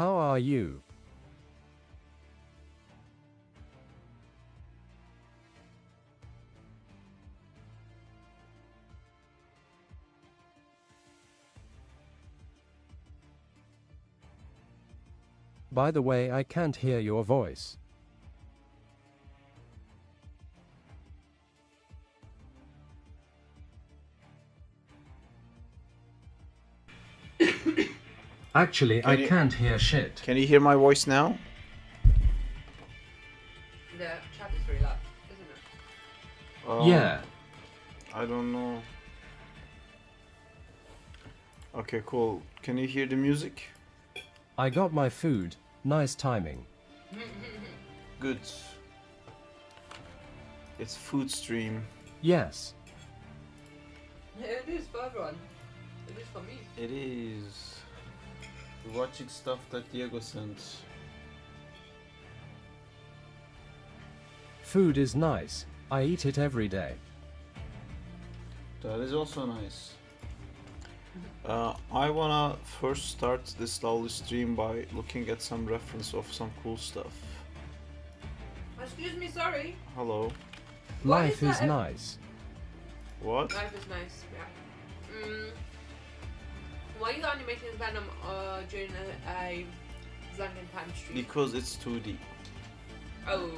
How are you? By the way, I can't hear your voice. Actually, I can't hear shit. Can you hear my voice now? The chat is very loud, isn't it? Yeah. I don't know. Okay, cool. Can you hear the music? I got my food. Nice timing. Good. It's food stream. Yes. It is for everyone. It is for me. It is. We're watching stuff that Diego sent. Food is nice. I eat it every day. That is also nice. I wanna first start this lovely stream by looking at some reference of some cool stuff. Excuse me, sorry. Hello. Life is that? nice. What? Life is nice, yeah. Why are you animating Venom during a Zangen time stream? Because it's 2D. Oh.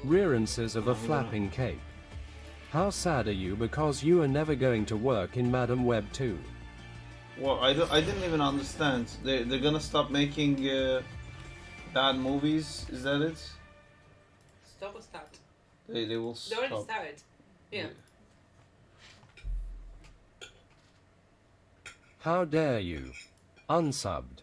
Rearances of a flapping cape. How sad are you because you are never going to work in Madam Web 2? Well, I didn't even understand. They're gonna stop making bad movies. Is that it? Stop or start? They will They already stop. started. Yeah. How dare you? Unsubbed.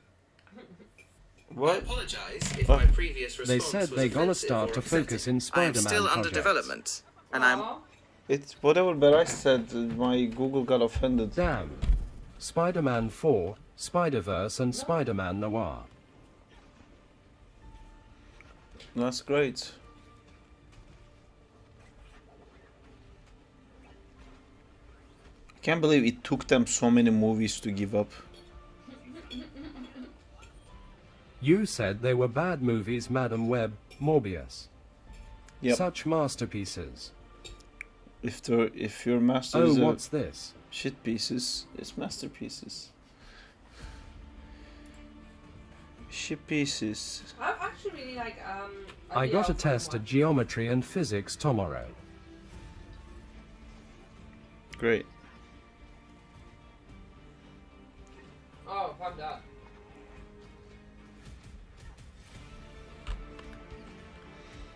I What? apologise if my previous response They said they're gonna start to focus in I am Spider-Man still under projects. development, and I'm Aw. It's whatever that I said. My Google got offended. Damn. Spider-Man 4, Spider-Verse and Spider-Man Noir. That's great. I can't believe it took them so many movies to give up. You said they were bad movies, Madam Web, Morbius. Yep. Such masterpieces. If your master is Oh, a what's this? shit pieces, it's masterpieces. Shit pieces. I actually really like I got a idea of test Venom at geometry and physics tomorrow. Great. one. Oh, fuck that.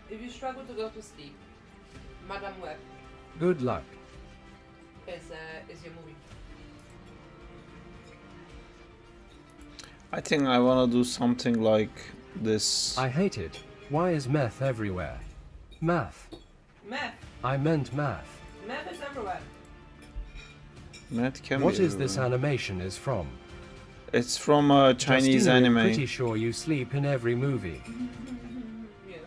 If you struggle to go to sleep, Madam Web Good luck. is your movie. I think I wanna do something like this. I hate it. Why is meth everywhere? Math. Meth. I meant math. Meth is everywhere. Matt can What be is this everywhere. animation is from? It's from a Chinese Justina, anime. Pretty sure you sleep in every movie. Yeah.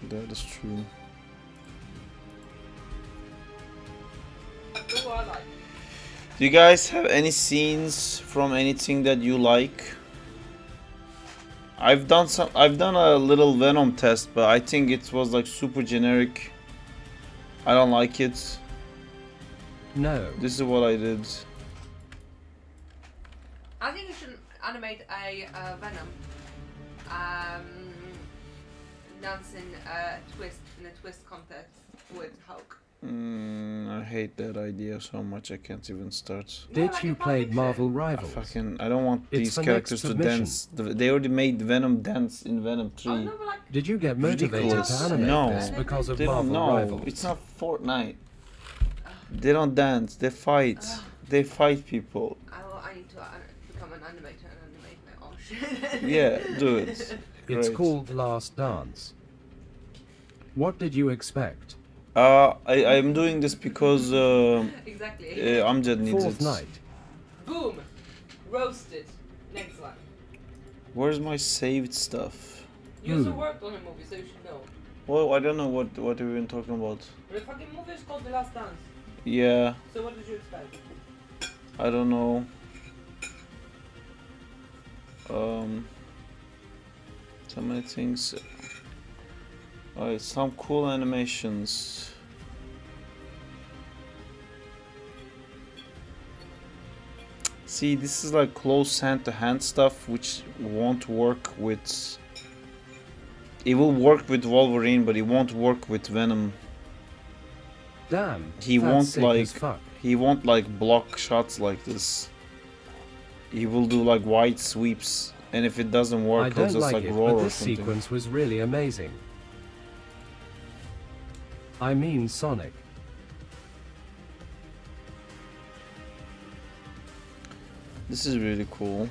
That is true. Who I like? Do you guys have any scenes from anything that you like? I've done a little Venom test, but I think it was like super generic. I don't like it. No. This is what I did. I think you should animate a Venom dancing twist in a twist contest with Hulk. I hate that idea so much I can't even start. Did like you a play comic Marvel strip. Rivals? I don't want It's these the characters next to submission. dance. They already made Venom dance in Venom 3. Oh no, but like Did you get motivated Ridiculous. to animate No. this because of They don't Marvel know. Rivals? It's not Fortnite. They don't dance. They fight. They fight people. I need to become an animator and animate my own shit. Yeah, do it. It's Great. called Last Dance. What did you expect? I'm doing this because Exactly. Amjad needs Fourth it. night. Boom. Roasted. Next one. Where's my saved stuff? You also worked on a movie, so you should know. Well, I don't know what we've been talking about. The fucking movie is called The Last Dance. Yeah, So what did you expect? I don't know. So many things. Alright, some cool animations. See, this is like close hand-to-hand stuff, which won't work with... It will work with Wolverine, but it won't work with Venom. Damn, He that's won't sick like... as fuck. He won't like block shots like this. He will do like wide sweeps, and if it doesn't I work, he'll don't just like like it, roar but or this something. sequence was really amazing. I mean Sonic. This is really cool.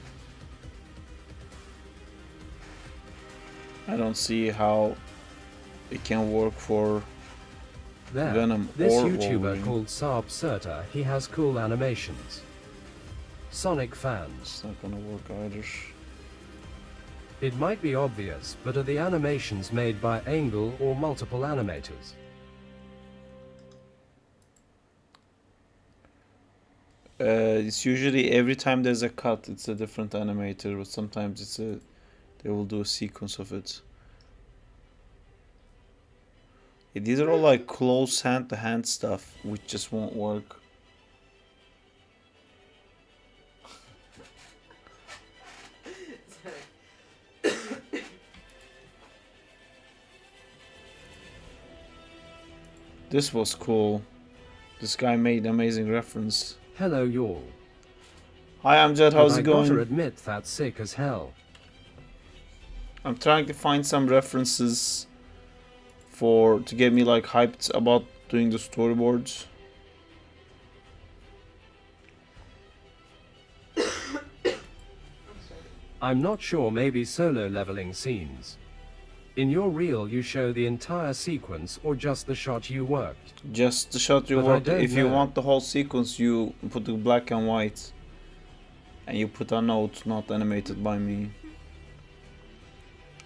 I don't see how it can work for There, Venom this or YouTuber Wolverine. called Saab Surta, he has cool animations. Sonic fans. It's not gonna work either. It might be obvious, but are the animations made by Angle or multiple animators? It's usually every time there's a cut, it's a different animator, but sometimes it's a they will do a sequence of it. Yeah, these are all like close hand-to-hand stuff, which just won't work. This was cool. This guy made amazing reference. Hello y'all. Hi, I'm Jed. How's But it I going? gotta admit that's sick as hell. I'm trying to find some references to get me like hyped about doing the storyboards. I'm not sure, maybe solo leveling scenes. In your reel you show the entire sequence or just the shot you worked? Just the shot you But I work. don't If you know. want the whole sequence, you put the black and white, and you put a note not animated by me.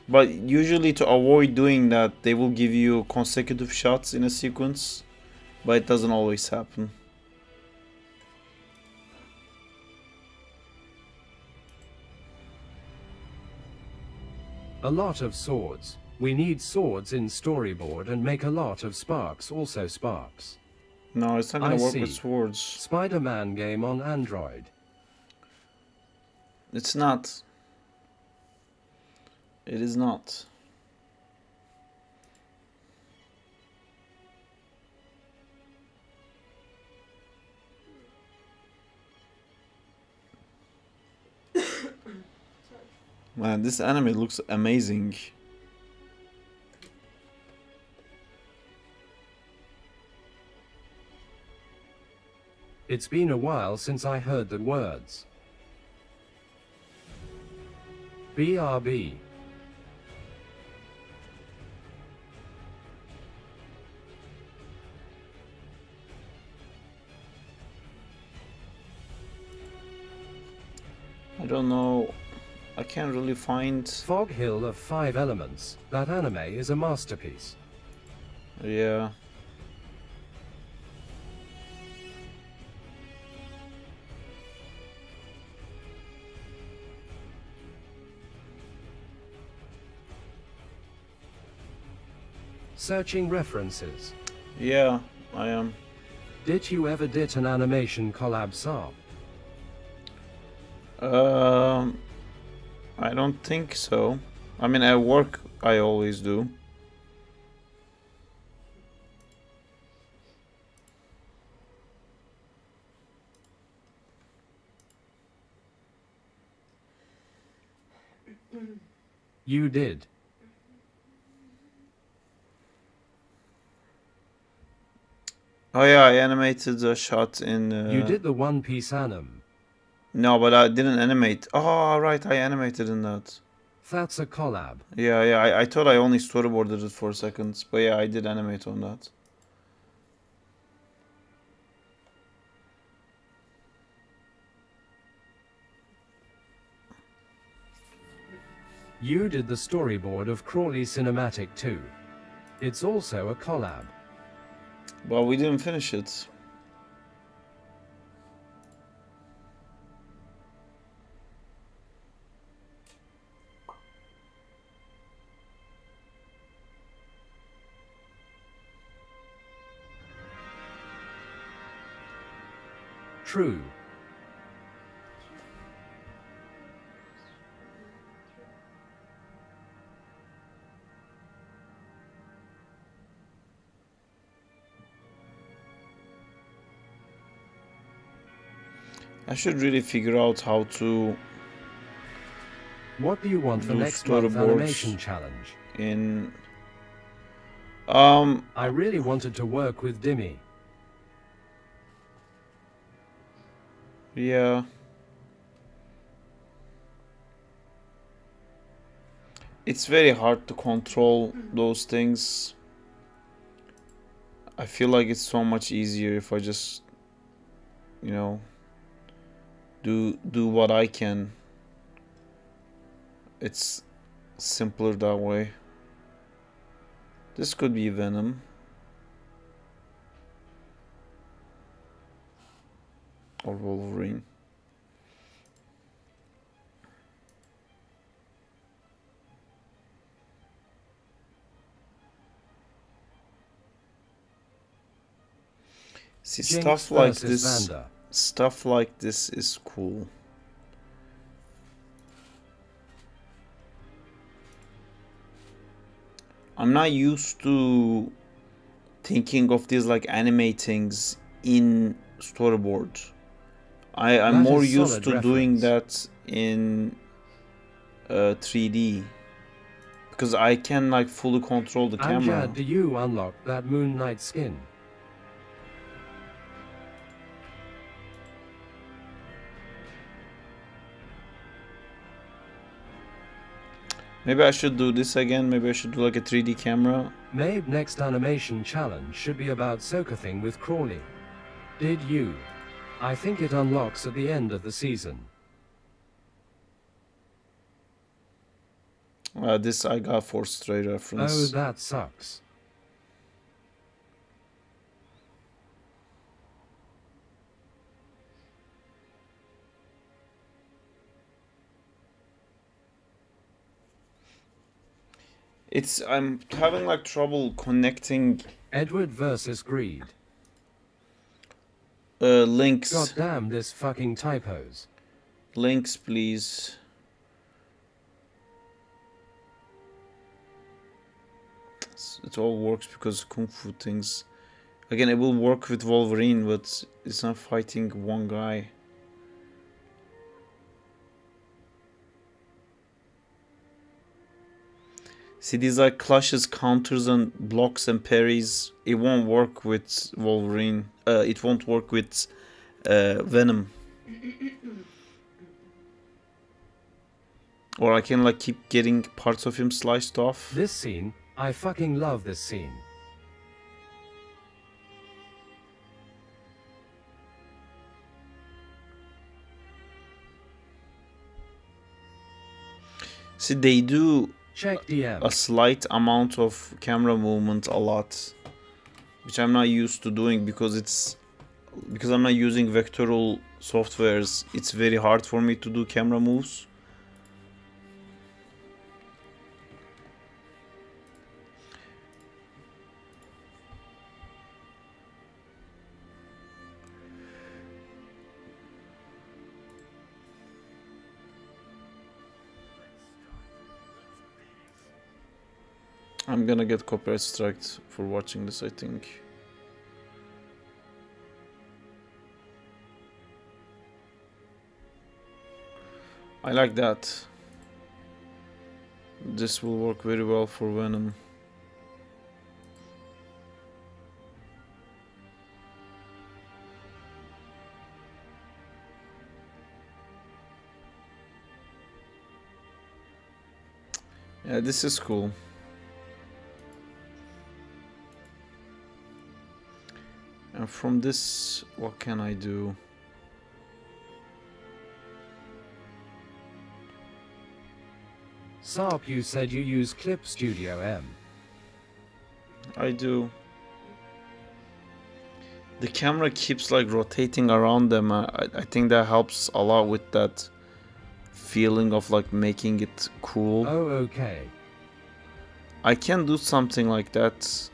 But usually, to avoid doing that, they will give you consecutive shots in a sequence, but it doesn't always happen. A lot of swords. We need swords in Storyboard and make a lot of sparks, also sparks. No, it's not gonna I work see. with swords. Spider-Man game on Android. It's not. It is not. Man, this anime looks amazing. It's been a while since I heard the words. BRB. I don't know. I can't really find. Fog Hill of 5 Elements. That anime is a masterpiece. Yeah. Searching references. Yeah, I am. Did you ever did an animation collab Saab? I don't think so. I mean, at work, I always do. You did. Oh yeah, I animated a shot in. You did the One Piece anim. No, but I didn't animate. Oh, right, I animated in that. That's a collab. Yeah, yeah, I thought I only storyboarded it for a second. But yeah, I did animate on that. You did the storyboard of Crawley Cinematic 2. It's also a collab. Well, we didn't finish it. True. I should really figure out how to What do you want for do next month's storyboards animation challenge? in I really wanted to work with Dimmy. yeah. It's very hard to control those things. I feel like it's so much easier if I just, you know, do what I can. It's simpler that way. This could be Venom. Or Wolverine. See, Jinx stuff like versus this, Vanda. stuff like this is cool. I'm not used to thinking of these like animatings in storyboard. I'm That more is used solid to doing reference. that in 3D because I can like fully control the camera. Amjad, do you unlock that Moon Knight skin? Maybe I should do this again. Maybe I should do like a 3D camera. Maybe next animation challenge should be about Sokathing with Crawley. Did you? I think it unlocks at the end of the season. This I got for stray Oh, reference. that sucks. I'm having like trouble connecting Edward versus Greed. links. God damn this fucking typos. Links, please. It all works because kung fu things. Again, it will work with Wolverine, but it's not fighting one guy. See, these like clashes, counters, and blocks and parries. It won't work with Wolverine. It won't work with Venom. Or I can like keep getting parts of him sliced off. This scene, I fucking love this scene. See, they do Check DM. a slight amount of camera movement a lot, which I'm not used to doing because I'm not using vectoral softwares. It's very hard for me to do camera moves. I'm gonna get copyright striked for watching this, I think. I like that. This will work very well for Venom. Yeah, this is cool. And from this, what can I do? Sarp, you said you use Clip Studio M. I do. The camera keeps like rotating around them. I think that helps a lot with that feeling of like making it cool. Oh, okay. I can do something like that.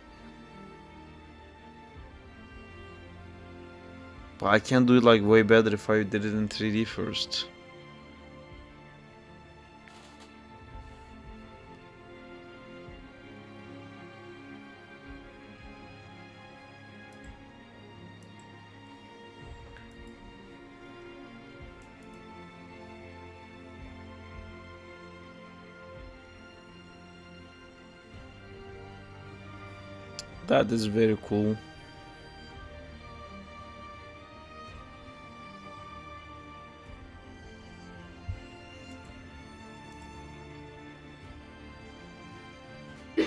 But I can do it like way better if I did it in 3D first. That is very cool. Sorry.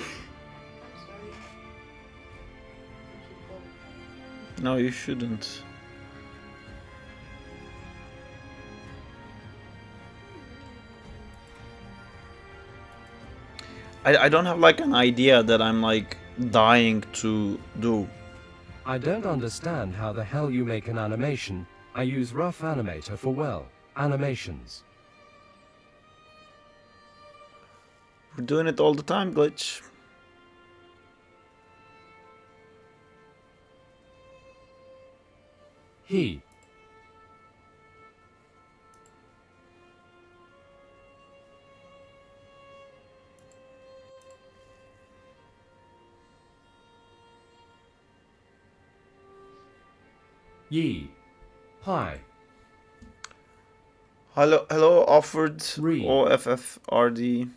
No, you shouldn't. I don't have like an idea that I'm like dying to do. I don't understand how the hell you make an animation. I use Rough Animator for, well, animations. We're doing it all the time, Glitch. He. Ye. Hi. Hello, offered Read. OFFRD.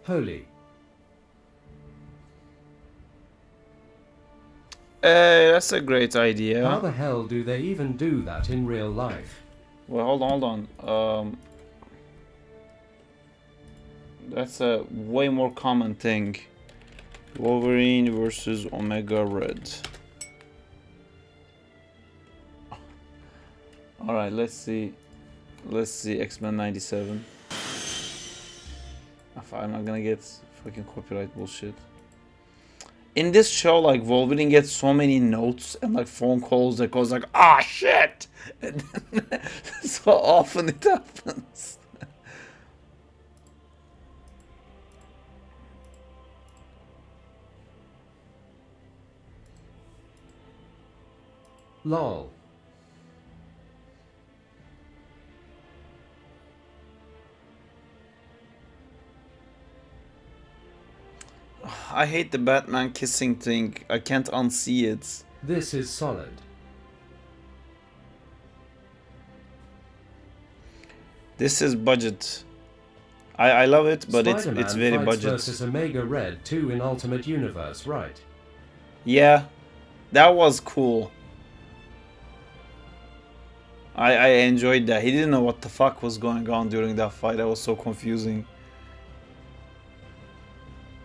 Holy. That's a great How idea. the hell do they even do that in real life? Well, hold on. That's a way more common thing. Wolverine versus Omega Red. All right, let's see. Let's see X-Men 97. I'm not gonna get fucking copyright bullshit. In this show, like, Wolverine gets so many notes and like phone calls that goes like, ah shit, and then, so often it happens. Lol. I hate the Batman kissing thing. I can't unsee it. This is solid. This is budget. I love it, but it's Spider-Man very fights budget. versus Omega Red 2 in Ultimate Universe, right? Yeah, that was cool. I enjoyed that. He didn't know what the fuck was going on during that fight. That was so confusing.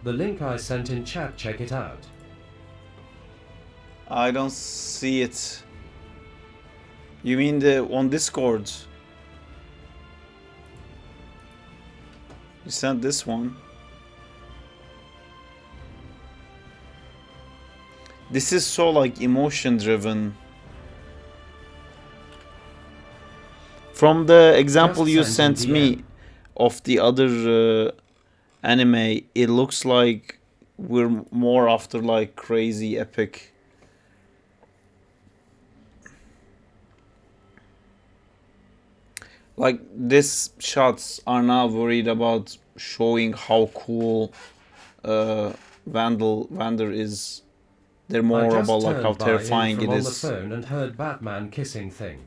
The link I sent in chat, check it out. I don't see it. You mean the on Discord? You sent this one. This is so like emotion driven. From the example Just you send sent in me DM. of the other anime, it looks like we're more after like crazy epic. Like these shots are now worried about showing how cool Vander is. They're I more just about like how turned by terrifying in it from on the is. phone and heard Batman kissing thing.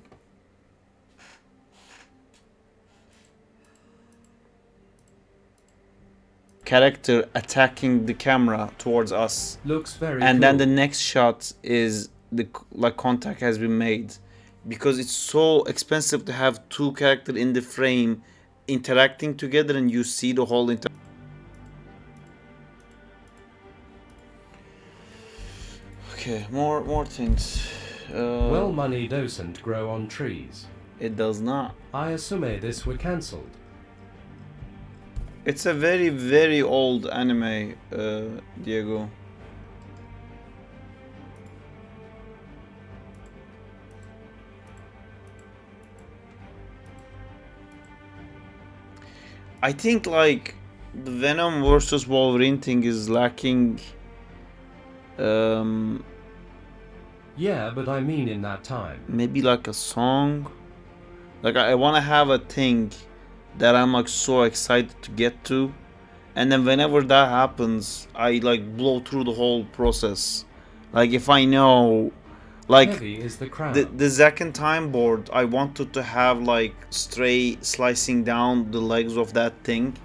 Character attacking the camera towards us, Looks very and cool. then the next shot is the like contact has been made. because it's so expensive to have two characters in the frame interacting together and you see the whole Okay, more things. Well, money doesn't grow on trees. It does not. I assume this were cancelled. It's a very, very old anime, Diego. I think like the Venom versus Wolverine thing is lacking. Yeah, but I mean in that time. Maybe like a song. Like I want to have a thing that I'm like so excited to get to, and then whenever that happens, I like blow through the whole process. Like if I know, like Heavy is the crown. the second time board, I wanted to have like stray slicing down the legs of that thing,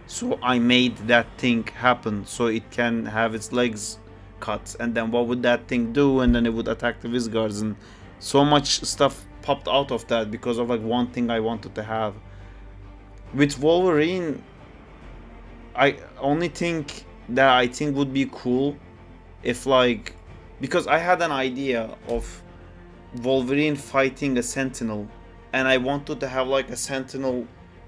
so I made that thing happen so it can have its legs cut, and then what would that thing do, and then it would attack the Vizgards, and so much stuff popped out of that because of like one thing I wanted to have. With Wolverine, I only think that I think would be cool if like, because I had an idea of Wolverine fighting a Sentinel, and I wanted to have like a Sentinel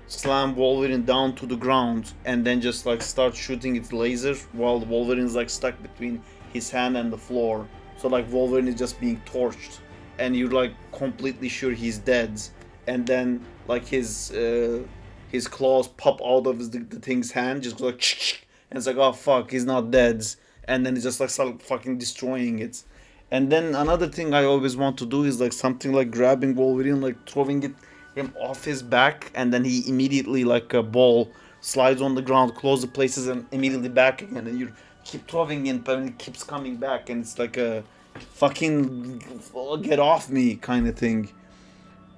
slam Wolverine down to the ground and then just like start shooting its laser while Wolverine's like stuck between his hand and the floor. So like Wolverine is just being torched and you're like completely sure he's dead, and then like his claws pop out of the thing's hand, just go like and it's like, oh fuck, he's not dead, and then it just like start fucking destroying it. And then another thing I always want to do is like something like grabbing Wolverine, like throwing him off his back, and then he immediately like a ball slides on the ground, close the places, and immediately back again, and you keep throwing it, but it keeps coming back, and it's like a fucking get off me kind of thing.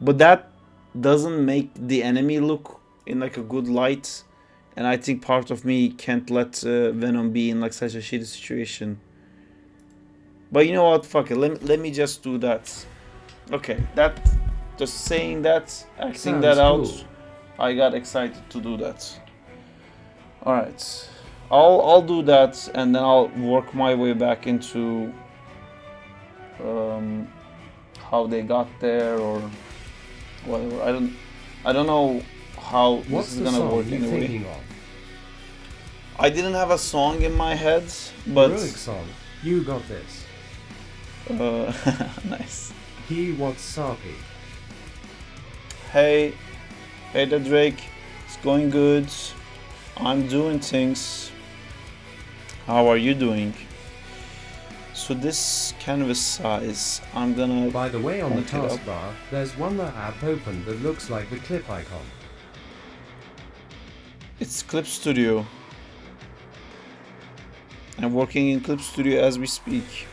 But that doesn't make the enemy look in like a good light, and I think part of me can't let Venom be in like such a shitty situation. But you know what, fuck it, let me just do that. Okay, that, just saying that, acting Sounds that out, cool. I got excited to do that. Alright, I'll do that, and then I'll work my way back into how they got there or whatever. I don't know how What's this is the gonna song work you anyway. thinking of? I didn't have a song in my head, but Heroic song. You got this. nice. He what's Sapi. Hey there Drake, it's going good. I'm doing things. How are you doing? So this canvas size, I'm gonna By the way, on the point it up. taskbar, there's one that app open that looks like the clip icon. It's Clip Studio. I'm working in Clip Studio as we speak.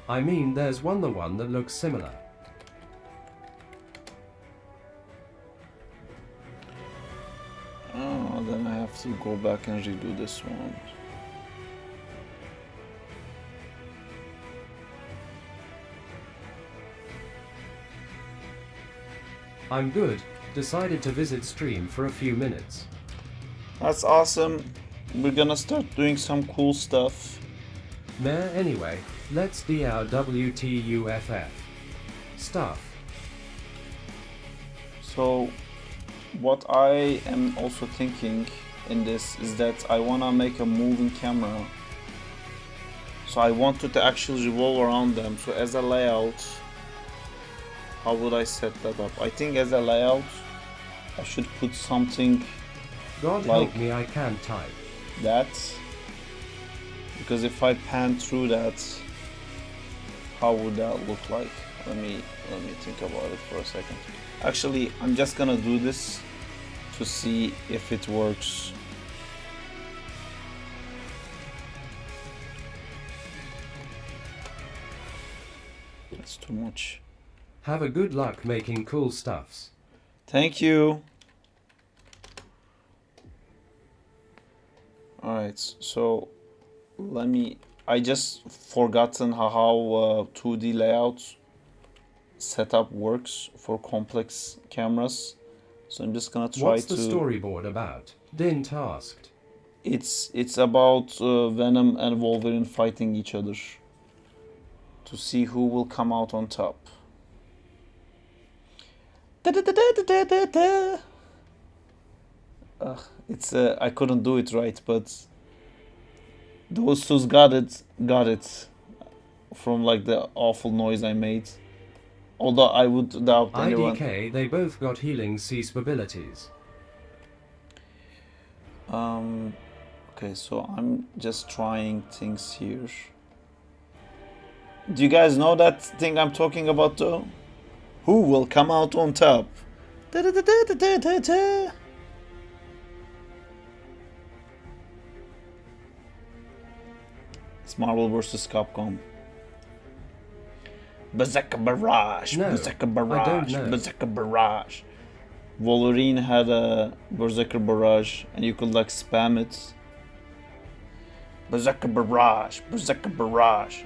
I mean, there's one that looks similar. Oh, then I have to go back and redo this one. I'm good. Decided to visit stream for a few minutes. That's awesome. We're gonna start doing some cool stuff. There anyway, let's do our WTUFF stuff. So, what I am also thinking in this is that I wanna make a moving camera. So I wanted to actually revolve around them. So as a layout, how would I set that up? I think as a layout, I should put something God like help me, I can't type. that. Because if I pan through that, how would that look like? Let me think about it for a second. Actually, I'm just gonna do this to see if it works. That's too much. Have a good luck making cool stuffs. Thank you. Alright, so let me... I just forgotten how 2D layout setup works for complex cameras. So I'm just gonna try What's the to... storyboard about? Dint asked. It's about Venom and Wolverine fighting each other to see who will come out on top. It's I couldn't do it right, but those who's got it from like the awful noise I made. Although I would doubt anyone. IDK, they both got healing cease abilities. Okay, so I'm just trying things here. Do you guys know that thing I'm talking about though? Who will come out on top? It's Marvel vs. Capcom. Berserker Barrage, No, Berserker I don't Barrage, know. Berserker Barrage. Wolverine had a Berserker Barrage and you could like spam it. Berserker Barrage, Berserker Barrage.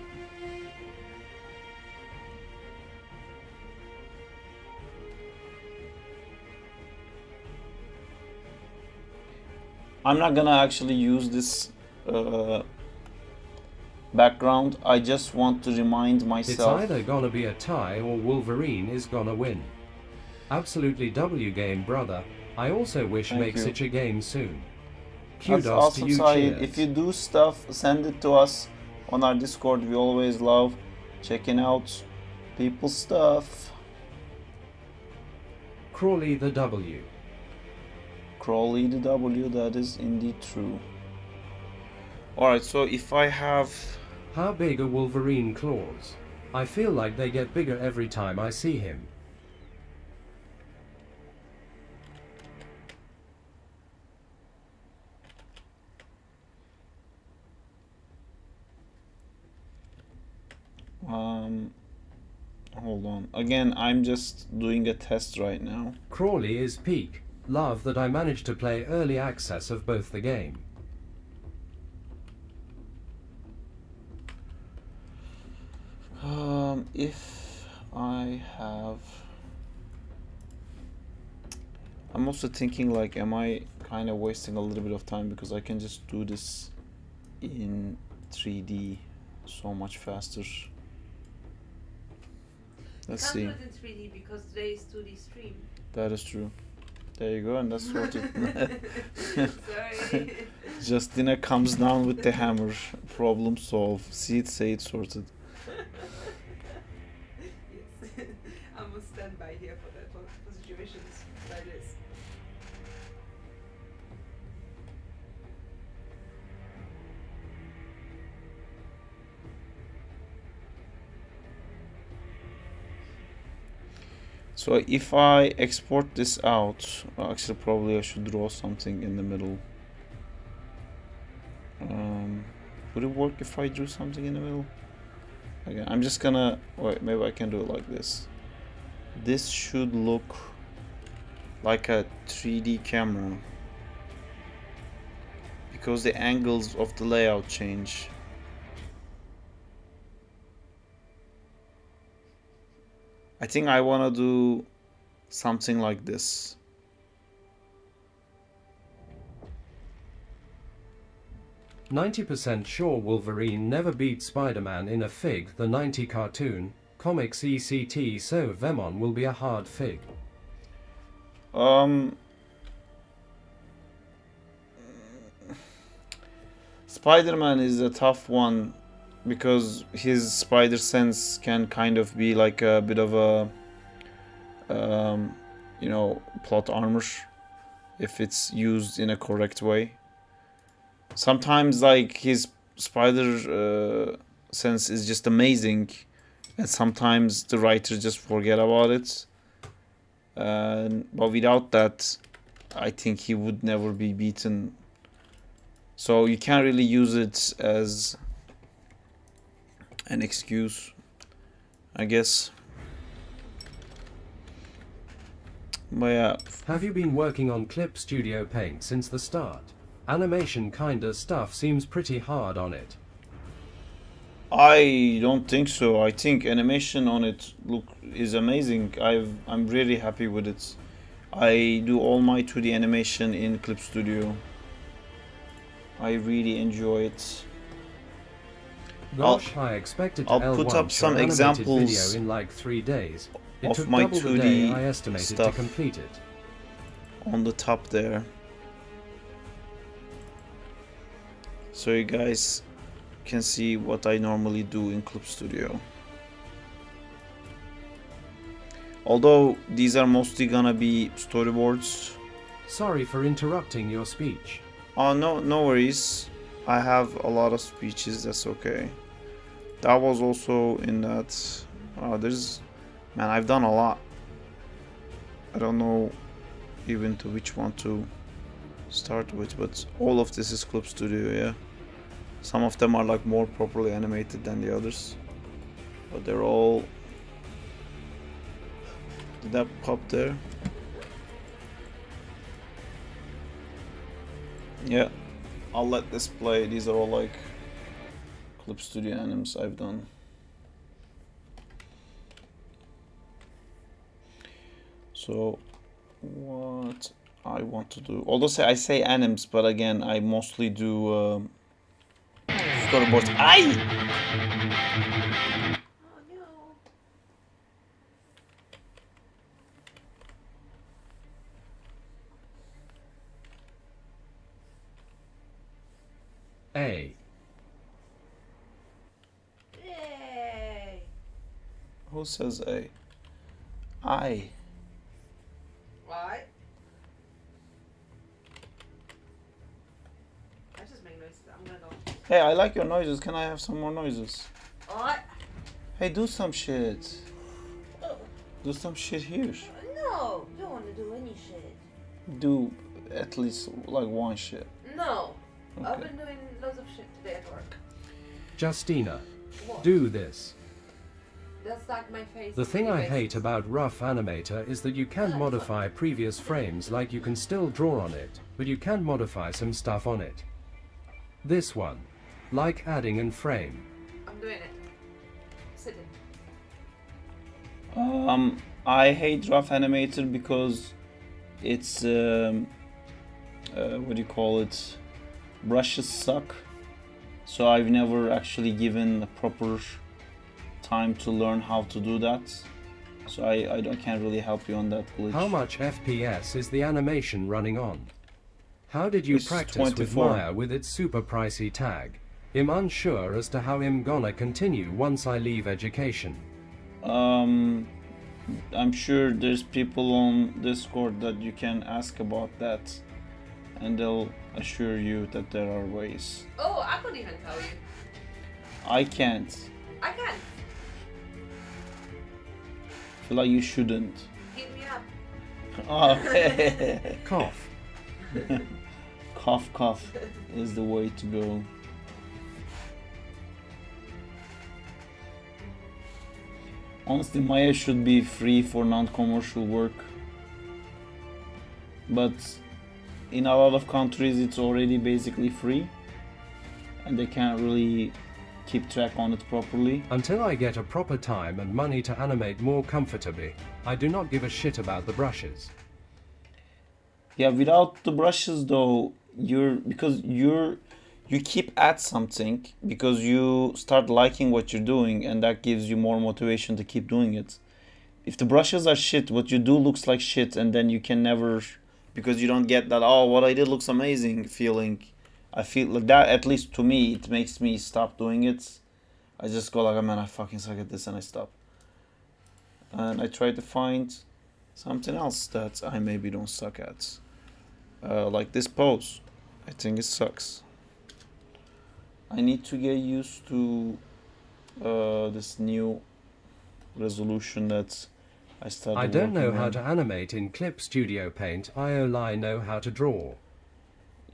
I'm not gonna actually use this background. I just want to remind It's myself. either gonna be a tie or Wolverine is gonna win. Absolutely W game, brother. I also wish Thank make you. such a game soon. That's Kudos to awesome, you, Saeed. cheers. If you do stuff, send it to us on our Discord. We always love checking out people's stuff. Crawley the W. Crawley the W, that is indeed true. Alright, so if I have... How big are Wolverine claws? I feel like they get bigger every time I see him. Hold on. Again, I'm just doing a test right now. Crawley is peak. Love that I managed to play early access of both the game. If I have... I'm also thinking like, am I kind of wasting a little bit of time because I can just do this in 3D so much faster. Let's see. Can't do it in 3D because today is 2D stream. That is true. There you go, and that's sorted. Sorry. Justina comes down with the hammer. Problem solved. See it, say it, sorted. Yes. I'm on standby here for that, for situations like this. So if I export this out, actually probably I should draw something in the middle. Would it work if I drew something in the middle? Again, I'm just gonna, wait, maybe I can do it like this. This should look like a 3D camera because the angles of the layout change. I think I want to do something like this. %90 sure Wolverine never beat Spider-Man in a Fig the 90 cartoon, comics ECT, so Venom will be a hard Fig. Spider-Man is a tough one because his spider sense can kind of be like a bit of a you know, plot armor if it's used in a correct way. Sometimes like his spider sense is just amazing, and sometimes the writer just forget about it, but without that I think he would never be beaten, so you can't really use it as an excuse, I guess. But yeah, Have you been working on Clip Studio Paint since the start? Animation kinda stuff seems pretty hard on it. I don't think so. I think animation on it is amazing. I'm really happy with it. I do all my 2D animation in Clip Studio. I really enjoy it. Gosh, I expected to I'll L1 put up some animated examples video in like 3 days. It of took my double the 2D day I estimated to stuff. complete it. On the top there, so you guys can see what I normally do in Clip Studio. Although these are mostly gonna be storyboards. Sorry for interrupting your speech. Oh no worries. I have a lot of speeches, that's okay. That was also in that. Man, I've done a lot. I don't know even to which one to start with, but all of this is Clip Studio, yeah. Some of them are like more properly animated than the others, but they're all. Did that pop there? Yeah, I'll let this play. These are all like Clip Studio animes I've done. So what I want to do, although I say animes, but again I mostly do storyboards. Aye! Oh no. A. Yay. Who says A? I. Right. I just make noises. I'm gonna go. Hey, I like your noises. Can I have some more noises? Alright. Hey, do some shit. Do some shit here. No, don't want to do any shit. Do at least like one shit. No. I've Okay. been doing loads of shit today at work. Justina, What? do this. That's like my face. The thing I Anyways. hate about Rough Animator is that you can modify previous frames, like you can still draw on it, but you can modify some stuff on it. This one, like adding an frame. I'm doing it. Sitting. I hate Rough Animator because it's what do you call it? Brushes suck. So I've never actually given a proper time to learn how to do that. So I can't really help you on that glitch. How much FPS is the animation running on? How did you It's practice 24. with Maya with its super pricey tag? I'm unsure as to how I'm gonna continue once I leave education. I'm sure there's people on Discord that you can ask about that, and they'll assure you that there are ways. Oh, I could even tell you. I can't. I can. Feel like you shouldn't. Hit me up. Oh, Cough. cough is the way to go. Honestly, Maya should be free for non-commercial work, but in a lot of countries it's already basically free, and they can't really keep track on it properly. Until I get a proper time and money to animate more comfortably, I do not give a shit about the brushes. Yeah, without the brushes though, you keep at something because you start liking what you're doing, and that gives you more motivation to keep doing it. If the brushes are shit, what you do looks like shit, and then you can never, because you don't get that, oh, what I did looks amazing feeling. I feel like that, at least to me, it makes me stop doing it. I just go like, oh man, I fucking suck at this, and I stop. And I try to find something else that I maybe don't suck at. Like this pose. I think it sucks. I need to get used to this new resolution that I started I don't know working how on. to animate in Clip Studio Paint, I only know how to draw.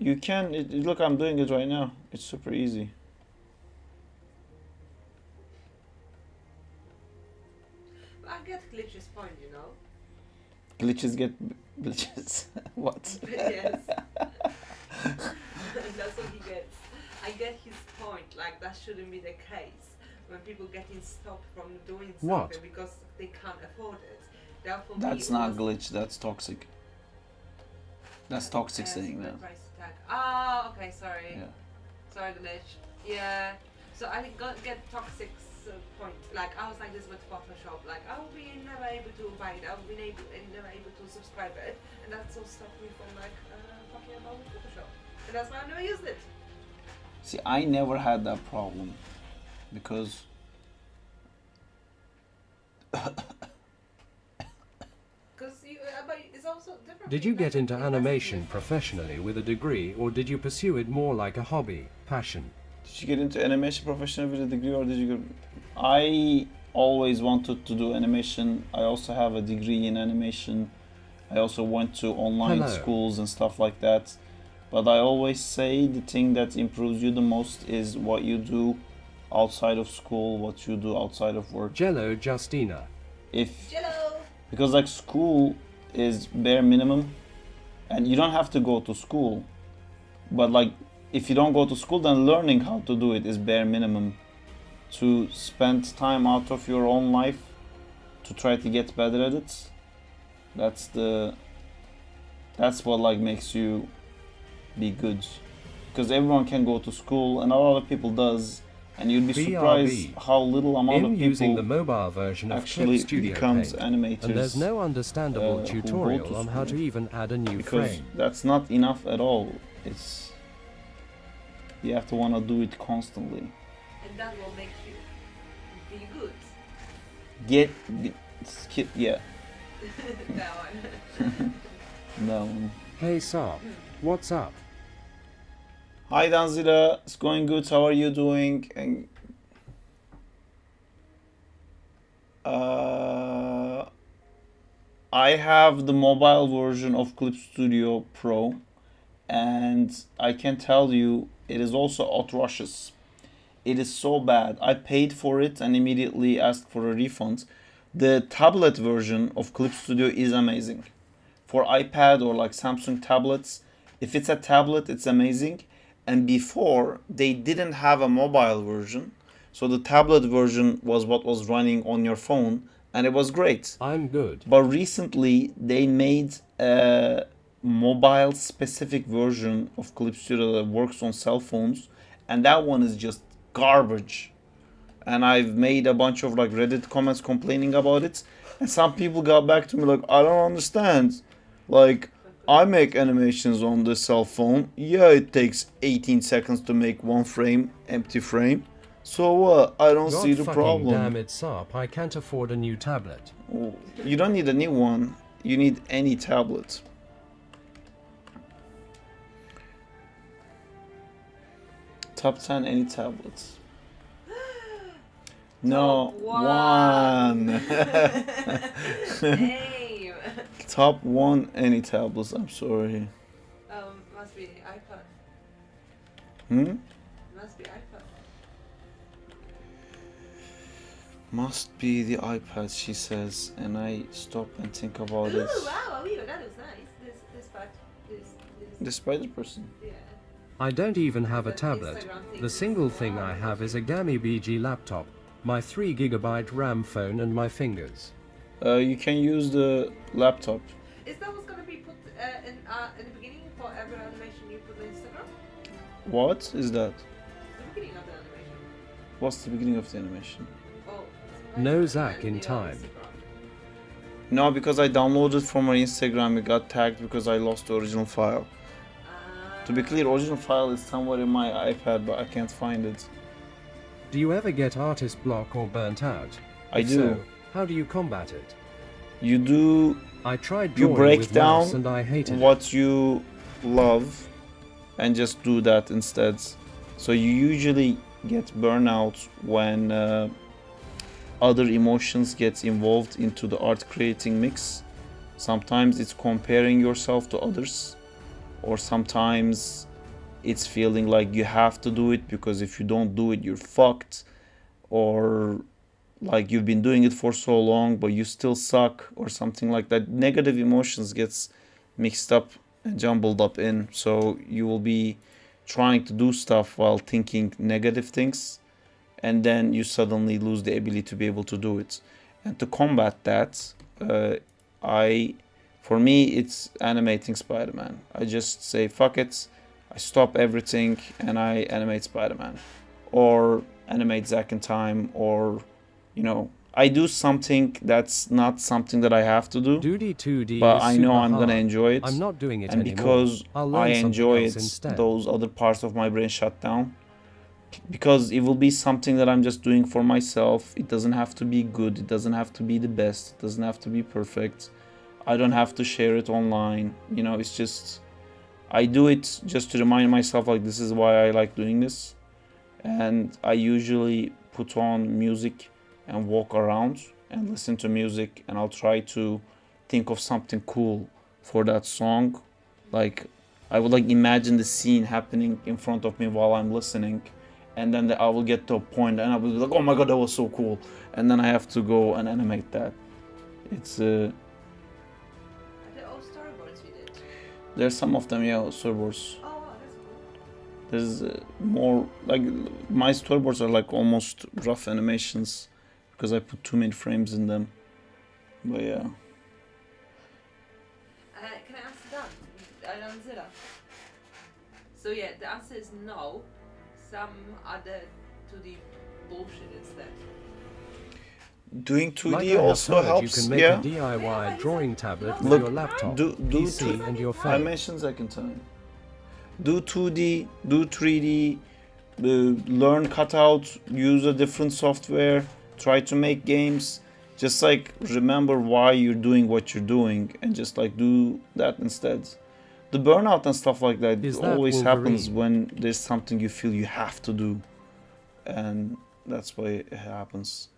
You can, look, I'm doing it right now. It's super easy. I get glitches fine, you know. Glitches get glitches. What? Yes. That's what he gets. I get his point. Like that shouldn't be the case when people getting stopped from doing something What? because they can't afford it. That for me That's not was, glitch. That's toxic. That's toxic saying that. price tag. Ah, okay, sorry. Yeah. Sorry, glitch. Yeah. So I get toxic point. Like I was like this with Photoshop. Like I will be never able to buy it. I will be never able to subscribe it, and that's what stopped me from like talking about Photoshop. And that's why I've never used it. See, I never had that problem because Because but it's also different. Did you get into animation professionally with a degree, or did you pursue it more like a hobby, passion? did you get into animation professionally with a degree, or did you go? I always wanted to do animation. I also have a degree in animation. I also went to online Hello. schools and stuff like that. But I always say the thing that improves you the most is what you do outside of school, what you do outside of work. Jello Justina. Jello. Because like school is bare minimum and you don't have to go to school. But like if you don't go to school, then learning how to do it is bare minimum. To spend time out of your own life to try to get better at it. That's what like makes you be good. Because everyone can go to school and a lot of people does, and you'd be surprised BRB. how little amount of In using the people mobile version of actually Clip Studio becomes Paint. animators. And there's no understandable who go tutorial to on how to school. even add a new Because frame. that's not enough at all. It's you have to want to do it constantly. And that will make you be good. Yeah, That one. no. Hey Sop, what's up? Hi Danzira, it's going good. How are you doing? And I have the mobile version of Clip Studio Pro, and I can tell you it is also atrocious. It is so bad. I paid for it and immediately asked for a refund. The tablet version of Clip Studio is amazing. For iPad or like Samsung tablets, if it's a tablet, it's amazing. And before, they didn't have a mobile version. So the tablet version was what was running on your phone, and it was great. I'm good. But recently, they made a mobile specific version of Clip Studio that works on cell phones, and that one is just garbage. And I've made a bunch of like Reddit comments complaining about it, and some people got back to me like, I don't understand. Like, I make animations on the cell phone. Yeah, it takes 18 seconds to make one frame, empty frame. So what? I don't God see the fucking problem. damn it, Sop, I can't afford a new tablet. Oh, you don't need a new one. You need any tablet. Top 10 any tablets. No, Top one. Name. Top 1 any tablets. I'm sorry. Must be iPad. Must be iPad. Must be the iPad, she says, and I stop and think about it. Ooh, wow, Alio, that is nice. This part, The spider person. yeah. I don't even have a The tablet. Instagram thing. The single thing I have is a Gammy BG laptop, my 3GB RAM phone and my fingers. You can use the laptop. Is that what's gonna be put in the beginning for every animation you put on Instagram? What is that? The beginning of the animation. What's the beginning of the animation? Oh. No Zach in time. No, because I downloaded from my Instagram, it got tagged because I lost the original file. To be clear, original file is somewhere in my iPad, but I can't find it. Do you ever get artist block or burnt out? I If do. So, how do you combat it? You do I tried You drawing break with mouse down and I hated it. what you love and just do that instead. So you usually get burnout when other emotions get involved into the art creating mix. Sometimes it's comparing yourself to others, or sometimes it's feeling like you have to do it because if you don't do it you're fucked, or like you've been doing it for so long but you still suck or something like that. Negative emotions gets mixed up and jumbled up in, so you will be trying to do stuff while thinking negative things, and then you suddenly lose the ability to be able to do it. And to combat that, I for me it's animating Spider-Man. I just say fuck it, I stop everything and I animate Spider-Man, or animate Zack in Time, or you know, I do something that's not something that I have to do, Duty 2D but is I know super I'm gonna hard. enjoy it. I'm not doing it and anymore. because I'll learn I something enjoy else it, instead. those other parts of my brain shut down. Because it will be something that I'm just doing for myself. It doesn't have to be good, it doesn't have to be the best, it doesn't have to be perfect. I don't have to share it online, you know, it's just, I do it just to remind myself like this is why I like doing this. And I usually put on music and walk around and listen to music, and I'll try to think of something cool for that song. Like I would like imagine the scene happening in front of me while I'm listening, and then I will get to a point and I will be like, oh my god, that was so cool, and then I have to go and animate that. It's Are they all storyboards you did? there's some of them, yeah, storyboards. Oh, wow, that's cool. There's more, like my storyboards are like almost rough animations because I put too many frames in them. But yeah. Can I answer that? Zilla. So yeah, the answer is no. Some other 2D bullshit instead. Doing 2D Like I have also heard, helps, you can make yeah. a DIY drawing tablet with Look, your laptop, do PC, and your I phone. mentioned second time. Do 2D, do 3D, learn cutout, use a different software, try to make games. Just like remember why you're doing what you're doing and just like do that instead. The burnout and stuff like that Is that always happens Wolverine? when there's something you feel you have to do. And that's why it happens.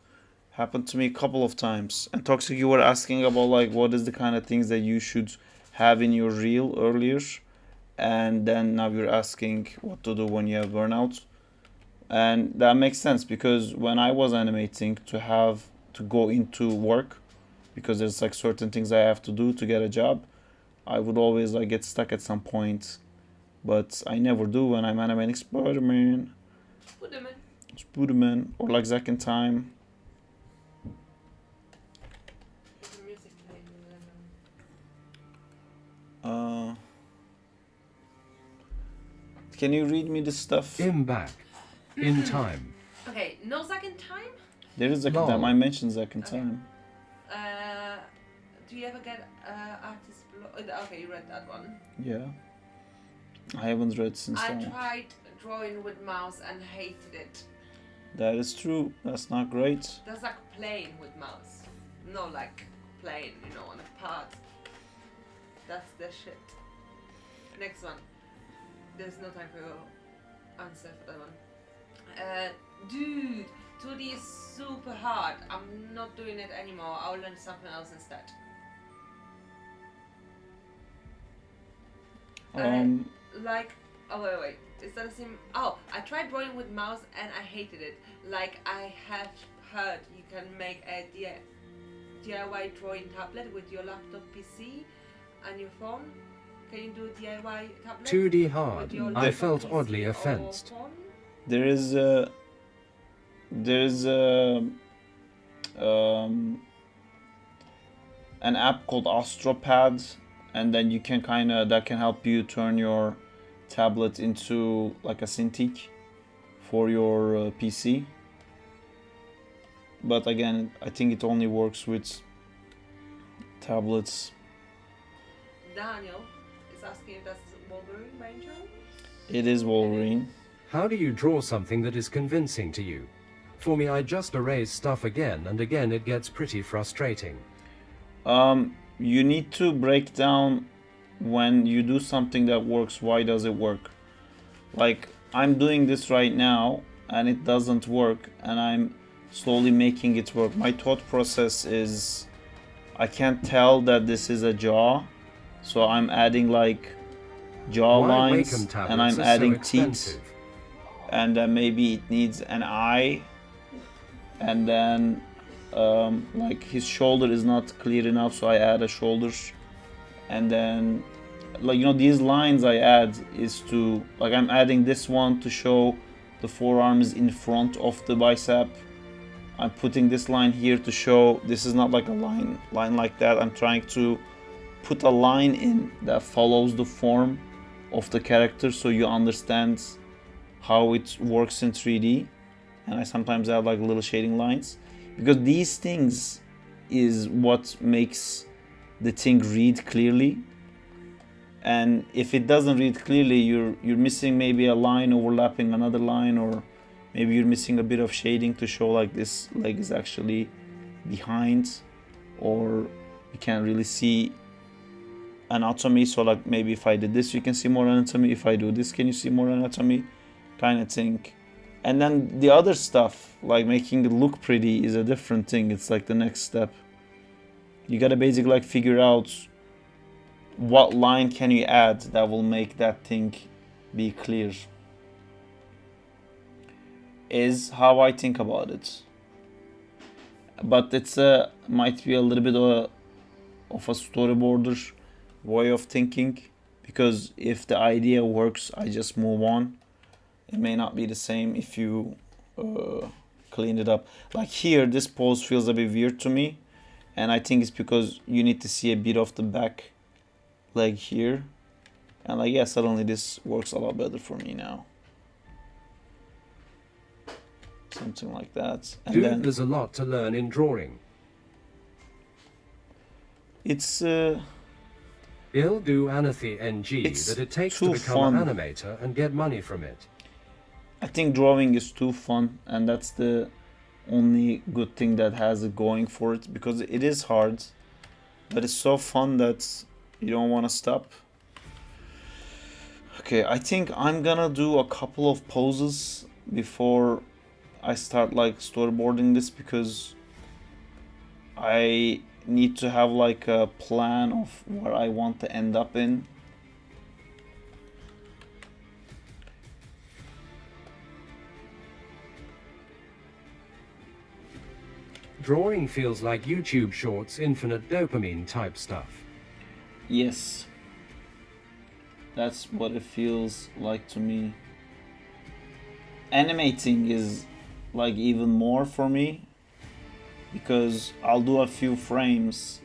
Happened to me a couple of times. And Toxic, you were asking about like what is the kind of things that you should have in your reel earlier, and then now you're asking what to do when you have burnout. And that makes sense because when I was animating, to have to go into work because there's like certain things I have to do to get a job, I would always like get stuck at some point, but I never do when I'm animating Spider-Man, Spider-Man, or like Zack in Time. The music playing. Can you read me the stuff? In back. In time. Okay, no Zack in Time? There is Zack in No. Time. I mentioned Zack in Okay. Time. Do you ever get artist okay, you read that one. Yeah. I haven't read since I then. tried drawing with mouse and hated it. That is true. That's not great. That's like playing with mouse. No, like playing, you know, on a pad. That's the shit. Next one. There's no time for your answer for that one. Dude, 2D is super hard. I'm not doing it anymore. I'll learn something else instead. Like, oh wait, is that the same? Oh, I tried drawing with mouse and I hated it. Like, I have heard you can make a DIY drawing tablet with your laptop PC and your phone. Can you do a DIY tablet? 2D hard. with your I laptop, felt PC, oddly or offensed. phone? There is an app called AstroPad, and then you can that can help you turn your tablet into like a Cintiq for your PC. But again, I think it only works with tablets. Daniel is asking if that's Wolverine by any chance? It is Wolverine. How do you draw something that is convincing to you? For me, I just erase stuff again and again. It gets pretty frustrating. You need to break down when you do something that works, why does it work? Like, I'm doing this right now and it doesn't work, and I'm slowly making it work. My thought process is I can't tell that this is a jaw, so I'm adding like jaw Why lines, Wacom tablets and I'm are adding so teeth, expensive? and then maybe it needs an eye, and then like his shoulder is not clear enough, so I add a shoulder. And then, like, you know, these lines I add is to, like, I'm adding this one to show the forearms in front of the bicep. I'm putting this line here to show this is not like a line like that. I'm trying to put a line in that follows the form of the character so you understand how it works in 3D. And I sometimes add like little shading lines, because these things is what makes the thing read clearly. And if it doesn't read clearly, you're missing maybe a line overlapping another line, or maybe you're missing a bit of shading to show like this leg is actually behind, or you can't really see anatomy. So like maybe if I did this, you can see more anatomy. If I do this, can you see more anatomy? Kind of thing. And then the other stuff, like making it look pretty, is a different thing. It's like the next step. You gotta basically like figure out what line can you add that will make that thing be clear. Is how I think about it. But it's might be a little bit of a storyboarder way of thinking, because if the idea works, I just move on. It may not be the same if you clean it up. Like here, this pose feels a bit weird to me, and I think it's because you need to see a bit of the back leg here, and like, yeah, suddenly this works a lot better for me now. Something like that. And Dude, then there's a lot to learn in drawing. it's I'll do Anathi NG It's that it takes too to become an fun. animator and get money from it. I think drawing is too fun, and that's the only good thing that has it going for it, because it is hard, but it's so fun that you don't want to stop. Okay, I think I'm gonna do a couple of poses before I start like storyboarding this, because I need to have like a plan of where I want to end up in. Drawing feels like YouTube Shorts infinite dopamine type stuff. Yes, that's what it feels like to me. Animating is like even more for me, because I'll do a few frames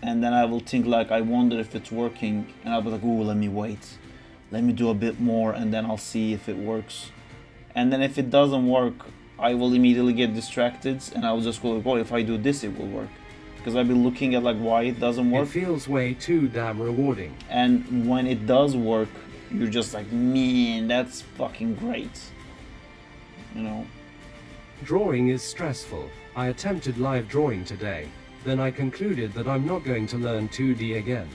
and then I will think like, I wonder if it's working, and I'll be like, ooh, let me wait, let me do a bit more, and then I'll see if it works. And then if it doesn't work, I will immediately get distracted, and I will just go like, oh, if I do this it will work, because I've been looking at like why it doesn't work. It feels way too damn rewarding. And when it does work, you're just like, man, that's fucking great, you know. Drawing is stressful. I attempted live drawing today. Then I concluded that I'm not going to learn 2D again.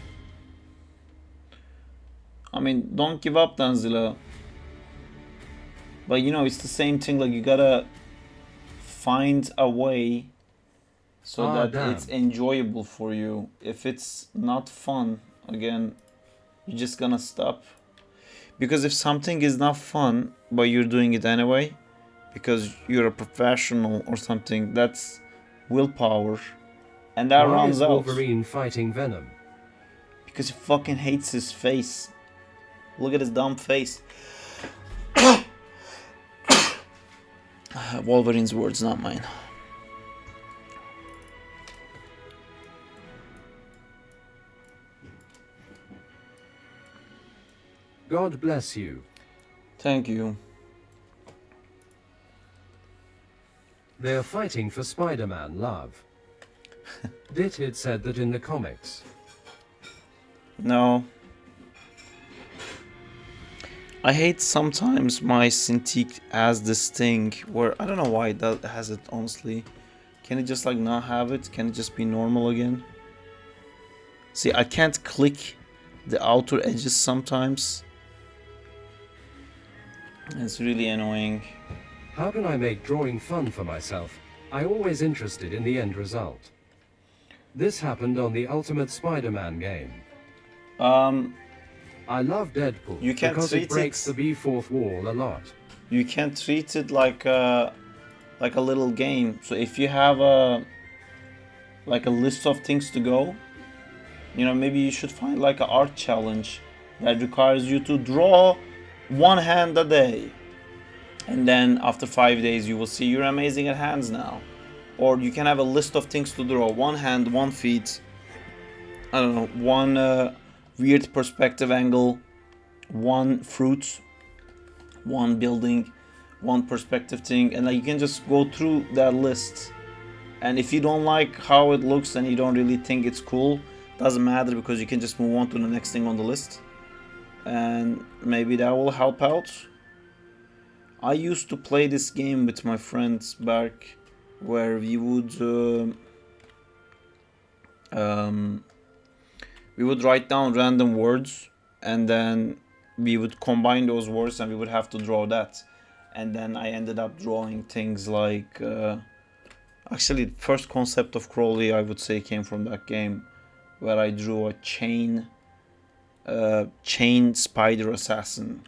I mean, don't give up, Danzila. But you know, it's the same thing, like you gotta find a way so that damn. it's enjoyable for you. If it's not fun, again, you're just gonna stop. Because if something is not fun, but you're doing it anyway, because you're a professional or something, that's willpower. And that Why runs is out. Wolverine fighting Venom? Because he fucking hates his face. Look at his dumb face. Wolverine's words, not mine. God bless you. Thank you. They're fighting for Spider-Man love. Dithead said that in the comics. No. I hate sometimes my Cintiq has this thing where, I don't know why it has it, honestly. Can it just like not have it? Can it just be normal again? See, I can't click the outer edges sometimes. It's really annoying. How can I make drawing fun for myself? I'm always interested in the end result. This happened on the Ultimate Spider-Man game. I love Deadpool You can't because treat it breaks it- the B4th wall a lot. You can treat it like a little game. So if you have a like a list of things to go, you know, maybe you should find like an art challenge that requires you to draw one hand a day, and then after 5 days you will see you're amazing at hands now. Or you can have a list of things to draw: one hand, one feet, I don't know, one weird perspective angle, one fruit, one building, one perspective thing, and like you can just go through that list. And if you don't like how it looks and you don't really think it's cool, doesn't matter, because you can just move on to the next thing on the list, and maybe that will help out. I used to play this game with my friends back, where we would write down random words, and then we would combine those words and we would have to draw that. And then I ended up drawing things like actually the first concept of Crowley, I would say, came from that game, where I drew a chain spider assassin,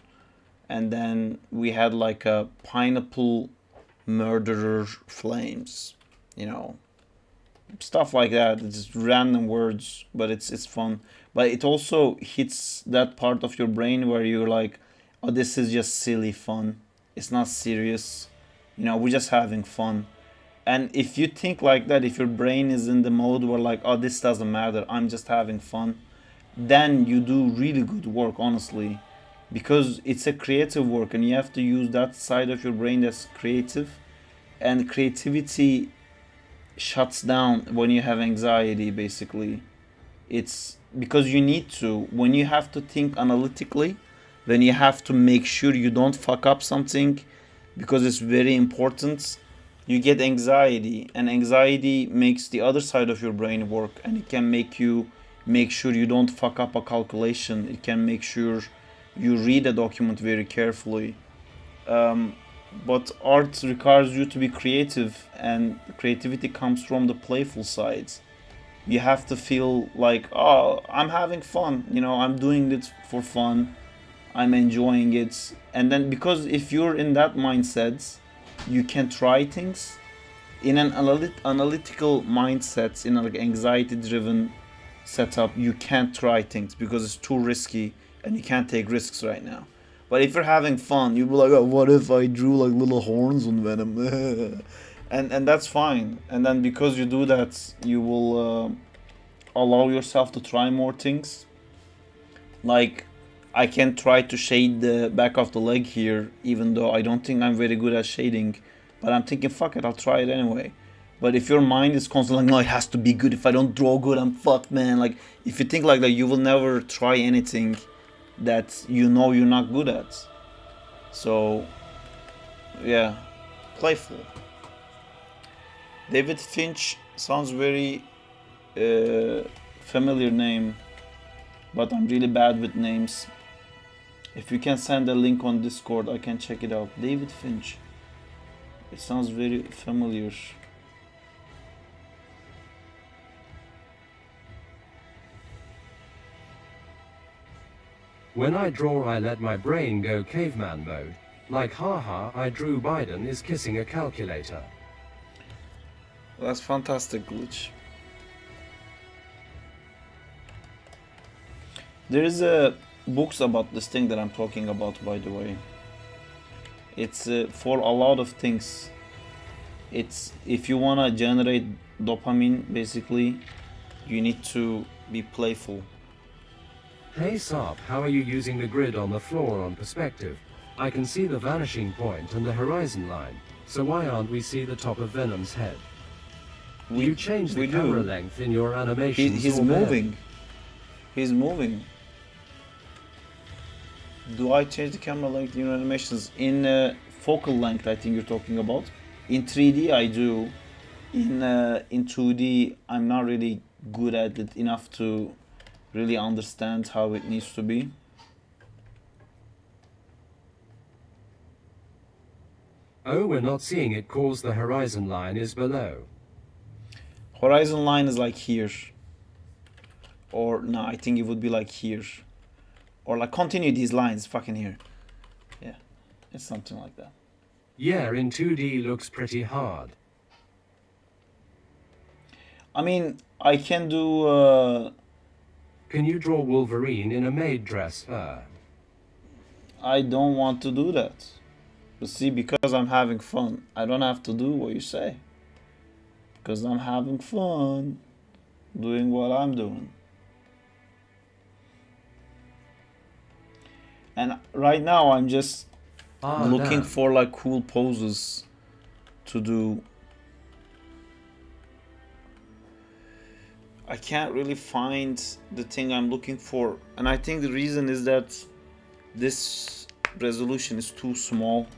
and then we had like a pineapple murderer flames, you know, stuff like that. It's just random words, but it's fun. But it also hits that part of your brain where you're like, oh, this is just silly fun, it's not serious, you know, we're just having fun. And if you think like that, if your brain is in the mode where like, oh, this doesn't matter, I'm just having fun, then you do really good work, honestly, because it's a creative work and you have to use that side of your brain that's creative. And creativity shuts down when you have anxiety, basically. It's because you need to, when you have to think analytically, then you have to make sure you don't fuck up something, because it's very important. You get anxiety, and anxiety makes the other side of your brain work, and it can make you make sure you don't fuck up a calculation. It can make sure you read a document very carefully. But art requires you to be creative, and creativity comes from the playful sides. You have to feel like, oh, I'm having fun, you know, I'm doing it for fun, I'm enjoying it. And then, because if you're in that mindset, you can try things. In an analytical mindset, in an anxiety driven setup, you can't try things because it's too risky and you can't take risks right now. But if you're having fun, you'll be like, oh, what if I drew like little horns on Venom? and that's fine. And then because you do that, you will allow yourself to try more things. Like, I can try to shade the back of the leg here, even though I don't think I'm very good at shading. But I'm thinking, fuck it, I'll try it anyway. But if your mind is constantly like, no, it has to be good. If I don't draw good, I'm fucked, man. Like, if you think like that, you will never try anything that you know you're not good at. So, yeah, playful. David Finch sounds very familiar name, but I'm really bad with names. If you can send a link on Discord, I can check it out. David Finch. It sounds very familiar. When I draw, I let my brain go caveman mode. Like, haha, I drew Biden is kissing a calculator. That's fantastic, Glitch. There is books about this thing that I'm talking about, by the way. It's for a lot of things. It's if you wanna generate dopamine, basically, you need to be playful. Hey Sarp, how are you using the grid on the floor on perspective? I can see the vanishing point and the horizon line, so why aren't we see the top of Venom's head? You change the camera length in your animations. He's moving. He's moving. Do I change the camera length in your animations? In focal length, I think you're talking about. In 3D, I do. In 2D, I'm not really good at it enough to really understand how it needs to be. Oh, we're not seeing it cause the horizon line is below. Horizon line is like here. Or no, I think it would be like here. Or like continue these lines fucking here. Yeah, it's something like that. Yeah, in 2D looks pretty hard. I mean, I can do. Can you draw Wolverine in a maid dress? I don't want to do that. But see, because I'm having fun, I don't have to do what you say. Because I'm having fun doing what I'm doing. And right now I'm just looking damn. for like cool poses to do. I can't really find the thing I'm looking for. And I think the reason is that this resolution is too small.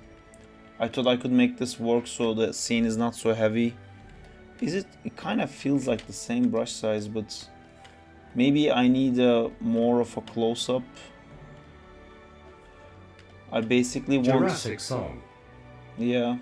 I thought I could make this work so the scene is not so heavy. It kind of feels like the same brush size, but maybe I need more of a close-up. I basically want... Jurassic song. Yeah.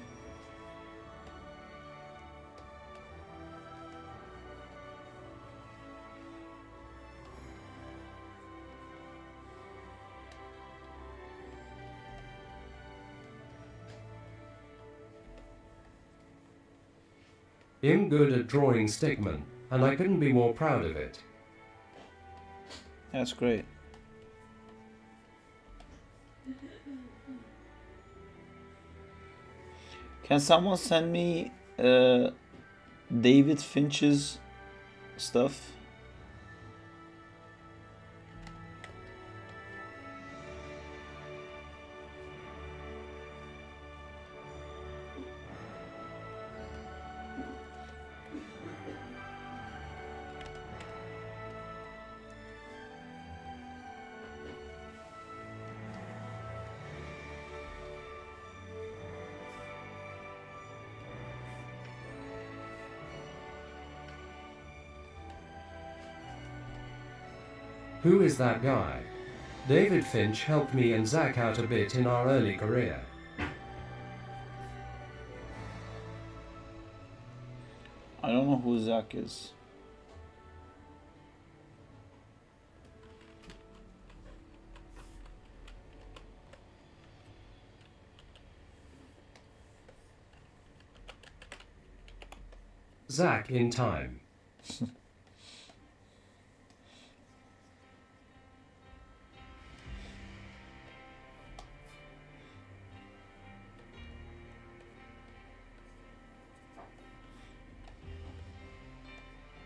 I'm good at drawing stickmen, and I couldn't be more proud of it. That's great. Can someone send me David Finch's stuff? Who is that guy? David Finch helped me and Zach out a bit in our early career. I don't know who Zach is. Zach in time.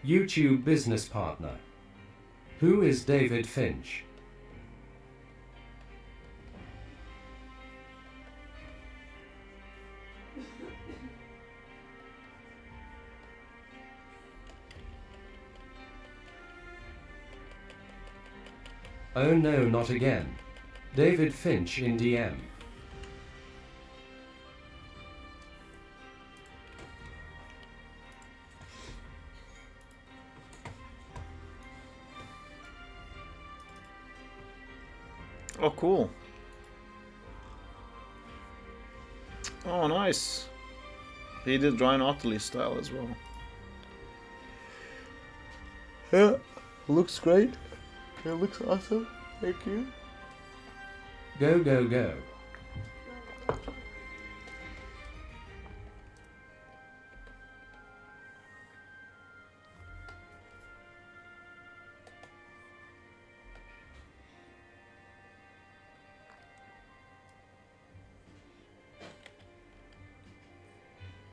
YouTube business partner. Who is David Finch? Oh no, not again. David Finch in DM. Oh, cool. Oh, nice. He did Ryan Otley style as well. Yeah, looks great. It looks awesome. Thank you. Go, go, go.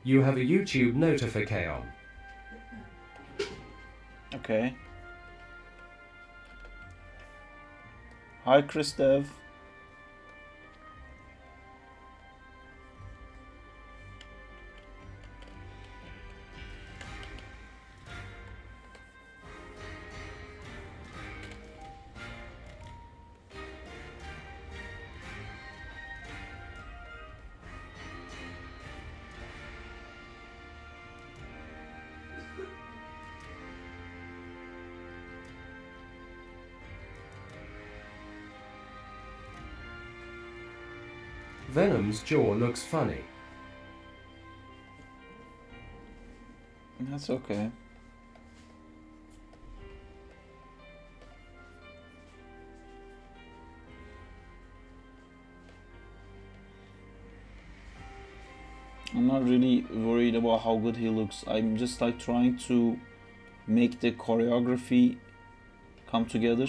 You have a YouTube notification. Okay. Hi, Chris Dev. Venom's jaw looks funny. That's okay. I'm not really worried about how good he looks. I'm just like trying to make the choreography come together.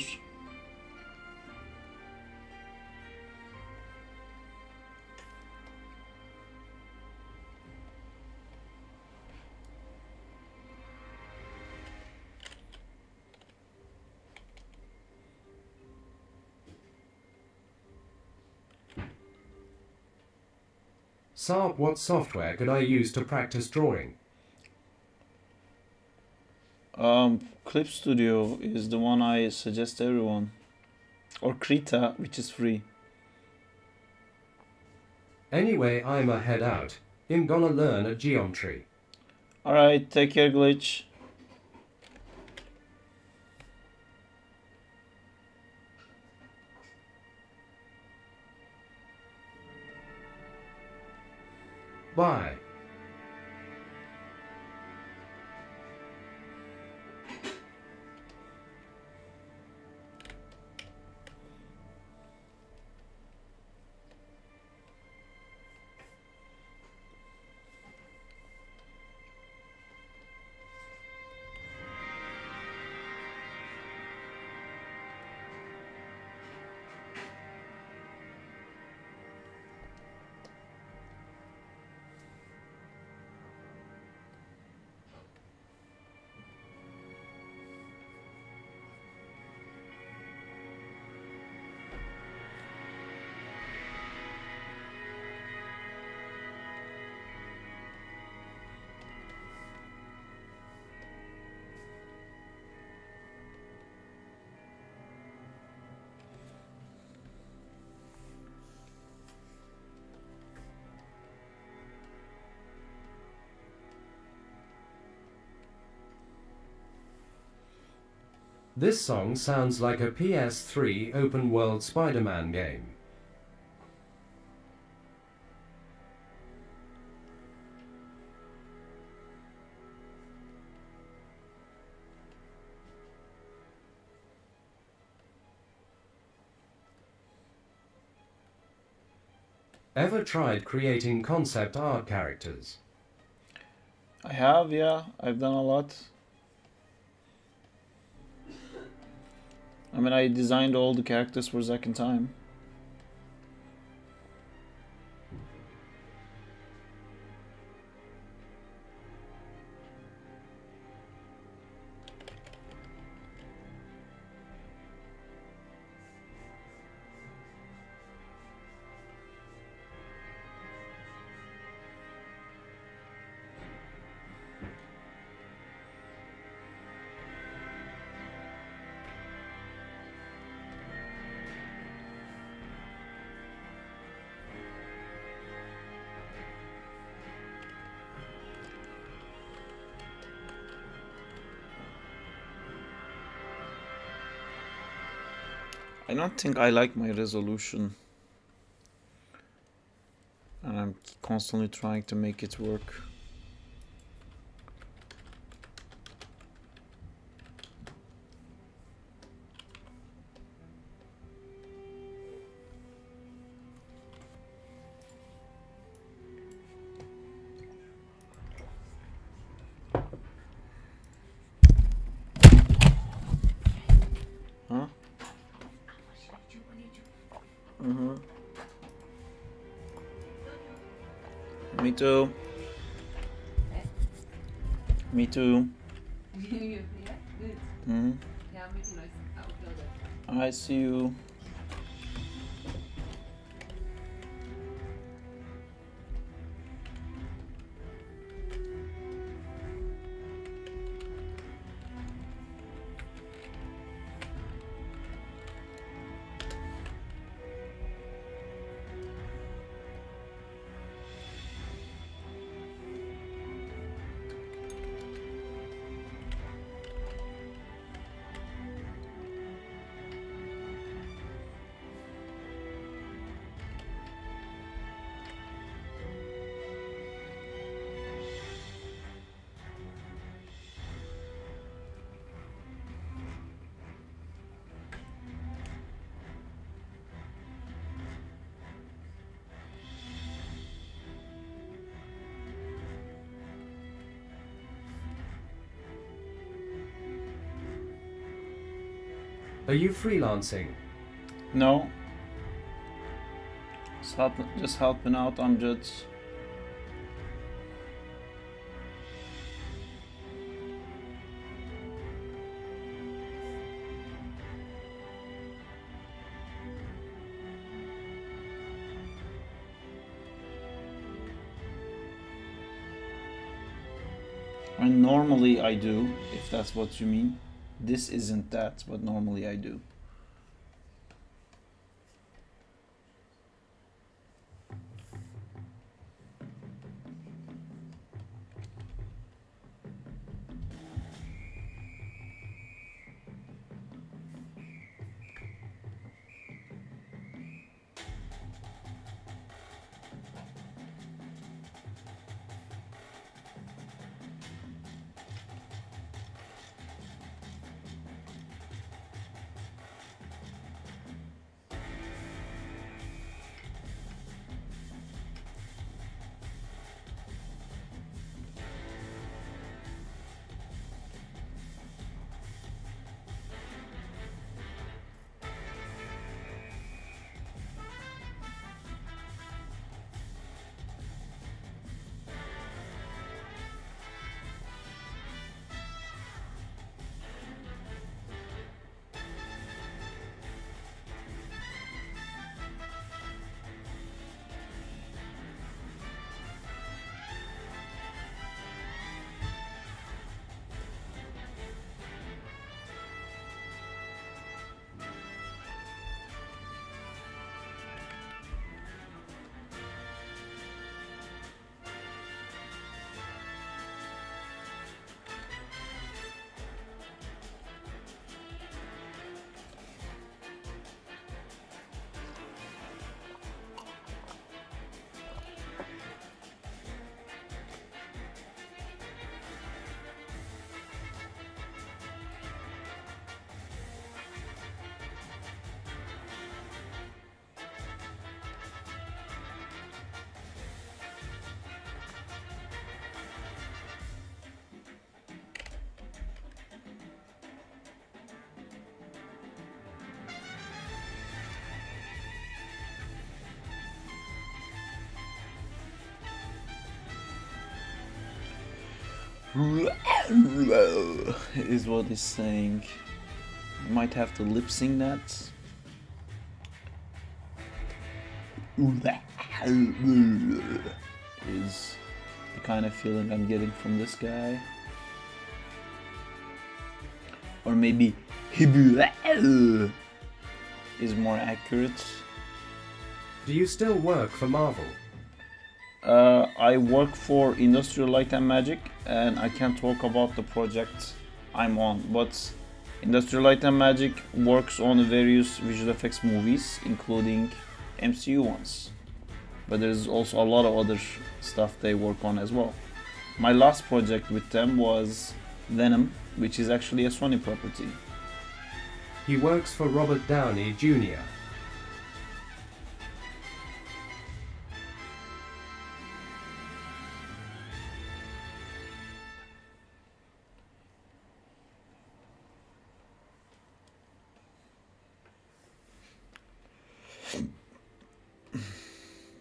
Saab, what software could I use to practice drawing? Clip Studio is the one I suggest everyone, or Krita, which is free. Anyway, I'm a head out. I'm gonna learn a geometry. Alright, take care, Glitch. Bye. This song sounds like a PS3 open-world Spider-Man game. Ever tried creating concept art characters? I have, yeah, I've done a lot. I mean, I designed all the characters for Zack in Time. I don't think I like my resolution, and I'm constantly trying to make it work. Huh? Me too. Me too. Yeah, good. Mm-hmm. Yeah, I'm making noise. I'll upload it. I see you. Are you freelancing? No. Just helping out Amjad. And normally I do, if that's what you mean. This isn't that, but normally I do. Is what he's saying. You might have to lip sync that. Is the kind of feeling I'm getting from this guy. Or maybe is more accurate. Do you still work for Marvel? I work for Industrial Light and Magic, and I can't talk about the project I'm on, but Industrial Light and Magic works on various visual effects movies, including MCU ones. But there's also a lot of other stuff they work on as well. My last project with them was Venom, which is actually a Sony property. He works for Robert Downey Jr.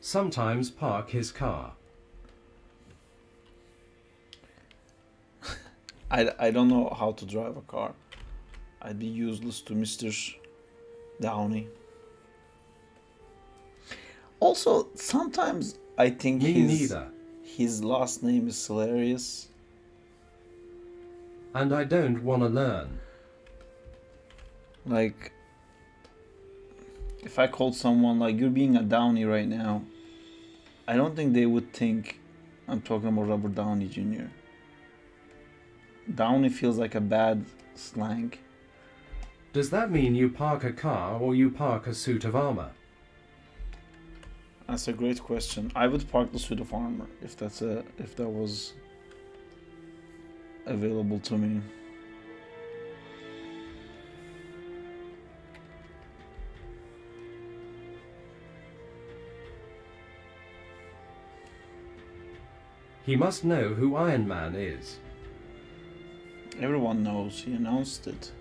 Sometimes park his car. I don't know how to drive a car. I'd be useless to Mr. Downey. Also, sometimes I think Me neither. his last name is hilarious. And I don't want to learn. Like, if I called someone like, you're being a Downey right now, I don't think they would think I'm talking about Robert Downey Jr. Downey feels like a bad slang. Does that mean you park a car or you park a suit of armor? That's a great question. I would park the suit of armor if that was available to me. He must know who Iron Man is. Everyone knows, he announced it.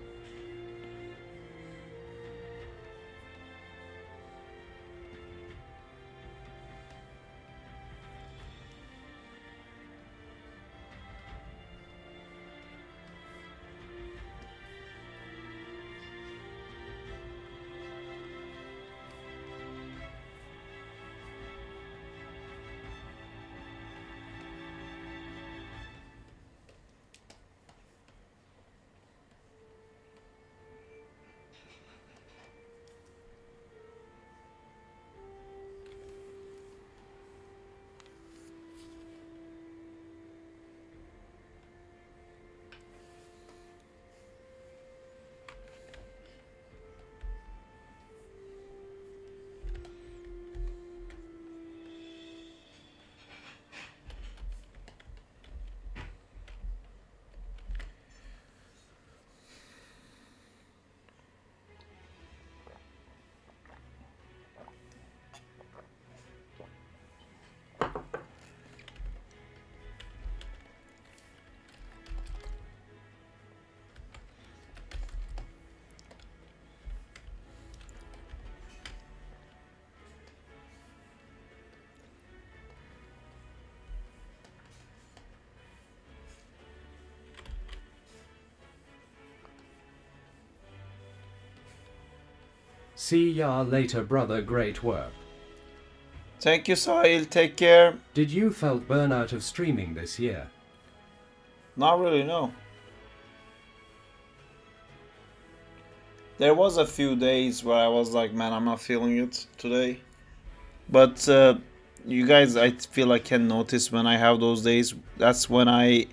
See ya later, brother. Great work. Thank you, Sahil. Take care. Did you felt burnout of streaming this year? Not really, no. There was a few days where I was like, man, I'm not feeling it today. But you guys, I feel I can notice when I have those days. That's when I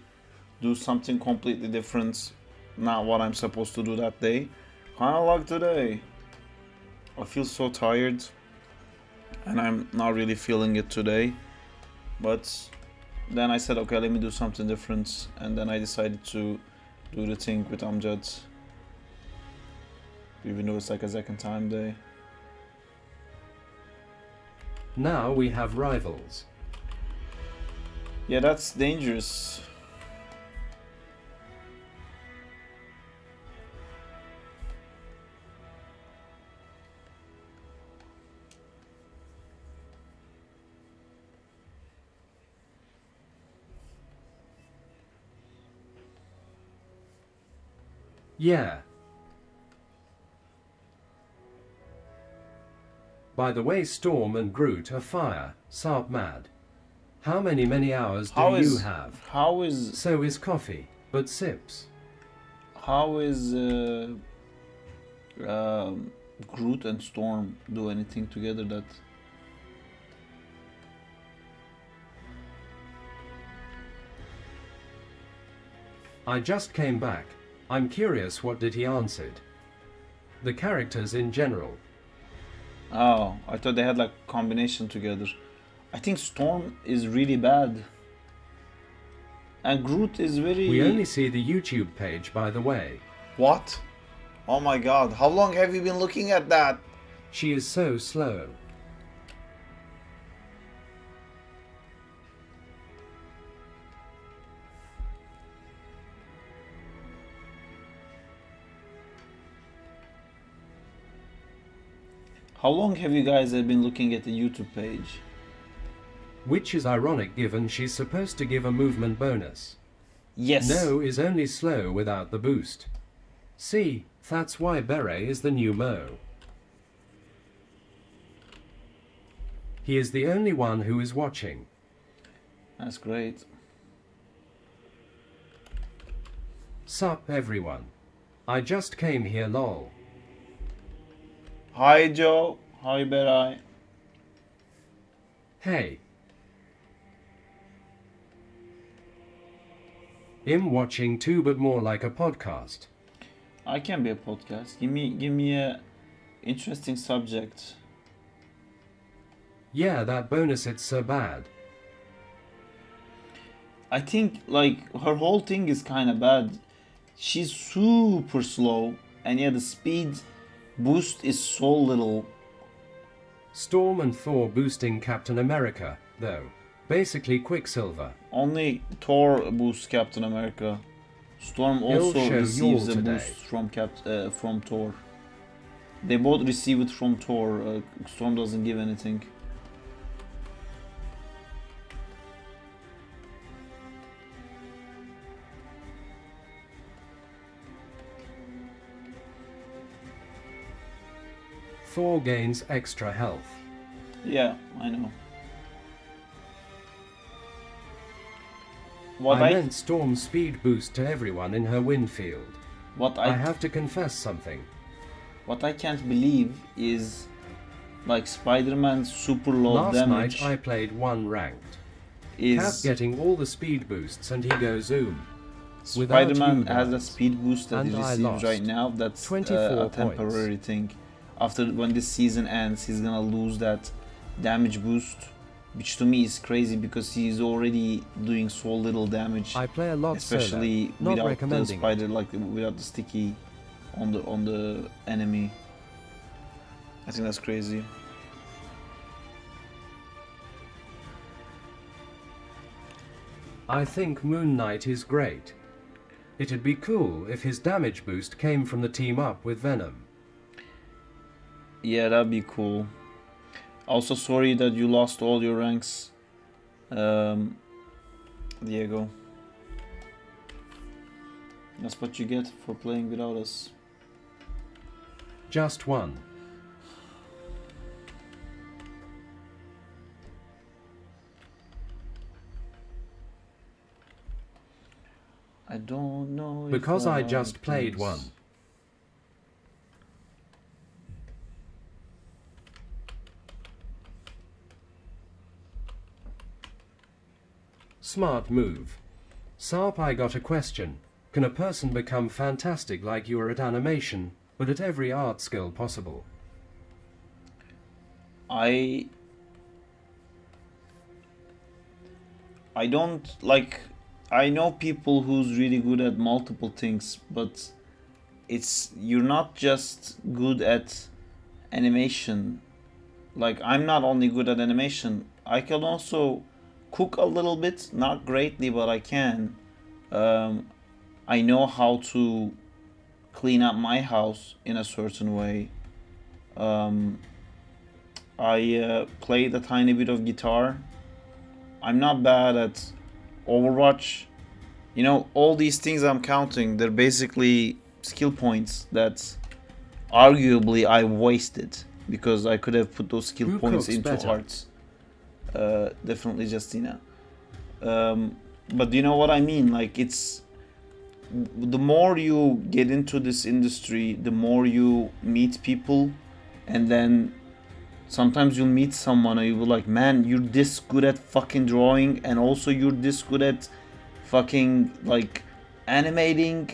do something completely different. Not what I'm supposed to do that day. Kind of like today. I feel so tired. And I'm not really feeling it today. But then I said, okay, let me do something different. And then I decided to do the thing with Amjad. Even though it's like a second time day. Now we have rivals. Yeah, that's dangerous. Yeah. By the way, Storm and Groot are fire, Sarp mad. How many hours do you have? How is So is coffee, but sips. Groot and Storm do anything together that... I just came back. I'm curious, what did he answered? The characters in general. Oh, I thought they had like combination together. I think Storm is really bad. And Groot is very... We only see the YouTube page, by the way. What? Oh my god, how long have you been looking at that? She is so slow. How long have you guys been looking at the YouTube page? Which is ironic given she's supposed to give a movement bonus. Yes. No is only slow without the boost. See, that's why Beret is the new Mo. He is the only one who is watching. That's great. Sup everyone. I just came here lol. Hi Joe. Hi Berai. Hey. I'm watching too, but more like a podcast. I can be a podcast. Give me a interesting subject. Yeah, that bonus, it's so bad. I think like her whole thing is kind of bad. She's super slow, and yeah, the speed boost is so little. Storm and Thor boosting Captain America, though. Basically Quicksilver. Only Thor boosts Captain America. Storm He'll also show receives you a today. boost from Thor. They both receive it from Thor. Storm doesn't give anything. Thor gains extra health. Yeah, I know. I meant Storm's speed boost to everyone in her wind field. I have to confess something. What I can't believe is like Spider-Man's super low Last damage night I played one ranked. Cap is getting all the speed boosts and he goes zoom. Without Spider-Man you has a guys. speed boost that he And I receives lost. right now. That's 24 a temporary thing. After when this season ends, he's gonna lose that damage boost, which to me is crazy because he's already doing so little damage. I play a lot especially solo. Not without the recommending spider, like without the sticky on the enemy. I think that's crazy. I think Moon Knight is great. It'd be cool if his damage boost came from the team up with Venom. Yeah, that'd be cool. Also, sorry that you lost all your ranks, Diego. That's what you get for playing without us. Just one. I don't know. Because if I just like played this. one. Smart move. Sarp, I got a question. Can a person become fantastic like you are at animation, but at every art skill possible? I don't like. I know people who's really good at multiple things, but you're not just good at animation. Like, I'm not only good at animation, I can also cook a little bit, not greatly, but I can. I know how to clean up my house in a certain way. I played a tiny bit of guitar. I'm not bad at Overwatch. You know, all these things I'm counting, they're basically skill points that arguably I wasted because I could have put those skill Who points cooks into better? arts. Definitely Justina. But you know what I mean? Like, it's the more you get into this industry, the more you meet people, and then sometimes you'll meet someone and you'll be like, man, you're this good at fucking drawing, and also you're this good at fucking like animating.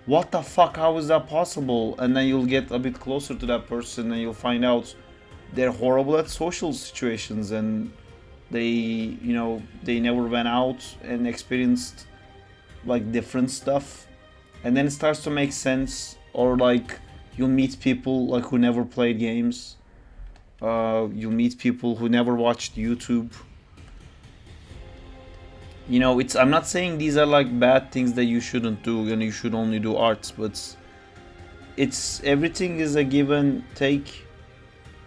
What the fuck? How is that possible? And then you'll get a bit closer to that person and you'll find out they're horrible at social situations, and they never went out and experienced like different stuff, and then it starts to make sense. Or like, you'll meet people like who never played games, you'll meet people who never watched YouTube. You know, I'm not saying these are like bad things that you shouldn't do and you should only do arts, but everything is a give and take.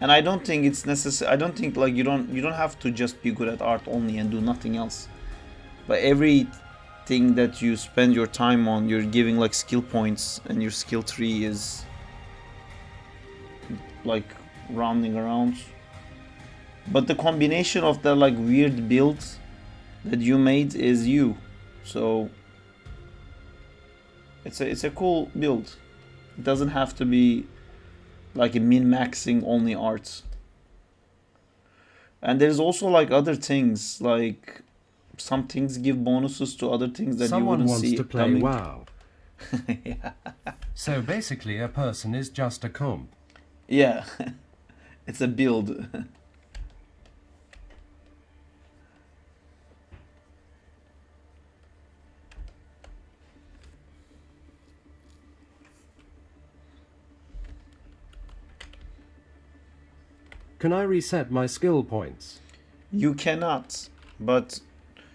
And I don't think it's necessary. I don't think like you don't have to just be good at art only and do nothing else. But everything that you spend your time on, you're giving like skill points, and your skill tree is like rounding around. But the combination of that like weird build that you made is you. So it's a cool build. It doesn't have to be like a min-maxing only art. And there's also like other things, like some things give bonuses to other things that Someone you wouldn't wants see to play coming. WoW. Yeah. So basically a person is just a comp. Yeah. It's a build. Can I reset my skill points? You cannot, but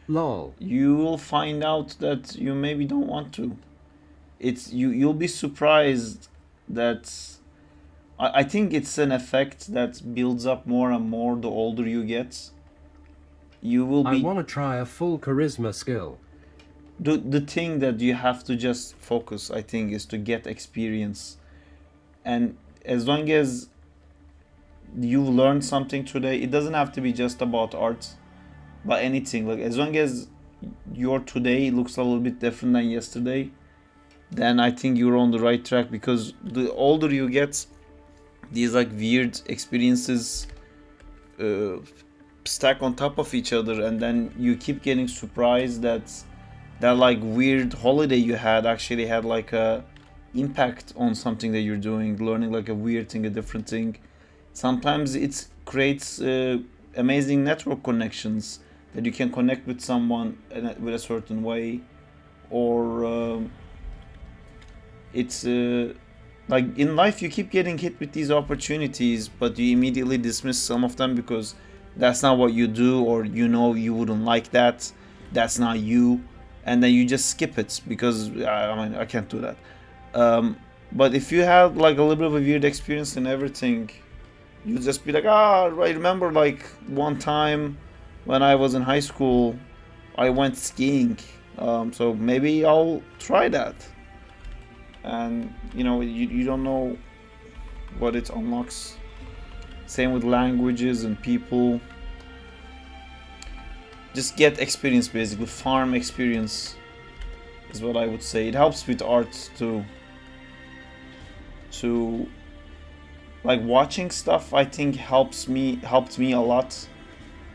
Lol. you will find out that you maybe don't want to. You'll be surprised that I think it's an effect that builds up more and more the older you get. You will I be want to try a full charisma skill. the thing that you have to just focus, I think, is to get experience. And as long as you've learned something today, it doesn't have to be just about art, but anything. Like, as long as your today looks a little bit different than yesterday, then I think you're on the right track. Because the older you get, these like weird experiences stack on top of each other, and then you keep getting surprised that like weird holiday you had actually had like a impact on something that you're doing, learning like a weird thing, a different thing. Sometimes it creates amazing network connections that you can connect with someone with a certain way. Or it's like in life you keep getting hit with these opportunities, but you immediately dismiss some of them because that's not what you do, or you wouldn't like that, that's not you, and then you just skip it because I can't do that. But if you had like a little bit of a weird experience and everything, you just be like, I remember like one time when I was in high school, I went skiing, so maybe I'll try that. And you don't know what it unlocks. Same with languages and people. Just get experience, basically farm experience. is what I would say. It helps with art too. To like watching stuff, I think helped me a lot,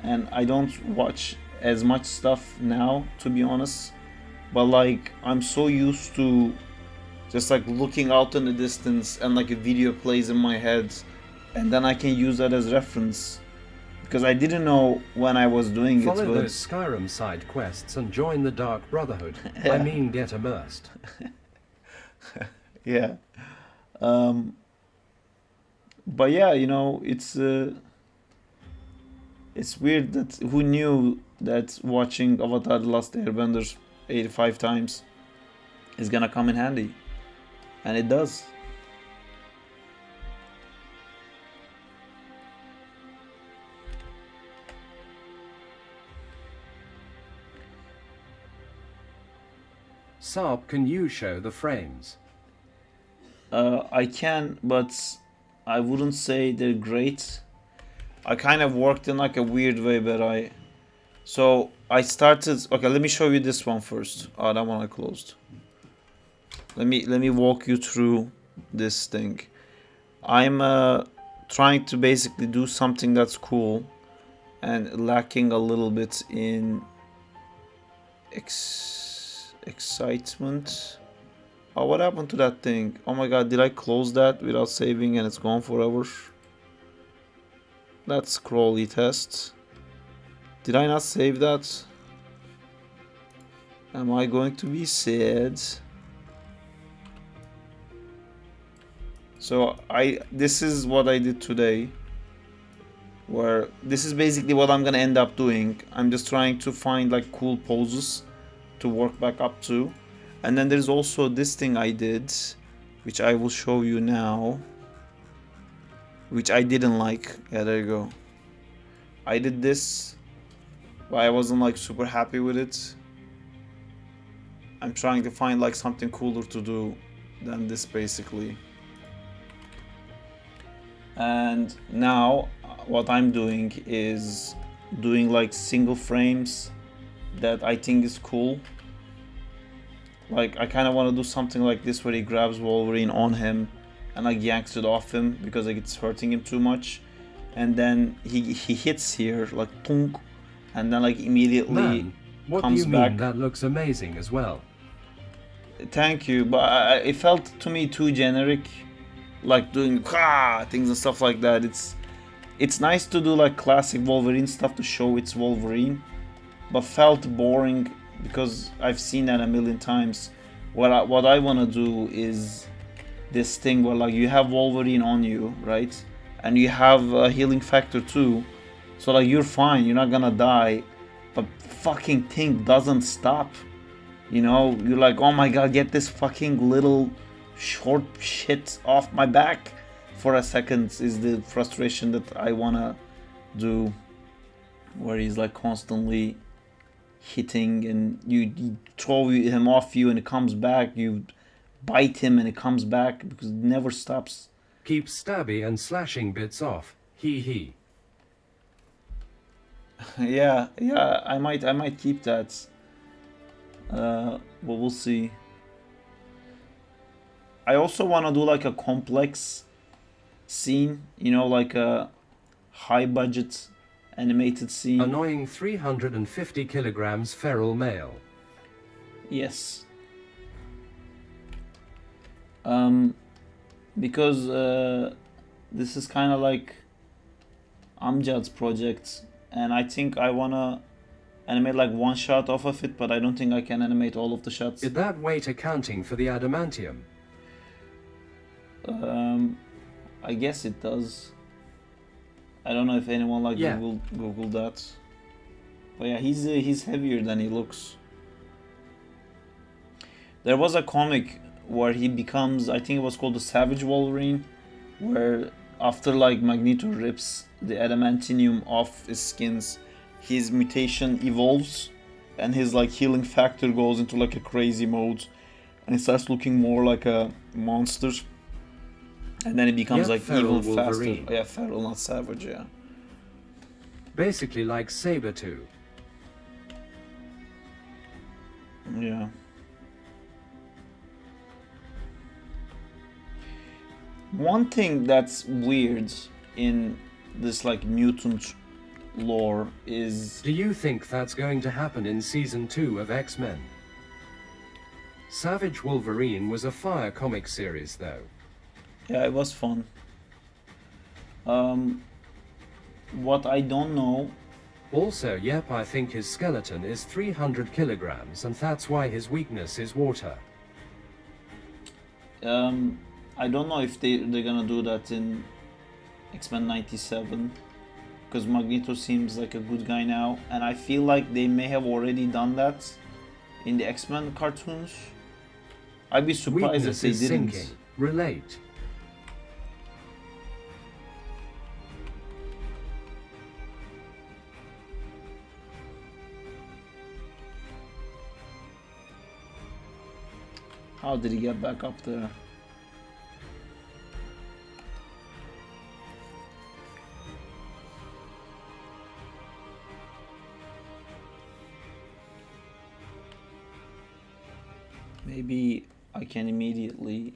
and I don't watch as much stuff now, to be honest. But like I'm so used to just like looking out in the distance and like a video plays in my head, and then I can use that as reference. Because I didn't know when I was doing Follow it, but those Skyrim side quests and join the Dark Brotherhood. Yeah. I mean, get immersed. yeah. But yeah, you know, it's weird that who knew that watching Avatar: The Last Airbender 85 times is gonna come in handy, and it does. Saab, can you show the frames? I can, but I wouldn't say they're great. I kind of worked in like a weird way, but I started. Okay, let me show you this one first. Oh, that one I closed. Let me walk you through this thing. I'm trying to basically do something that's cool, and lacking a little bit in excitement. Oh, what happened to that thing? Oh my god, did I close that without saving and it's gone forever? That's scrolly test. Did I not save that? Am I going to be sad? So this is what I did today. Where this is basically what I'm gonna end up doing. I'm just trying to find like cool poses to work back up to. And then there's also this thing I did, which I will show you now, which I didn't like. Yeah, there you go. I did this, but I wasn't like super happy with it. I'm trying to find like something cooler to do than this basically. And now what I'm doing is doing like single frames that I think is cool. Like I kind of want to do something like this where he grabs Wolverine on him and like yanks it off him because like it's hurting him too much, and then he hits here like punk, and then like immediately Man, what do comes you mean? back. That looks amazing as well. Thank you, but it felt to me too generic, like doing things and stuff like that. It's nice to do like classic Wolverine stuff to show it's Wolverine, but felt boring because I've seen that a million times. What I want to do is this thing where like you have Wolverine on you, right? And you have a healing factor too, so like you're fine, you're not gonna die, but fucking thing doesn't stop. You know, you're like, oh my god, get this fucking little short shit off my back for a second is the frustration that I wanna do, where he's like constantly hitting and you throw him off you and it comes back, you bite him and it comes back because it never stops. Keep stabby and slashing bits off. Hee hee. yeah, I might keep that. But we'll see. I also want to do like a complex scene, you know, like a high budget animated scene. Annoying 350 kilograms feral male. Yes. Because this is kind of like Amjad's project, and I think I wanna animate like one shot off of it, but I don't think I can animate all of the shots. Is that weight accounting for the adamantium? I guess it does. I don't know if anyone like Yeah. Google that. But yeah, he's heavier than he looks. There was a comic where he becomes, I think it was called the Savage Wolverine, where after like Magneto rips the adamantium off his skins, his mutation evolves and his like healing factor goes into like a crazy mode, and he starts looking more like a monster. And then it becomes Yeah, like feral even Wolverine. faster. Yeah, feral, not savage, yeah. Basically like 'Tooth. Yeah. One thing that's weird in this like mutant lore is... Do you think that's going to happen in Season 2 of X-Men? Savage Wolverine was a fire comic series though. Yeah, it was fun. What I don't know... Also, yep, I think his skeleton is 300 kilograms and that's why his weakness is water. I don't know if they're gonna do that in X-Men 97, because Magneto seems like a good guy now, and I feel like they may have already done that in the X-Men cartoons. I'd be surprised Weakness if they is didn't. sinking. Relate. How did he get back up there? Maybe I can immediately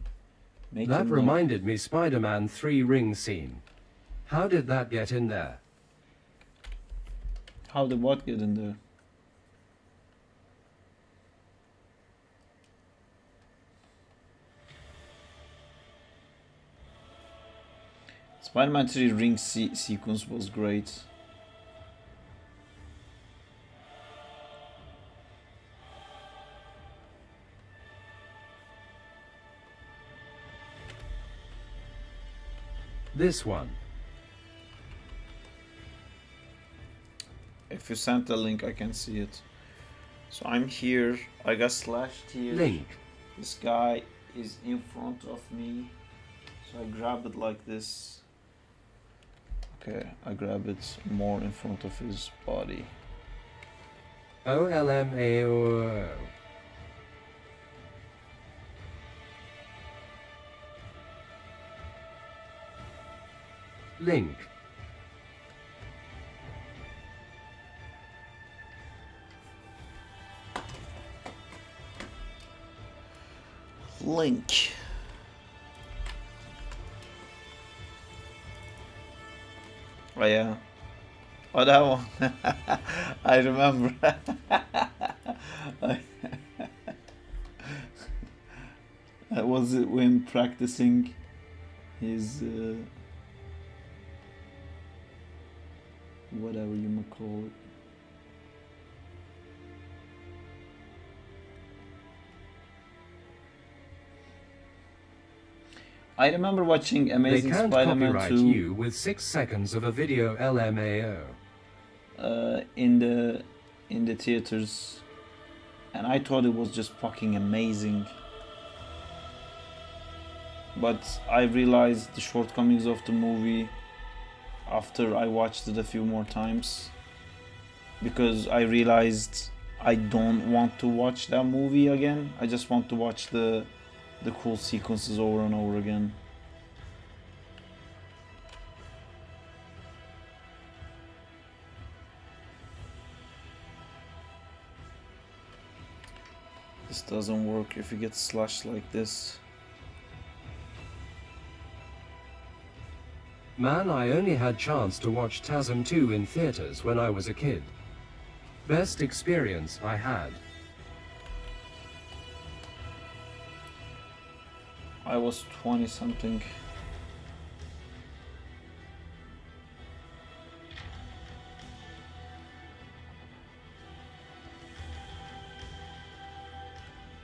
make That him reminded me Spider-Man 3 ring scene. How did that get in there? How did what get in there? Spider-Man 3 ring sequence was great. This one. If you sent the link, I can see it. So I'm here. I got slashed here. Link. This guy is in front of me. So I grab it like this. Okay, I grab it more in front of his body. OLMAO. Link. Link. Oh yeah. Oh, that one. I remember. That was it when practicing his whatever you might call it. I remember watching Amazing They can't Spider-Man copyright 2 you with 6 seconds of a video LMAO. in the theaters, and I thought it was just fucking amazing. But I realized the shortcomings of the movie after I watched it a few more times, because I realized I don't want to watch that movie again. I just want to watch the cool sequences over and over again. This doesn't work if you get slashed like this. Man, I only had chance to watch TASM 2 in theaters when I was a kid. Best experience I had. I was 20 something.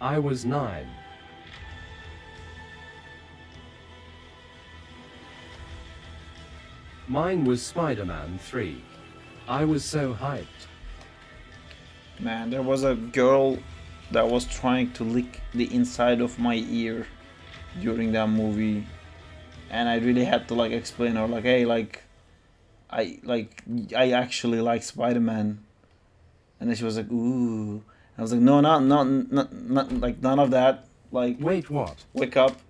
I was 9. Mine was Spider-Man 3. I was so hyped. Man, there was a girl that was trying to lick the inside of my ear during that movie, and I really had to like explain her, like, hey, I actually like Spider-Man. And then she was like, ooh. I was like, no, not like none of that. Like, Wait, what? wake up.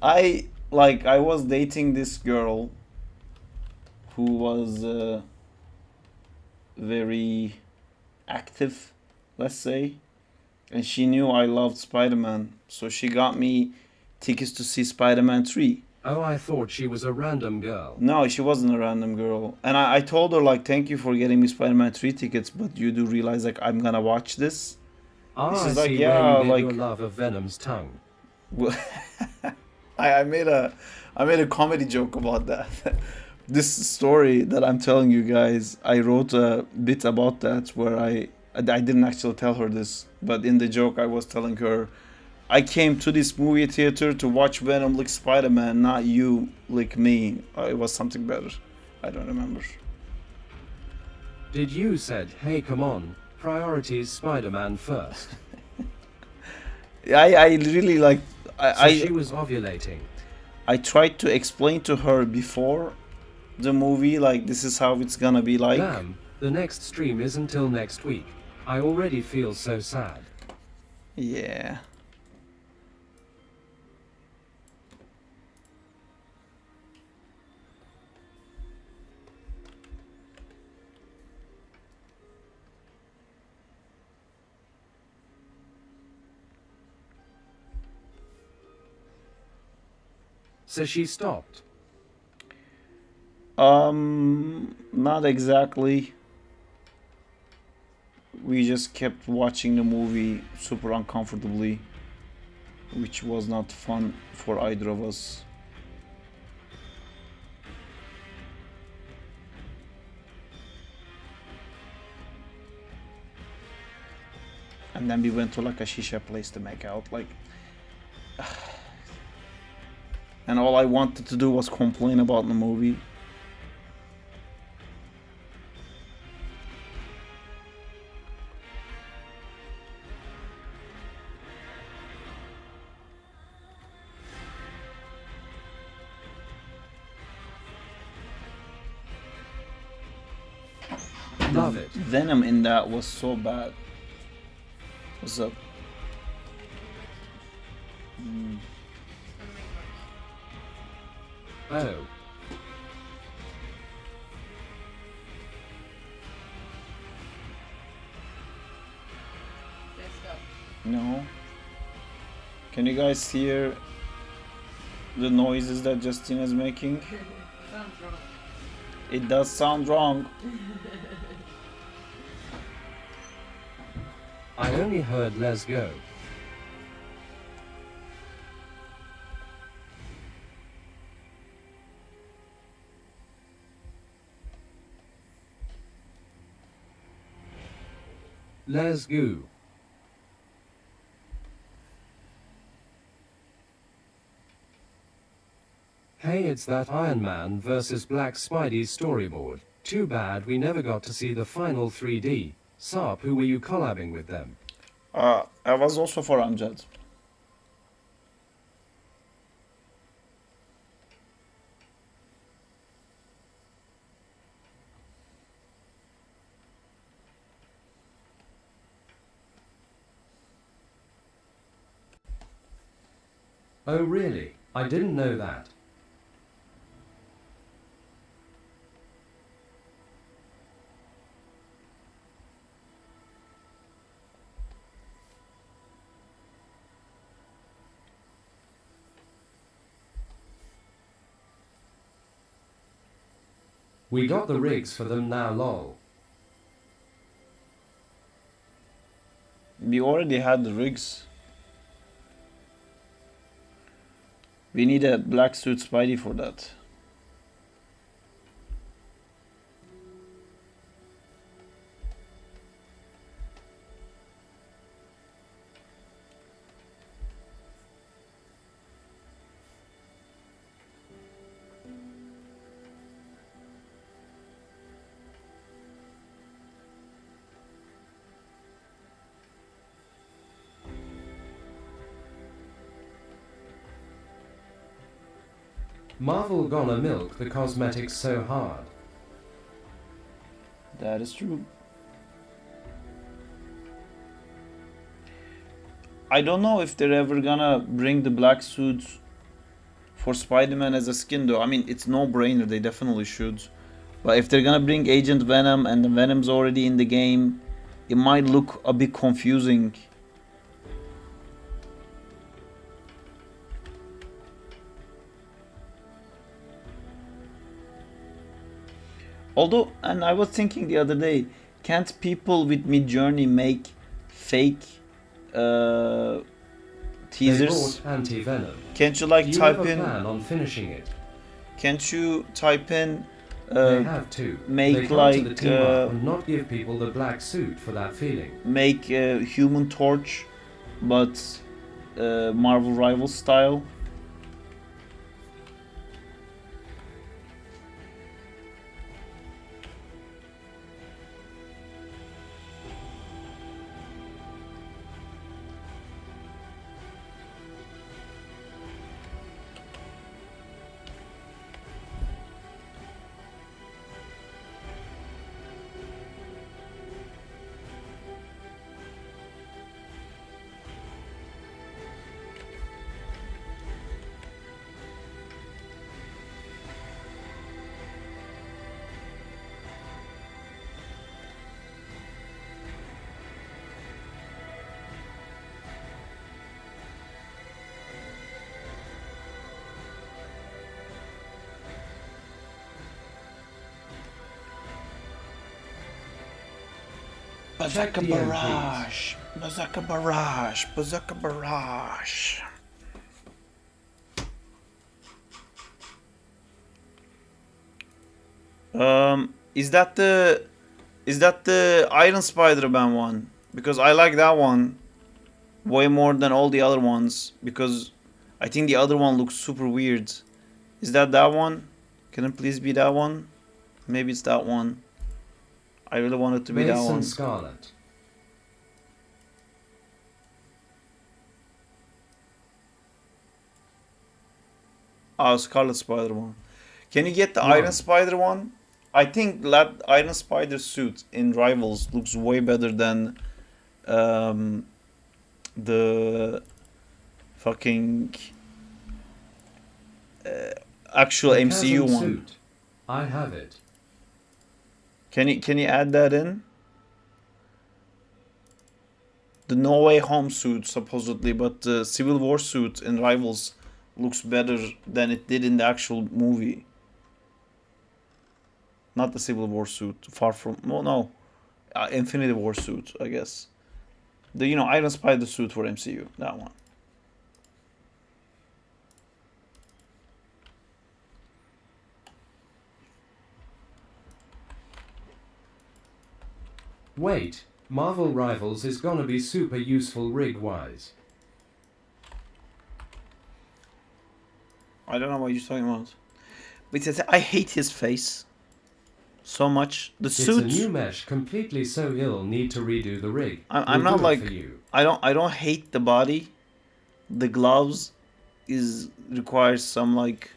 I was dating this girl who was very active, let's say, and she knew I loved Spider-Man, so she got me tickets to see Spider-Man 3. Oh, I thought she was a random girl. No, she wasn't a random girl. And I told her, like, thank you for getting me Spider-Man 3 tickets, but you do realize, like, I'm gonna watch this? Ah, This I is like, see yeah, where you get like- your love of Venom's tongue. Well, I made a comedy joke about that. This story that I'm telling you guys, I wrote a bit about that where I didn't actually tell her this, but in the joke I was telling her, I came to this movie theater to watch Venom lick Spider-Man, not you lick me. It was something better. I don't remember. Did you said, hey, come on, priorities Spider-Man first. I really like. So she was ovulating. I tried to explain to her before the movie, like, this is how it's gonna be like. Damn, the next stream is until next week. I already feel so sad. Yeah. So she stopped. Not exactly. We just kept watching the movie super uncomfortably, which was not fun for either of us. And then we went to like a shisha place to make out, like. And all I wanted to do was complain about the movie. Love it. Venom in that was so bad. What's up? Oh. Let's go. No. Can you guys hear the noises that Justin is making? Sounds wrong. It does sound wrong. I only heard let's go. Let's go. Hey, it's that Iron Man vs. Black Spidey storyboard. Too bad we never got to see the final 3D. Sarp, who were you collabing with them? I was also for Amjad. Oh really? I didn't know that. We got the rigs for them now, lol. We already had the rigs. We need a black suit Spidey for that. Marvel gonna milk the cosmetics so hard. That is true. I don't know if they're ever gonna bring the black suits for Spider-Man as a skin though. I mean, it's no-brainer, they definitely should. But if they're gonna bring Agent Venom and the Venom's already in the game, it might look a bit confusing. Although, and I was thinking the other day, can't people with Midjourney make fake They teasers? brought anti-venom. Can't you Do like you type have a in? plan on finishing it? Can't you type in? They have to. make they like, to the team up and not give people the black suit for that feeling. Make Human Torch, but Marvel Rivals style. Bazooka DMPs. Barrage! Bazooka Barrage! Bazooka Barrage! Is that the Iron Spider-Man one? Because I like that one way more than all the other ones, because I think the other one looks super weird. Is that one? Can it please be that one? Maybe it's that one. I really want it to be that Mason one. Scarlet. Oh, Scarlet Spider one. Can you get the One. Iron Spider one? I think that Iron Spider suit in Rivals looks way better than the fucking actual The MCU Chasm one. Suit. I have it. Can you add that in? The No Way Home suit supposedly, but the Civil War suit in Rivals looks better than it did in the actual movie. Not the Civil War suit. Far from no. Infinity War suit, I guess. The Iron Spider suit for MCU, that one. Wait, Marvel Rivals is gonna be super useful rig-wise. I don't know what you're talking about. But I hate his face so much. The suit. It's a new mesh completely so ill need to redo the rig. I'm We'll not do it like for you. I don't hate the body. The gloves requires some like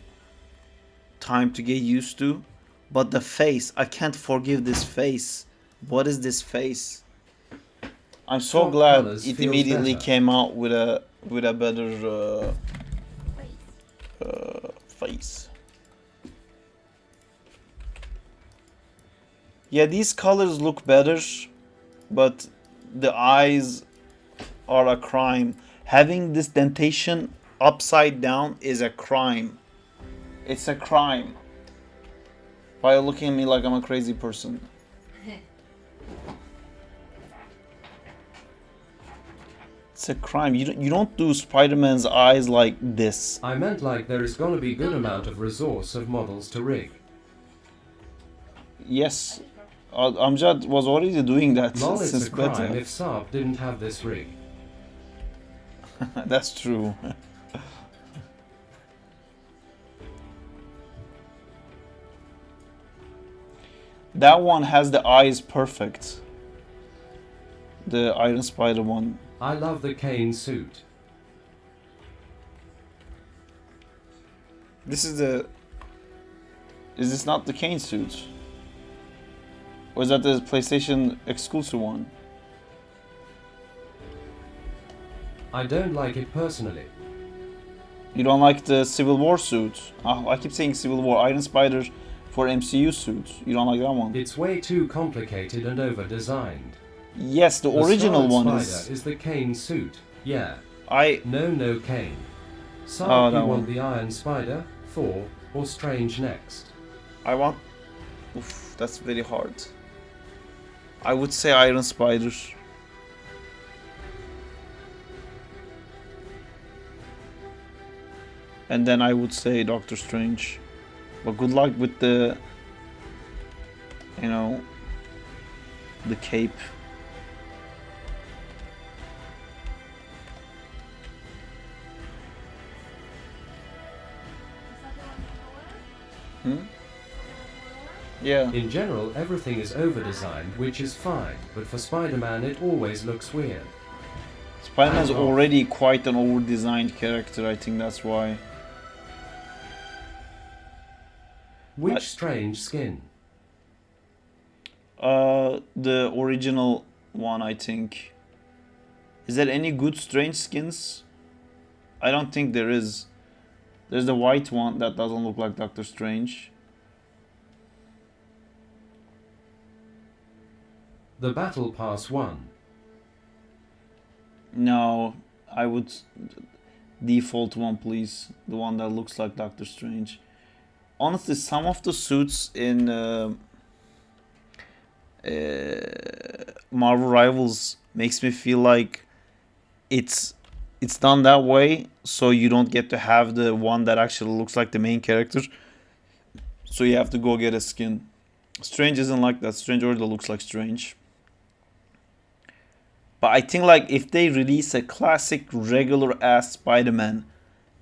time to get used to, but the face, I can't forgive this face. What is this face? I'm so Swap glad colours it feels immediately better. came out with a better face. Yeah, these colors look better, but the eyes are a crime. Having this dentation upside down is a crime. It's a crime. Why are you looking at me like I'm a crazy person? It's a crime. You don't do Spider-Man's eyes like this. I meant like there is gonna be good amount of resource of models to rig. Yes, Amjad was already doing that Lol, it's since a crime beta. if Saab didn't have this rig. That's true. That one has the eyes perfect. The Iron Spider one. I love the Kane suit. This is the. Is this not the Kane suit? Or is that the PlayStation exclusive one? I don't like it personally. You don't like the Civil War suit? Oh, I keep saying Civil War. Iron Spider for MCU suit. You don't like that one? It's way too complicated and over-designed. Yes, the original Scarlet one Spider is. the Kane suit. Yeah. I. No Kane. Saab, Oh, you that want one. the Iron Spider, Thor, or Strange next? I want. Oof, That's very hard. I would say Iron Spider. And then I would say Doctor Strange. But good luck with the, you know, the cape. Hmm? Yeah. In general, everything is over-designed, which is fine, but for Spider-Man it always looks weird. Spider-Man's already quite an over-designed character, I think that's why. Which strange skin? The original one, I think. Is there any good strange skins? I don't think there is. There's the white one that doesn't look like Doctor Strange. The Battle Pass one. No, I would default one, please. The one that looks like Doctor Strange. Honestly, some of the suits in Marvel Rivals makes me feel like it's done that way so you don't get to have the one that actually looks like the main character. So you have to go get a skin. Strange isn't like that. Strange already looks like Strange. But I think like if they release a classic regular ass Spider-Man,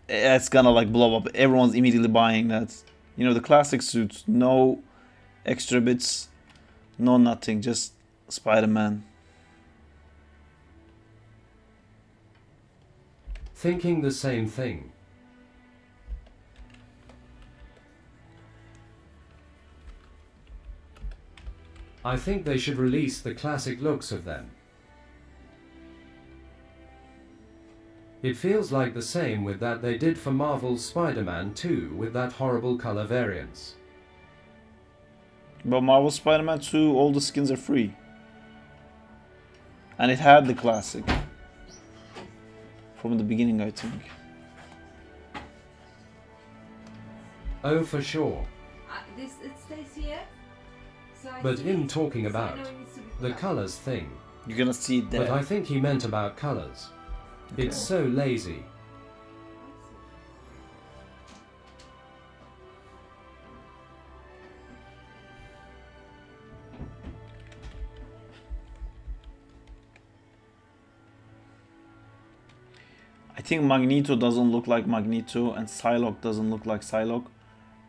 it's gonna like blow up. Everyone's immediately buying that. You know, the classic suits, no extra bits, no nothing, just Spider-Man. Thinking the same thing. I think they should release the classic looks of them. It feels like the same with that they did for Marvel's Spider-Man 2 with that horrible color variance. But Marvel Spider-Man 2, all the skins are free. And it had the classic. From the beginning, I think. Oh, for sure. It stays here. So I But see him it, talking so I about know it needs to be put the up. colors thing. You're gonna see it there. But I think he meant about colors. It's so lazy. I think Magneto doesn't look like Magneto and Psylocke doesn't look like Psylocke.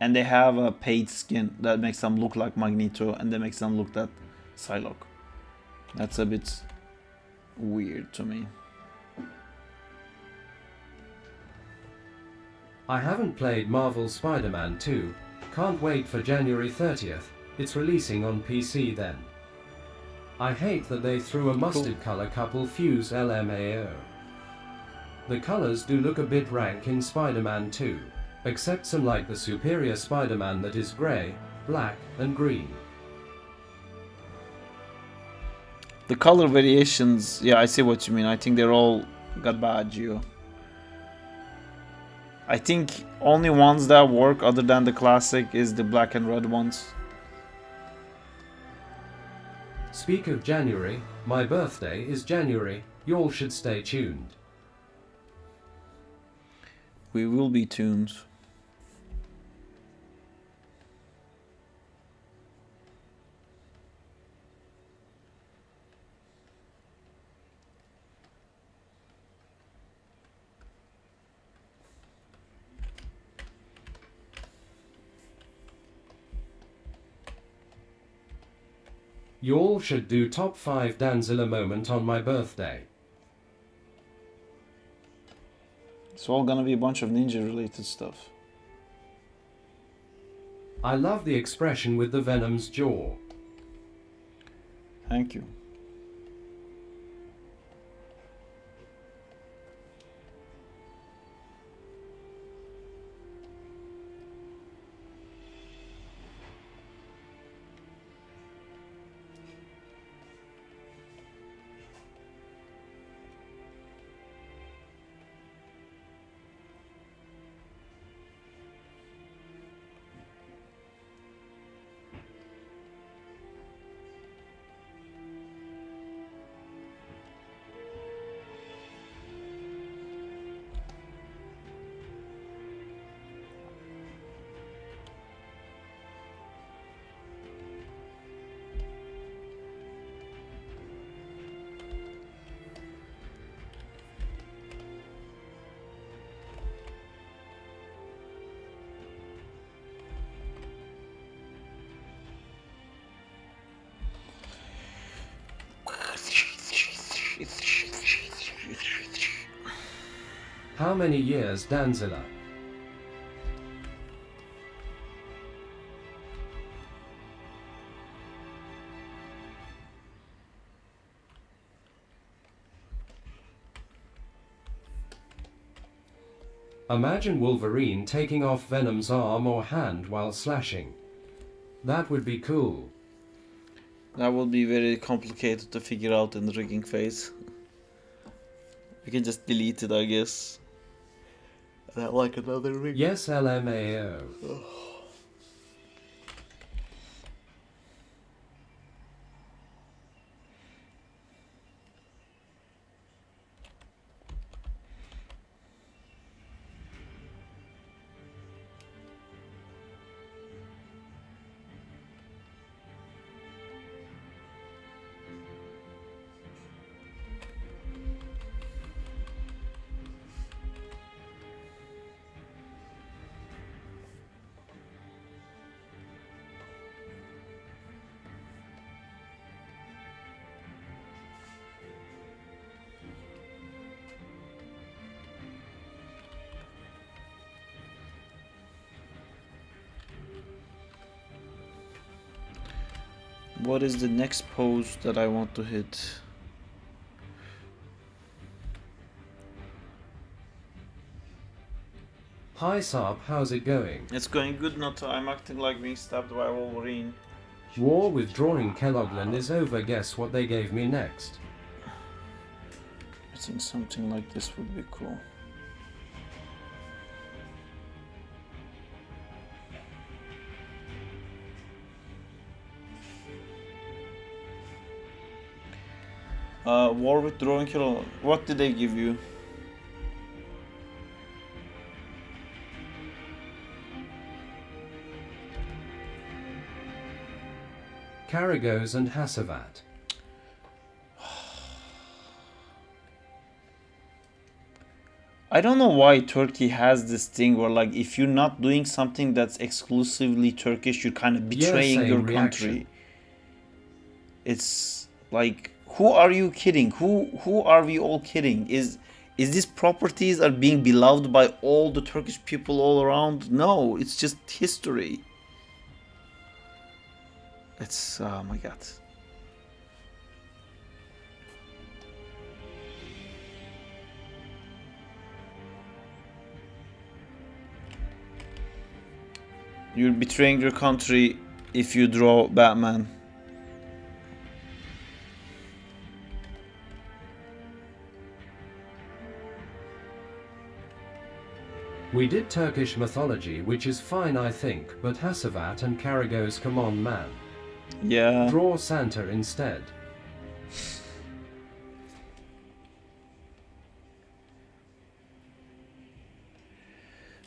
And they have a paid skin that makes them look like Magneto and that makes them look like Psylocke. That's a bit weird to me. I haven't played Marvel Spider-Man 2. Can't wait for January 30th. It's releasing on PC then. I hate that they threw a mustard color couple fuse LMAO. The colors do look a bit rank in Spider-Man 2, except some like the superior Spider-Man that is grey, black and green. The color variations, yeah, I see what you mean. I think they're all got bad geo. I think only ones that work other than the classic is the black and red ones. Speak of January, my birthday is January, y'all should stay tuned. We will be tuned. Y'all should do top 5 Danzilla moment on my birthday. It's all gonna be a bunch of ninja related stuff. I love the expression with the Venom's jaw. Thank you. How many years, Danzilla? Imagine Wolverine taking off Venom's arm or hand while slashing. That would be cool. That would be very complicated to figure out in the rigging phase. We can just delete it, I guess. That like another rig. Yes, LMAO. What is the next pose that I want to hit? Hi Saab, how's it going? It's going good, not I'm acting like being stabbed by Wolverine. War with drawing Kelloglan is over. Guess what they gave me next? I think something like this would be cool. War with drawing Kelloglan. What did they give you? Karagos and Hassavat. I don't know why Turkey has this thing where, like, if you're not doing something that's exclusively Turkish, you're kind of betraying same your reaction. country. It's like, who are you kidding? Who are we all kidding? Is these properties are being beloved by all the Turkish people all around? No, it's just history. It's oh my god. You're betraying your country if you draw Batman. We did Turkish mythology, which is fine I think, but Hassavat and Karagos, come on man. Yeah. Draw Santa instead.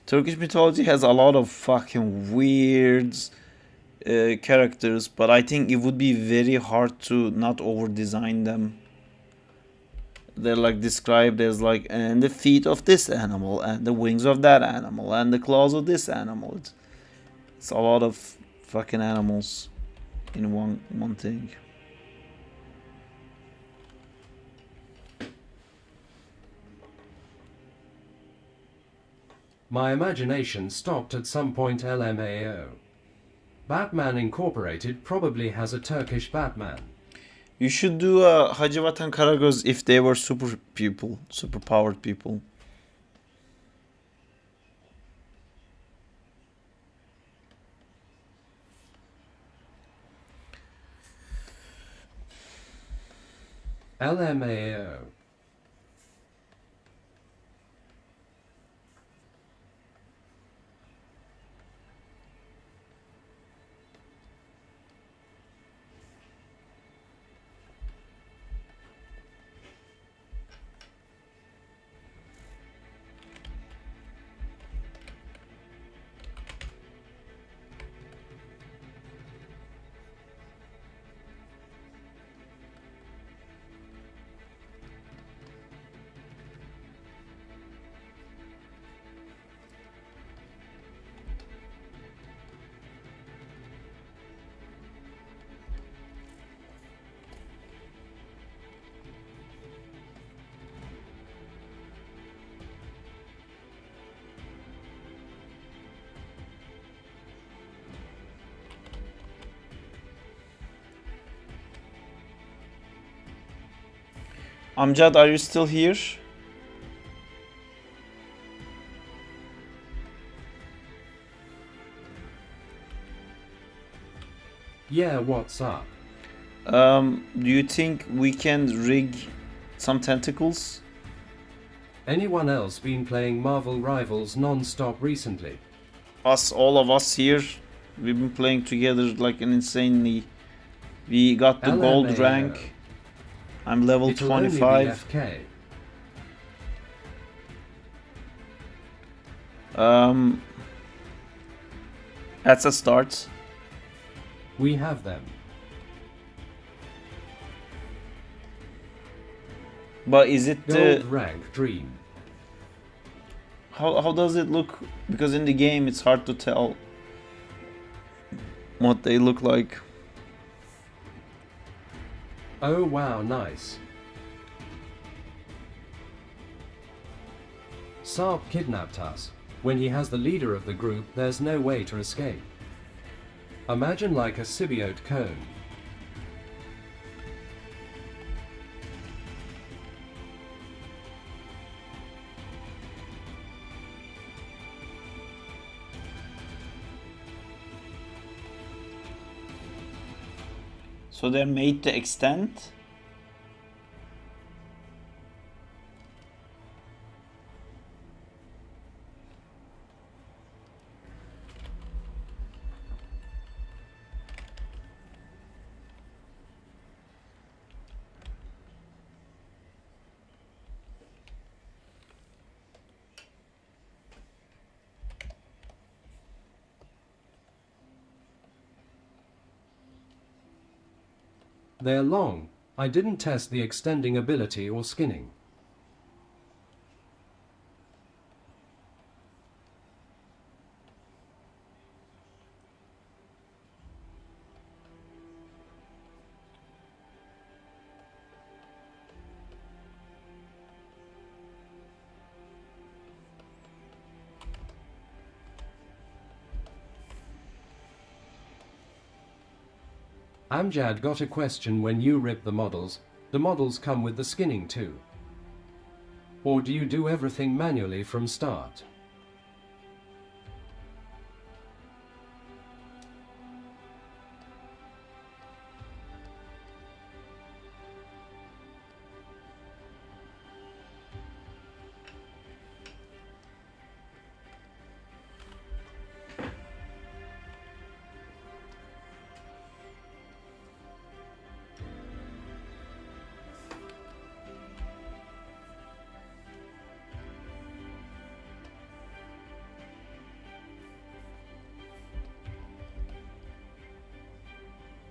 Turkish mythology has a lot of fucking weird characters, but I think it would be very hard to not over design them. They're like described as like, and the feet of this animal, and the wings of that animal, and the claws of this animal. It's a lot of fucking animals in one thing. My imagination stopped at some point. LMAO. Batman Incorporated probably has a Turkish Batman. You should do a Hacivat and Karagöz if they were super powered people. LMAO. Amjad, are you still here? Yeah, what's up? Do you think we can rig some tentacles? Anyone else been playing Marvel Rivals non-stop recently? All of us here, we've been playing together like an insanely. We got the gold LMAO. rank. I'm level It'll only be 25. FK. That's a start. We have them. But is it Gold rank dream. how does it look? Because in the game it's hard to tell what they look like. Oh wow, nice. Saab kidnapped us. When he has the leader of the group, there's no way to escape. Imagine like a symbiote cone. So they're made to extend. They're long. I didn't test the extending ability or skinning. Amjad got a question when you rip the models come with the skinning too? Or do you do everything manually from start?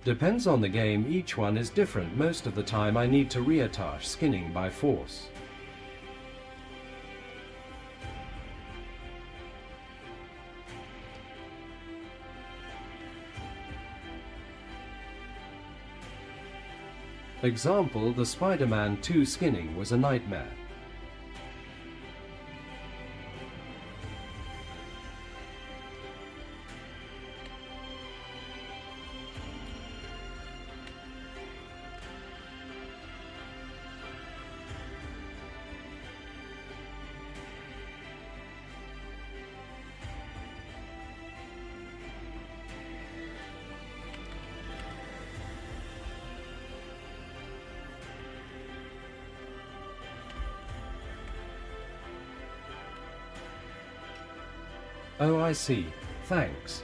Depends on the game, each one is different. Most of the time I need to reattach skinning by force. Example, the Spider-Man 2 skinning was a nightmare. Oh, I see. Thanks.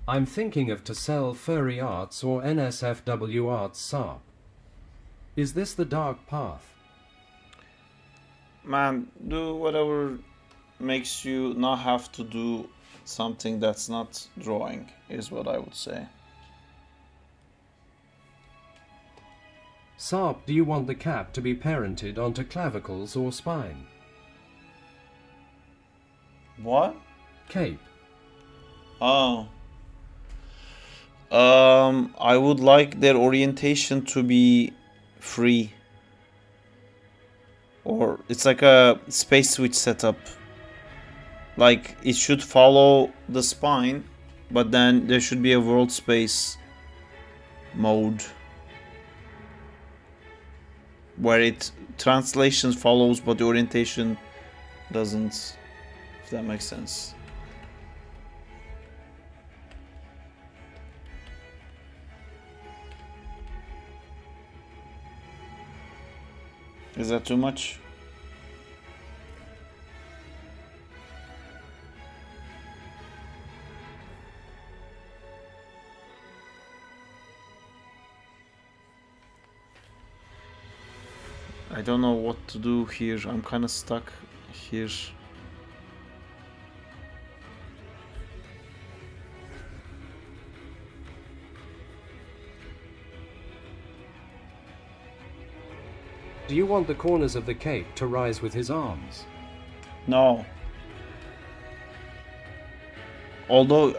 I'm thinking of to sell Furry Arts or NSFW Arts SARP. Is this the dark path? Man, do whatever makes you not have to do something that's not drawing, is what I would say. Saab, do you want the cap to be parented onto clavicles or spine? What? Cape. Oh. I would like their orientation to be free. Or it's like a space switch setup. Like it should follow the spine, but then there should be a world space mode where it translation follows but the orientation doesn't, if that makes sense. Is that too much? I don't know what to do here. I'm kind of stuck here. Do you want the corners of the cape to rise with his arms? No. Although,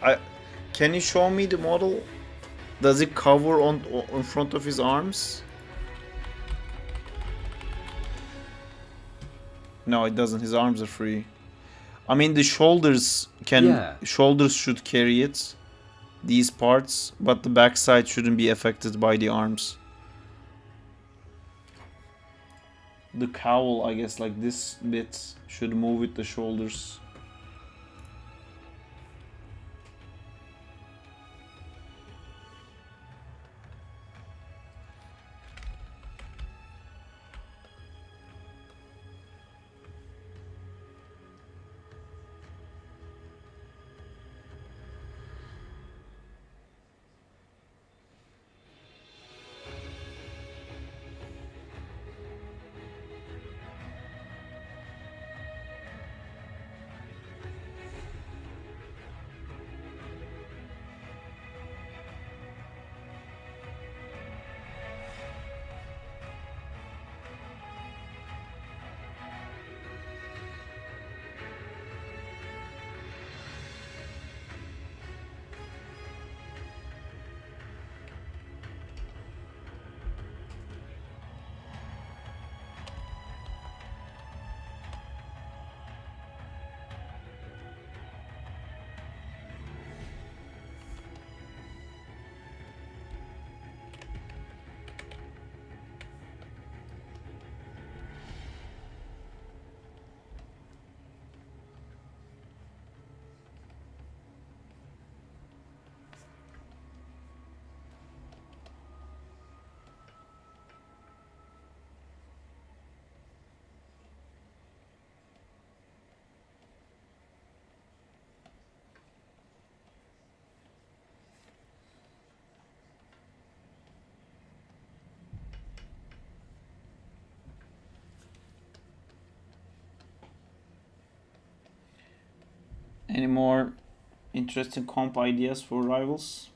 can you show me the model? Does it cover on in front of his arms? No, it doesn't. His arms are free. I mean, the shoulders shoulders should carry it, these parts, but the backside shouldn't be affected by the arms. The cowl, I guess, like this bit should move with the shoulders. Any more interesting comp ideas for rivals?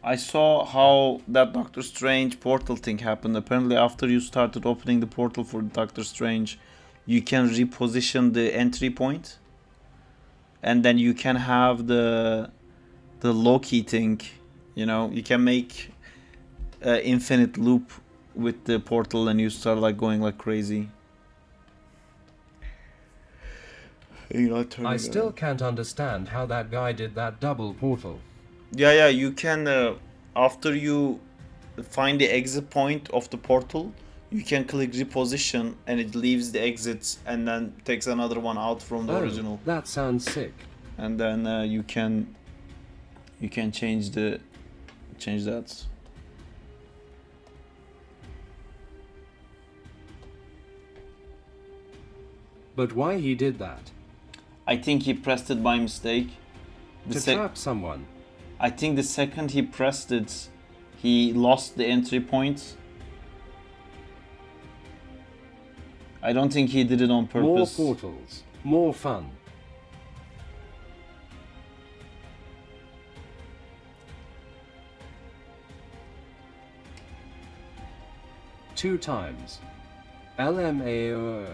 I saw how that Doctor Strange portal thing happened. Apparently after you started opening the portal for Doctor Strange, you can reposition the entry point. And then you can have the Loki thing, you know, you can make an infinite loop with the portal and you start like going like crazy. I still can't understand how that guy did that double portal. Yeah, you can, after you find the exit point of the portal, you can click reposition and it leaves the exits and then takes another one out from the original. That sounds sick. And then you can change that. But why he did that? I think he pressed it by mistake. To trap someone. I think the second he pressed it, he lost the entry point I don't think he did it on More purpose. portals, more fun. Two times. LMAO.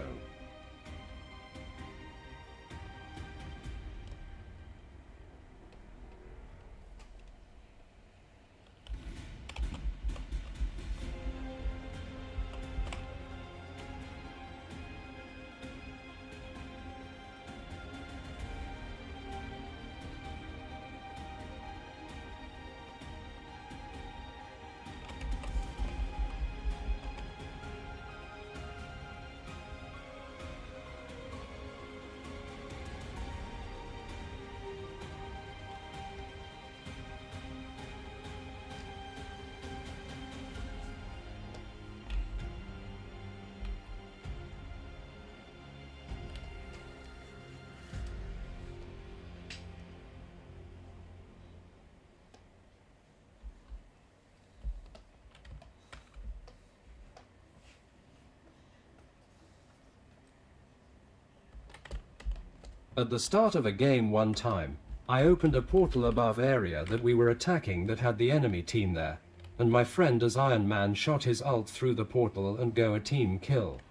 At the start of a game one time, I opened a portal above area that we were attacking that had the enemy team there, and my friend as Iron Man shot his ult through the portal and go a team kill.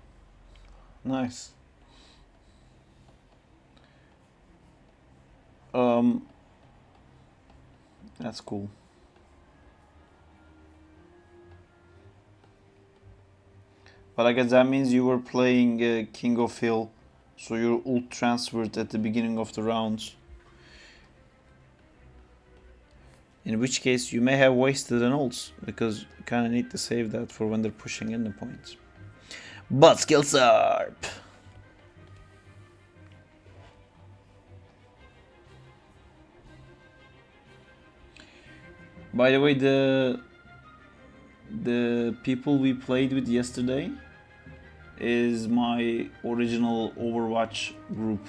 Nice. That's cool. But I guess that means you were playing King of Hill, so your ult transferred at the beginning of the round. In which case you may have wasted an ult, because you kind of need to save that for when they're pushing in the points. But skills up! By the way, the people we played with yesterday is my original Overwatch group,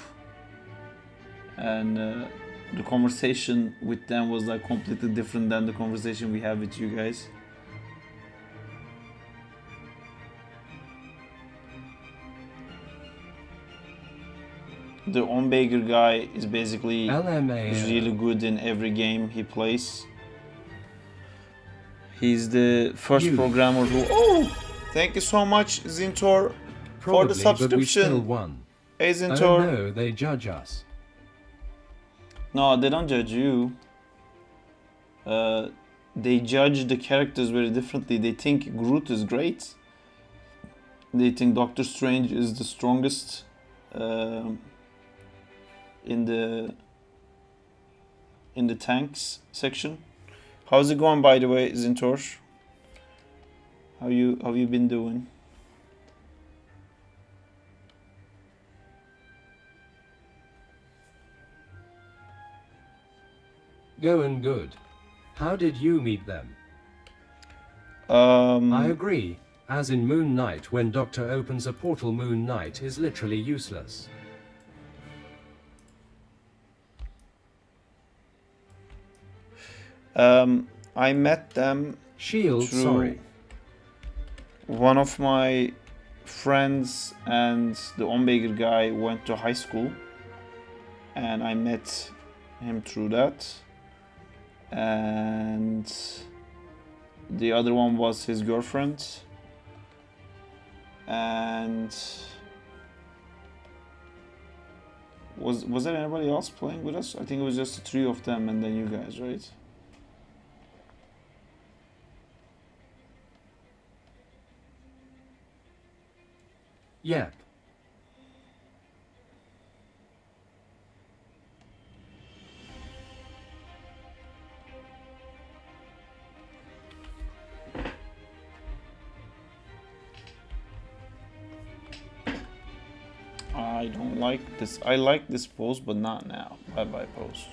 and the conversation with them was like completely different than the conversation we have with you guys. The Ombager guy is basically really good in every game he plays. He's the first programmer who... Oh! Thank you so much, Zintor, for the subscription. But we still won. Hey, Zintor. Oh no, they judge us. No, they don't judge you. They judge the characters very differently. They think Groot is great. They think Doctor Strange is the strongest in the tanks section. How's it going, by the way, Zintor? How you been doing? Going good. How did you meet them? I agree. As in Moon Knight, when Doctor opens a portal, Moon Knight is literally useless. I met them Shield, through sorry. one of my friends, and the Ombager guy went to high school, and I met him through that. And the other one was his girlfriend, and was there anybody else playing with us? I think it was just the three of them and then you guys, right? Yep. I don't like this. I like this pose, but not now. Bye bye pose.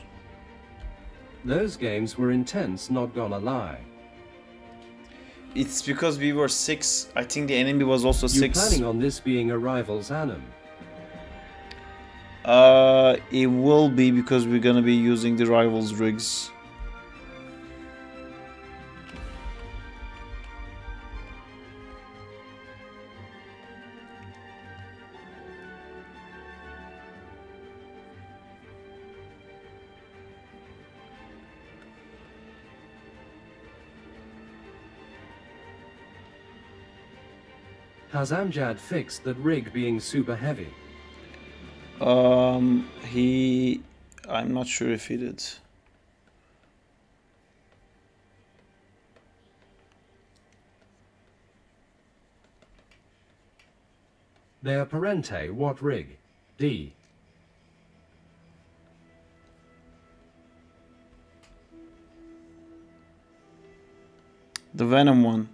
Those games were intense, not gonna lie. It's because we were 6. I think the enemy was also You 6. planning on this being a rival's annum? It will be, because we're gonna be using the rivals rigs. Has Amjad fixed that rig being super heavy? I'm not sure if he did. Their parente what rig? D. The Venom one.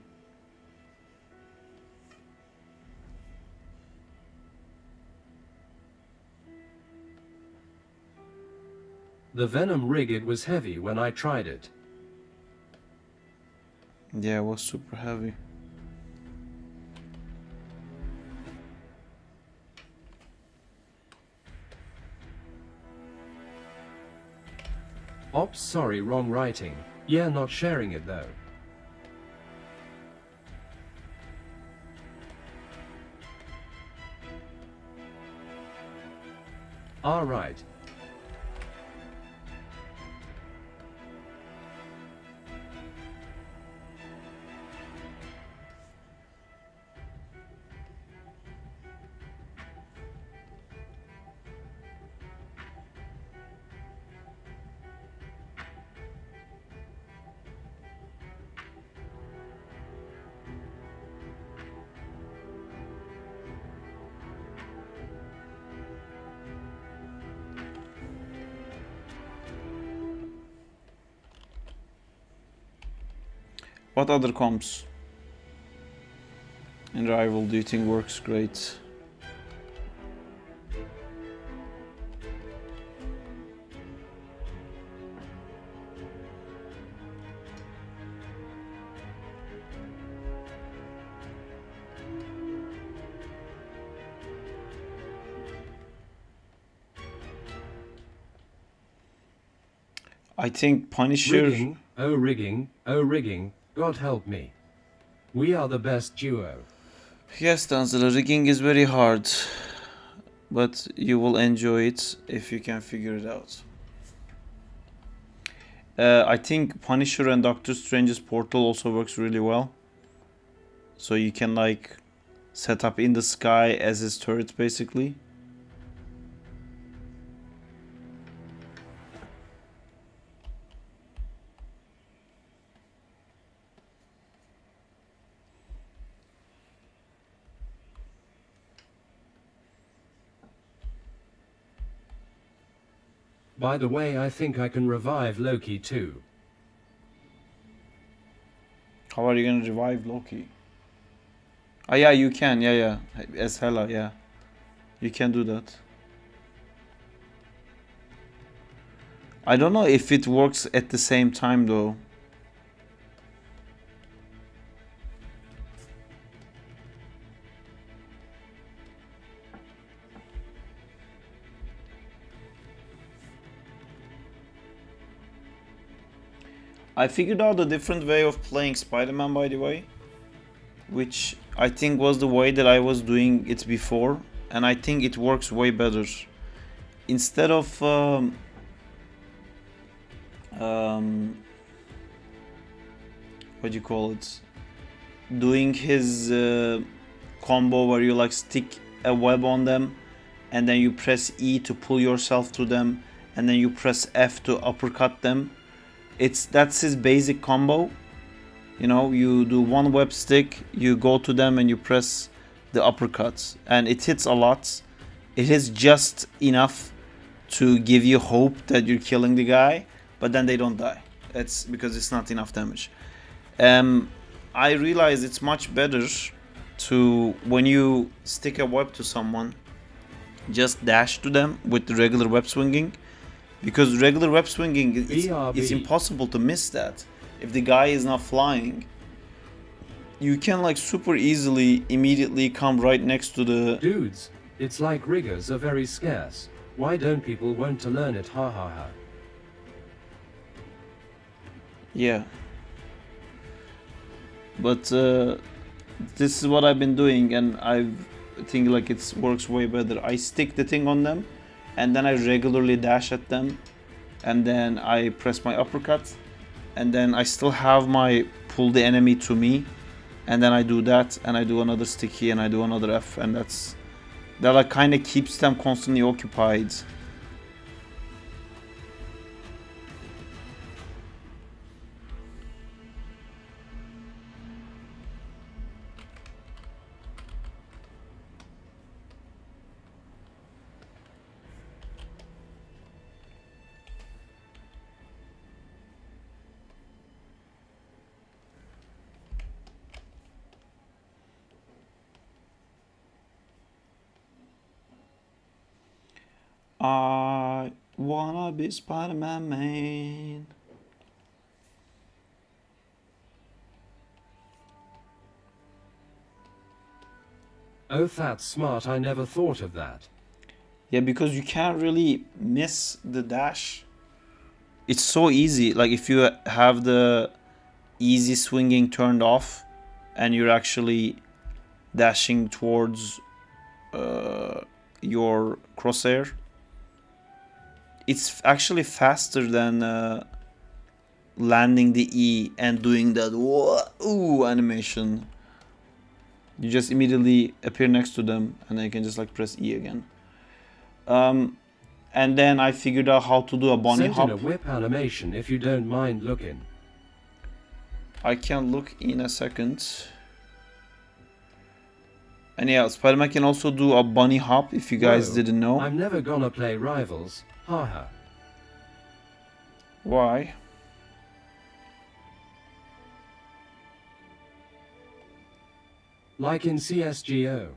The Venom rig, it was heavy when I tried it. Yeah, it was super heavy. Ops, sorry, wrong writing. Yeah, not sharing it though. Alright. What other comps in Rival do you think works great? I think Punisher. Rigging, oh rigging, oh rigging, God help me. We are the best duo. Yes, Danzela, rigging is very hard, but you will enjoy it if you can figure it out. I think Punisher and Doctor Strange's portal also works really well. So you can like set up in the sky as his turret basically. By the way, I think I can revive Loki too. How are you gonna revive Loki? Ah, yeah, you can. Yeah. As Hela, yeah. You can do that. I don't know if it works at the same time though. I figured out a different way of playing Spider-Man, by the way, which I think was the way that I was doing it before, and I think it works way better. Instead of what do you call it? Doing his combo where you like stick a web on them, and then you press E to pull yourself to them, and then you press F to uppercut them. That's his basic combo. You know, you do one web stick, you go to them and you press the uppercuts, and it hits a lot. It is just enough to give you hope that you're killing the guy, but then they don't die. It's because it's not enough damage. I realize it's much better to, when you stick a web to someone, just dash to them with the regular web swinging. Because regular web swinging, it's impossible to miss that. If the guy is not flying, you can like super easily immediately come right next to the... Dudes, it's like riggers are very scarce. Why don't people want to learn it? Ha ha ha. Yeah. But this is what I've been doing, and I think like it works way better. I stick the thing on them, and then I regularly dash at them, and then I press my uppercut, and then I still have my pull the enemy to me and then I do that, and I do another sticky, and I do another F, and that like kind of keeps them constantly occupied. I wanna be Spider-Man, man. Oh, that's smart. I never thought of that. Yeah, because you can't really miss the dash. It's so easy. Like if you have the easy swinging turned off and you're actually dashing towards your crosshair, it's actually faster than landing the E and doing that ooh animation. You just immediately appear next to them and then you can just like press E again. And then I figured out how to do a bunny Send hop. in a whip animation if you don't mind looking. I can look in a second. And yeah, Spider-Man can also do a bunny hop if you guys Whoa, didn't know. I'm never gonna play Rivals. Haha. Why? Like in CSGO.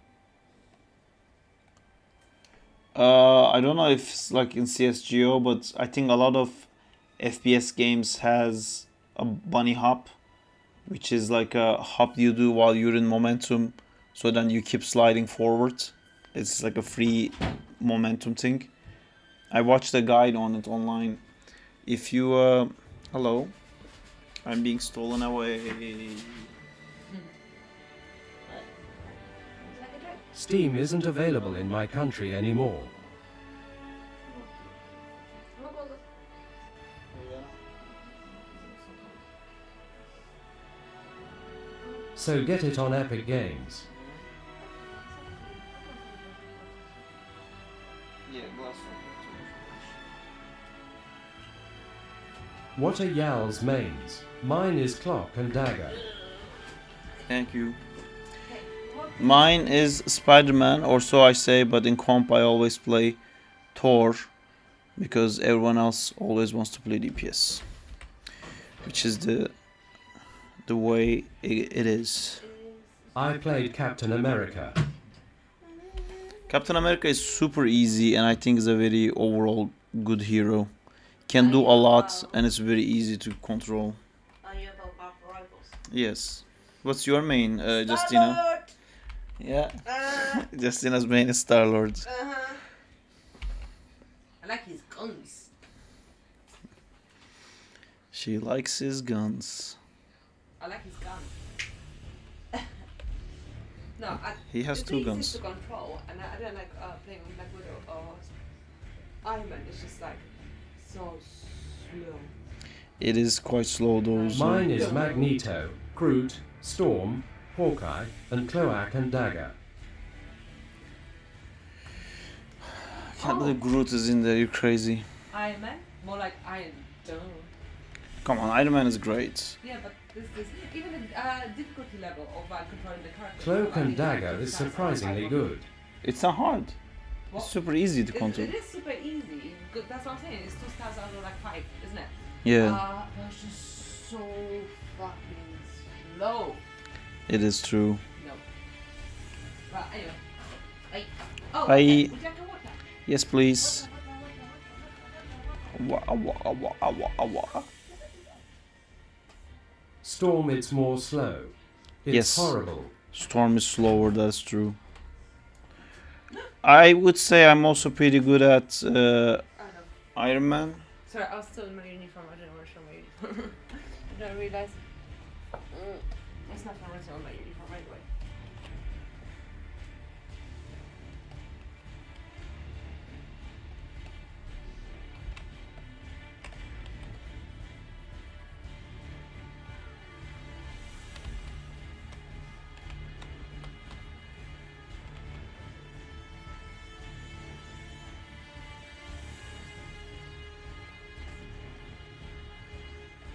I don't know if it's like in CSGO, but I think a lot of FPS games has a bunny hop, which is like a hop you do while you're in momentum, so then you keep sliding forward. It's like a free momentum thing. I watched a guide on it online. If you hello, I'm being stolen away. Steam isn't available in my country anymore. So get it on Epic Games. What are Yal's mains? Mine is Clock and Dagger. Thank you. Mine is Spider-Man, or so I say, but in comp I always play Thor, because everyone else always wants to play DPS, which is the way it is. I played Captain America. Captain America is super easy, and I think is a very overall good hero. Can do a lot, and it's very easy to control. Are you about Part Rivals? Yes. What's your main, Justina? Yeah. Justina's main is Star-Lord. I like his guns. She likes his guns. I like his gun. No, He has two guns. It's to control, and I don't like playing with Black Widow or Iron Man. It's just like so slow. It is quite slow though. So. Mine is Magneto, Groot, Storm, Hawkeye, and Cloak and Dagger. I can't believe Groot is in there, you're crazy. Iron Man? More like Iron Dome. Come on, Iron Man is great. Yeah, but this even the difficulty level of controlling the character. Cloak and Dagger is surprisingly good. It's not hard. What? It's super easy to control. It is super easy. That's what I'm saying. It's 2 stars out of like 5, isn't it? Yeah, But it's just so fucking slow. it is true. No. But anyway. Hey. Oh, Bye. okay. Would you like a water? Yes, please. Water. Storm, it's more slow. It's Yes. horrible. Storm is slower, that's true. I would say I'm also pretty good at I know. Iron Man. Sorry, I was still in my uniform. I didn't want to show my uniform. I didn't realize. It's not gonna on my uniform anyway.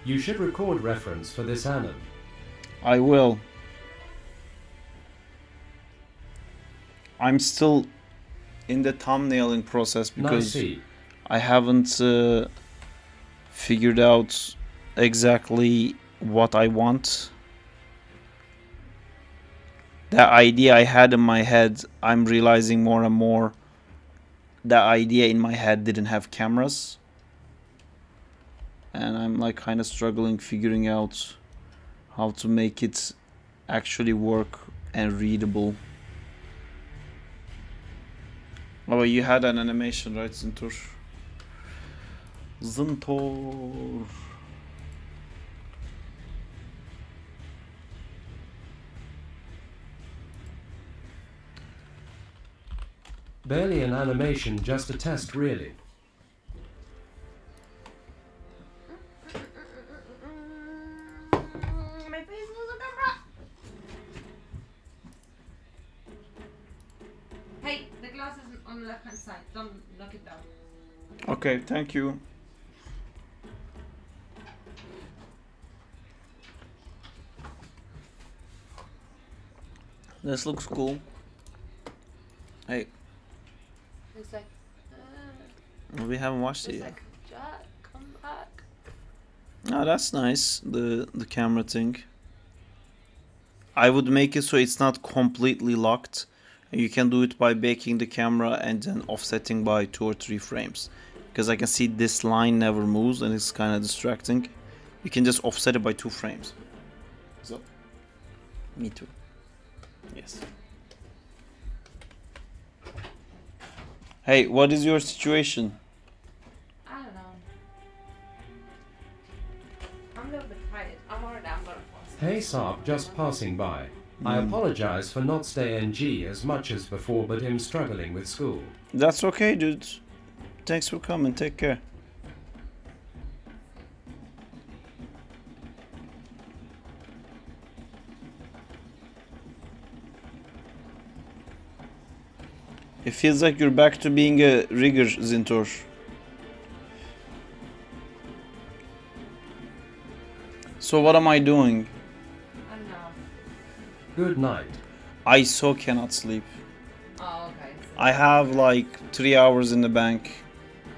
You should record reference for this anim. I will. I'm still in the thumbnailing process because Nicey. I haven't figured out exactly what I want. The idea I had in my head, I'm realizing more and more, the idea in my head didn't have cameras. And I'm like kind of struggling figuring out how to make it actually work and readable. Oh, you had an animation, right, Zintor? Zintor. Barely an animation, just a test really. My face was on camera. Hey, the glass is on the left hand side. Don't knock it down. Okay, thank you. This looks cool. Hey, It's like, we haven't watched it it's yet. like, Jack, come back. Oh, that's nice. The camera thing. I would make it so it's not completely locked. You can do it by baking the camera and then offsetting by 2 or 3 frames. Because I can see this line never moves and it's kind of distracting. You can just offset it by 2 frames. So, me too. Yes. Hey, what is your situation? I don't know. I'm a little bit tired. I'm gonna fall asleep. Hey Sarp, just passing by. I apologize for not staying G as much as before, but him struggling with school. That's okay, dude. Thanks for coming. Take care. It feels like you're back to being a rigger, Zintor. So what am I doing? I don't know. Good night. I so cannot sleep. Oh, okay. I have like 3 hours in the bank.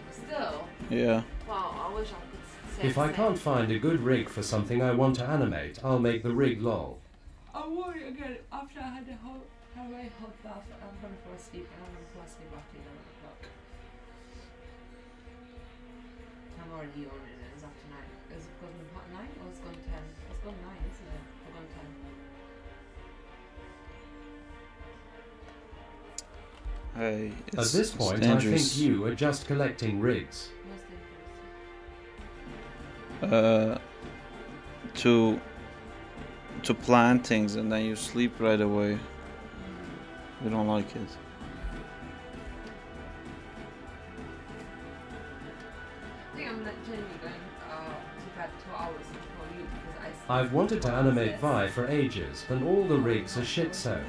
Still? Yeah. Wow, I wish I could say If the I same. can't find a good rig for something I want to animate, I'll make the rig lol. I worry again after I had a very hot bath. I'm gonna fall asleep and I'm gonna fall asleep after 11 o'clock. I'm already yawning and it's after 9. Is it gone 9 or it's gone 10? It's gone 9, isn't it? Or gone 10? Hey, At this point, I think you are just collecting rigs. What's the difference? To plan things and then you sleep right away. We don't like it. I think I'm genuinely going to bed 2 hours before you because I sleep I've wanted to 2 hours animate less. Vi for ages, and all the rigs are shit so.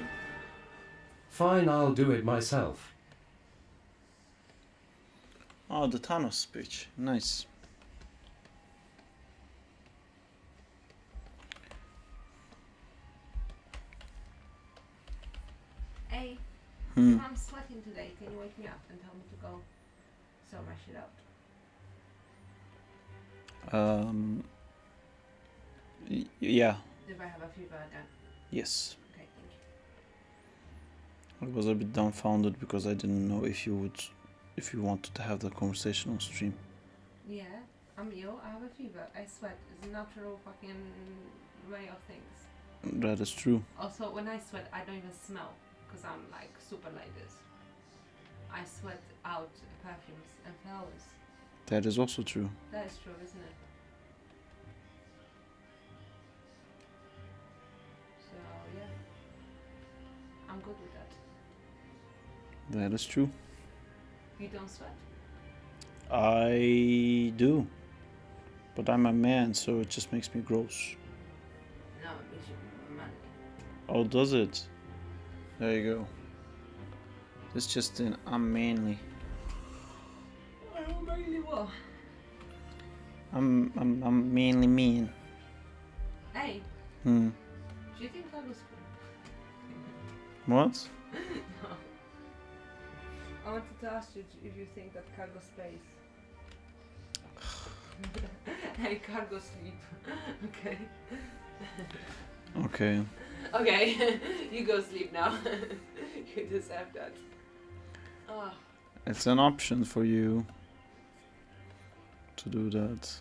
Fine, I'll do it myself. Oh, the Thanos speech. Nice. Hey, Hmm. I'm sweating today. Can you wake me up and tell me to go sort my shit out? Yeah. If I have a fever again. Yes. Okay, thank you. I was a bit dumbfounded because I didn't know if you wanted to have the conversation on stream. Yeah, I'm ill. I have a fever. I sweat. It's a natural fucking way of things. That is true. Also, when I sweat, I don't even smell because I'm like super like this. I sweat out perfumes and flowers. That is also true. That is true, isn't it? So yeah, I'm good with that. That is true. You don't sweat? I do. But I'm a man, so it just makes me gross. No, it makes you manly. Oh, does it? There you go. It's just an I'm manly. I don't really well. I'm mainly mean. Hey, Hmm. do you think cargo's cool? What? No. I wanted to ask you if you think that cargo space. Hey, cargo sleep. Okay. Okay. Okay, you go sleep now. You deserve that. Oh. It's an option for you to do that.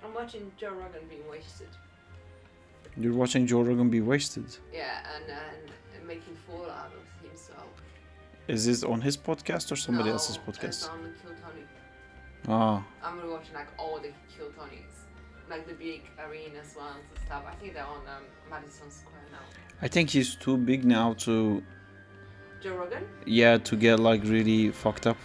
I'm watching Joe Rogan being wasted. You're watching Joe Rogan be wasted. Yeah, and making fool out of himself. Is this on his podcast or somebody No, else's it's podcast? on Kill Tony. Ah, I'm watching like all the Kill Tonys, like the big arenas ones and stuff. I think they're on Madison Square now. I think he's too big now to, Joe Rogan? yeah, to get like really fucked up.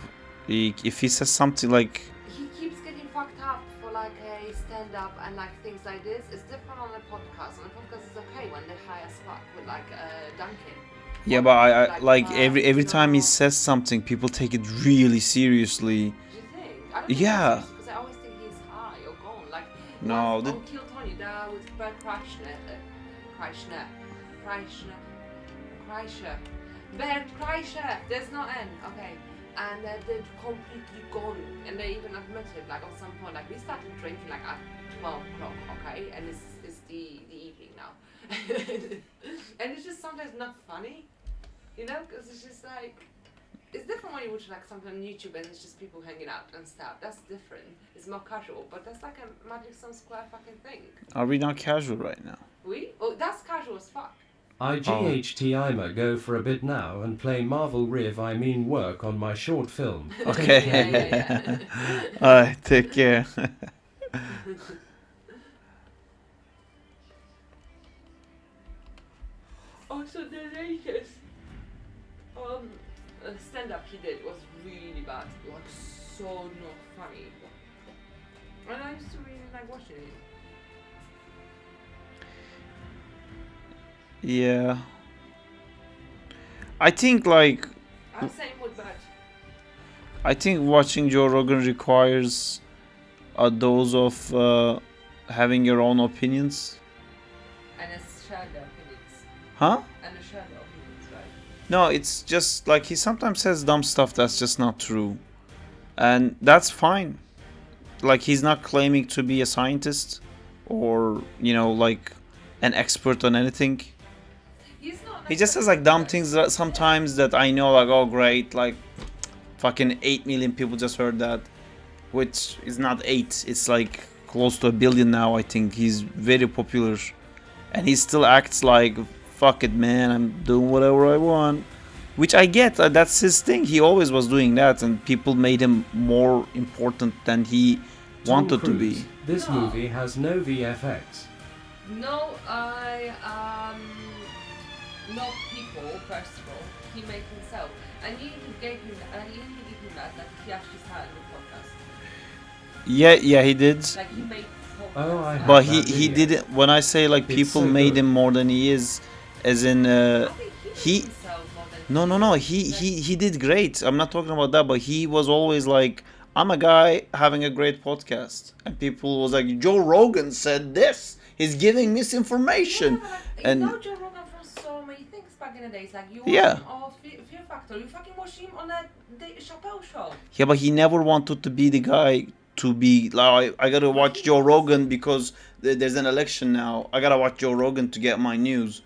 If he says something like, He keeps getting fucked up for like a stand-up and like things like this. It's different on the podcast. On the podcast, it's okay when they're high as fuck with like Duncan. yeah, but I like Like, every time he no. says something, people take it really seriously. Do you think? I don't Yeah. Because I always think he's high or gone. Like No, once the- on Kill Tony, there was Bert Kreischer. Bert Kreischer. There's no N. Okay. And they're completely gone. And they even admitted, like at some point, like we started drinking like at 12 o'clock, okay? And it's the evening now. And it's just sometimes not funny, you know? Because it's just like, it's different when you watch like something on YouTube and it's just people hanging out and stuff. That's different. It's more casual, but that's like a Madison Square fucking thing. Are we not casual right now? Oh, that's casual as fuck. I'ma go for a bit now and play Marvel Riv I mean work on my short film. Okay. Yeah. Alright, take care. Also, the latest stand-up he did was really bad. Like, so not funny. And I used to really like watching it. Yeah. I think like I'm saying with bad. I think watching Joe Rogan requires a dose of having your own opinions. And it's shared opinions. Huh? And it's shared opinions, right? No, it's just like he sometimes says dumb stuff that's just not true. And that's fine. Like he's not claiming to be a scientist or, you know, like an expert on anything. He's not. He just says like dumb things that sometimes that I know like, oh great, like fucking 8 million people just heard that, which is not 8, it's like close to 1 billion now. I think he's very popular and he still acts like fuck it man, I'm doing whatever I want, which I get, that's his thing. He always was doing that and people made him more important than he Tom wanted to be. Cruise, This No. movie has no VFX. No, not people. First of all, he made himself, and you gave him that. You give him that he actually started the podcast. Yeah, he did. Like he made. Oh, I have But that he video. didn't. When I say like It's people so made good. him more than he is, as in I think he- made himself more than no. He did great. I'm not talking about that, but he was always like, I'm a guy having a great podcast, and people was like, Joe Rogan said this. He's giving misinformation. Yeah, but, and- you know Joe Rogan from so many things back in the days. Like you watched Yeah. him on Fear Factor. You fucking watched him on the Chappelle show. Yeah, but he never wanted to be the guy to be like, I gotta watch Joe Rogan because there's an election now. I gotta watch Joe Rogan to get my news.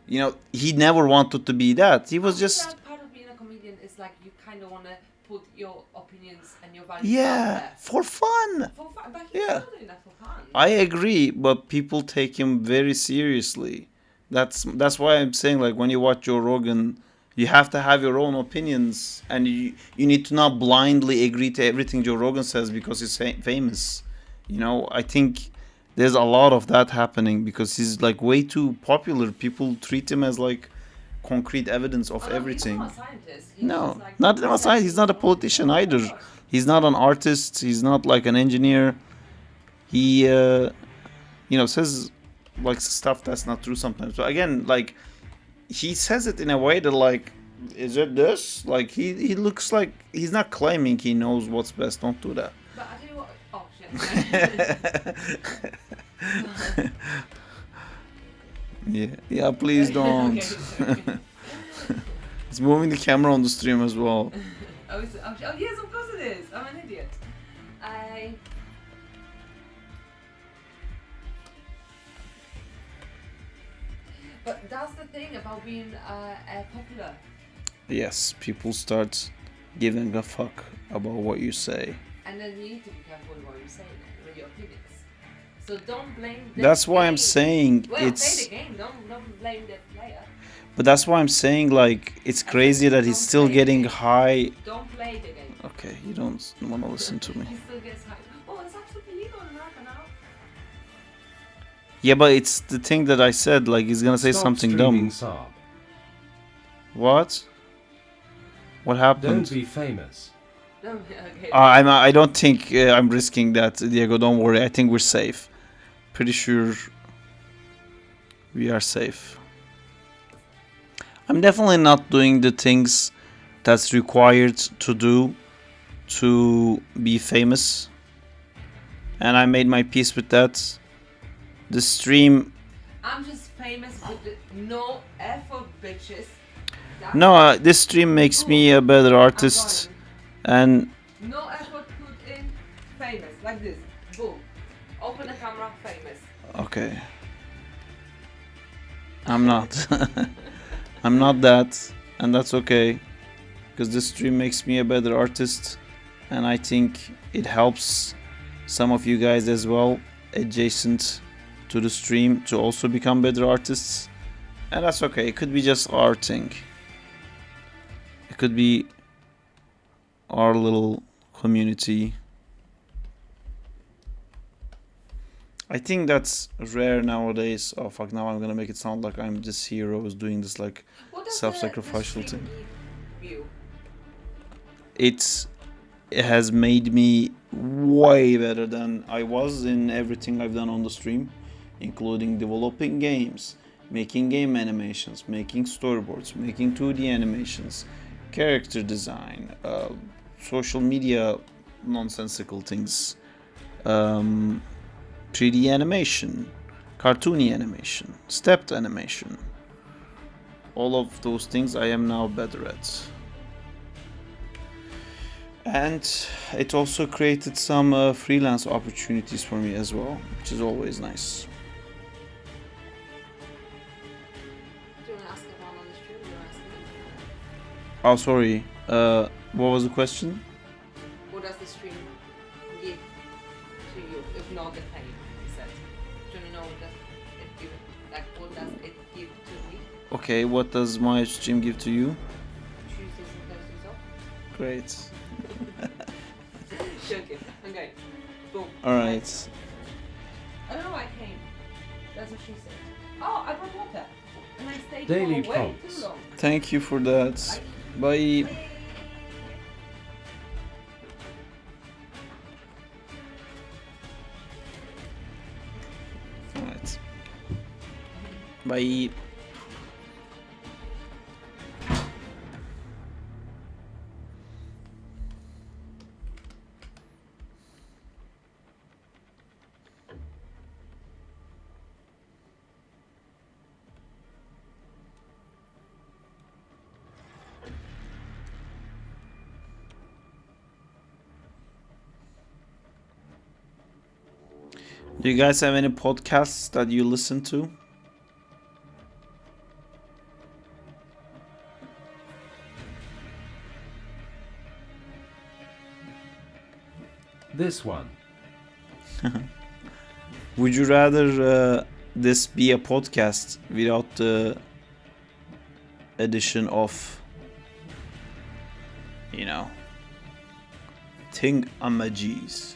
You know, he never wanted to be that. He was I think just, that part of being a comedian is like you kind of want to put your opinions and your values out yeah, there. for fun. For fun, but he's Yeah. not doing that for fun. I agree, but people take him very seriously. That's why I'm saying like when you watch Joe Rogan, you have to have your own opinions, and you need to not blindly agree to everything Joe Rogan says because he's famous. You know, I think there's a lot of that happening because he's like way too popular. People treat him as like concrete evidence of Oh, no, everything. He's not a scientist. He's No, just like, not a scientist. He's not a politician either. He's not an artist. He's not like an engineer. He, you know, says like stuff that's not true sometimes. But again, like he says it in a way that like Is it this? Like he looks like he's not claiming he knows what's best. Don't do that. But I tell you what. Oh shit. Yeah, please don't. Okay, sorry. It's moving the camera on the stream as well. Oh yes, of course it is. I'm an idiot. But that's the thing about being popular. Yes, people start giving a fuck about what you say. And then you need to be careful what you say with your opinions. So don't blame the That's why I'm game. saying Well, it's. play the game. Don't blame the player. But that's why I'm saying like it's crazy that he's still getting high. Don't play the game. Okay, you don't want to listen to me. He still gets high. Oh, it's absolutely legal in America now. Yeah, but it's the thing that I said. Like he's gonna say Stop something streaming, dumb. Saab. What? What happened? Don't be famous. No, okay. I don't think I'm risking that, Diego. Don't worry. I think we're safe. Pretty sure we are safe. I'm definitely not doing the things that's required to do to be famous. And I made my peace with that. The stream... I'm just famous with no effort, bitches. That's No, this stream makes me a better I'm artist. And gone. No effort put in, famous. Like this. Boom. Open the camera, famous. okay. I'm not. I'm not that. And that's okay. Because this stream makes me a better artist. And I think it helps some of you guys as well, adjacent to the stream, to also become better artists. And that's okay. It could be just our thing. It could be our little community. I think that's rare nowadays. Oh fuck, now I'm gonna make it sound like I'm this hero who's doing this like What does self-sacrificial the thing. stream give you? It has made me way better than I was in everything I've done on the stream, including developing games, making game animations, making storyboards, making 2D animations, character design, social media nonsensical things, 3D animation, cartoony animation, stepped animation. All of those things I am now better at. And it also created some freelance opportunities for me as well, which is always nice. Do you want to ask about on the stream? Or ask me? Oh, sorry. What was the question? What does the stream give to you if not the fame? He said. Do you know what does it give? Like what does it give to me? Okay, what does my stream give to you? Tuesdays and Thursdays off. Great. Joking. Okay. Boom. Alright. I don't know why I came. That's what she said. Oh, I brought water. And I stayed Daily for way prompts. too long. Thank you for that. Bye. Alright. Bye. Do you guys have any podcasts that you listen to? This one. Would you rather this be a podcast without the addition of, you know, thingamajis?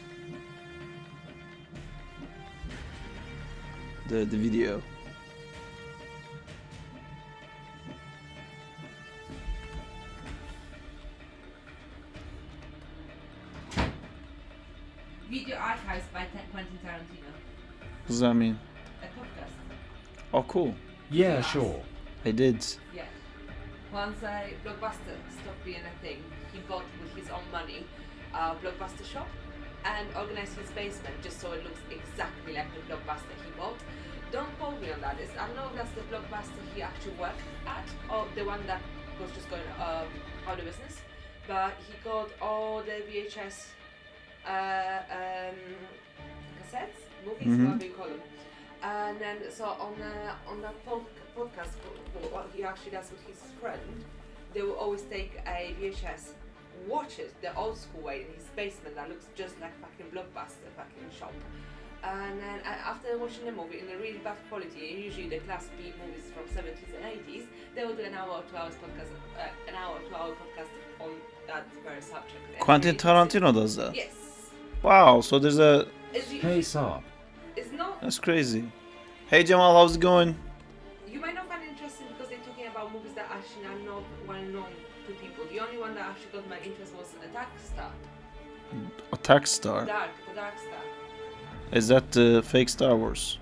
The video. Video archives by Quentin Tarantino. What does that mean? A podcast. Oh, cool. Yeah, sure. I did. Yeah. Once Blockbuster stopped being a thing, he bought with his own money a Blockbuster shop and organized his basement just so it looks exactly like the Blockbuster he bought. Don't quote me on that. I don't know if that's the Blockbuster he actually worked at or the one that was just going out of business. But he got all the VHS cassettes, movies, whatever you call them. And then, so on that podcast, what he actually does with his friend, they will always take a VHS, watch it the old school way in his basement that looks just like fucking Blockbuster fucking shop. And then after watching the movie in a really bad quality, usually the class B movies from 70s and 80s, they will do an hour or 2 hours podcast, on that very subject. Quentin Tarantino does that. Yes. Wow, so there's a... Hey Saab. It's not. That's crazy. Hey Jamal, how's it going? You might not find it interesting because they're talking about movies that actually are not well known to people. The only one that actually got my interest was Attack Star. Attack Star? The Dark Star. Is that the fake Star Wars?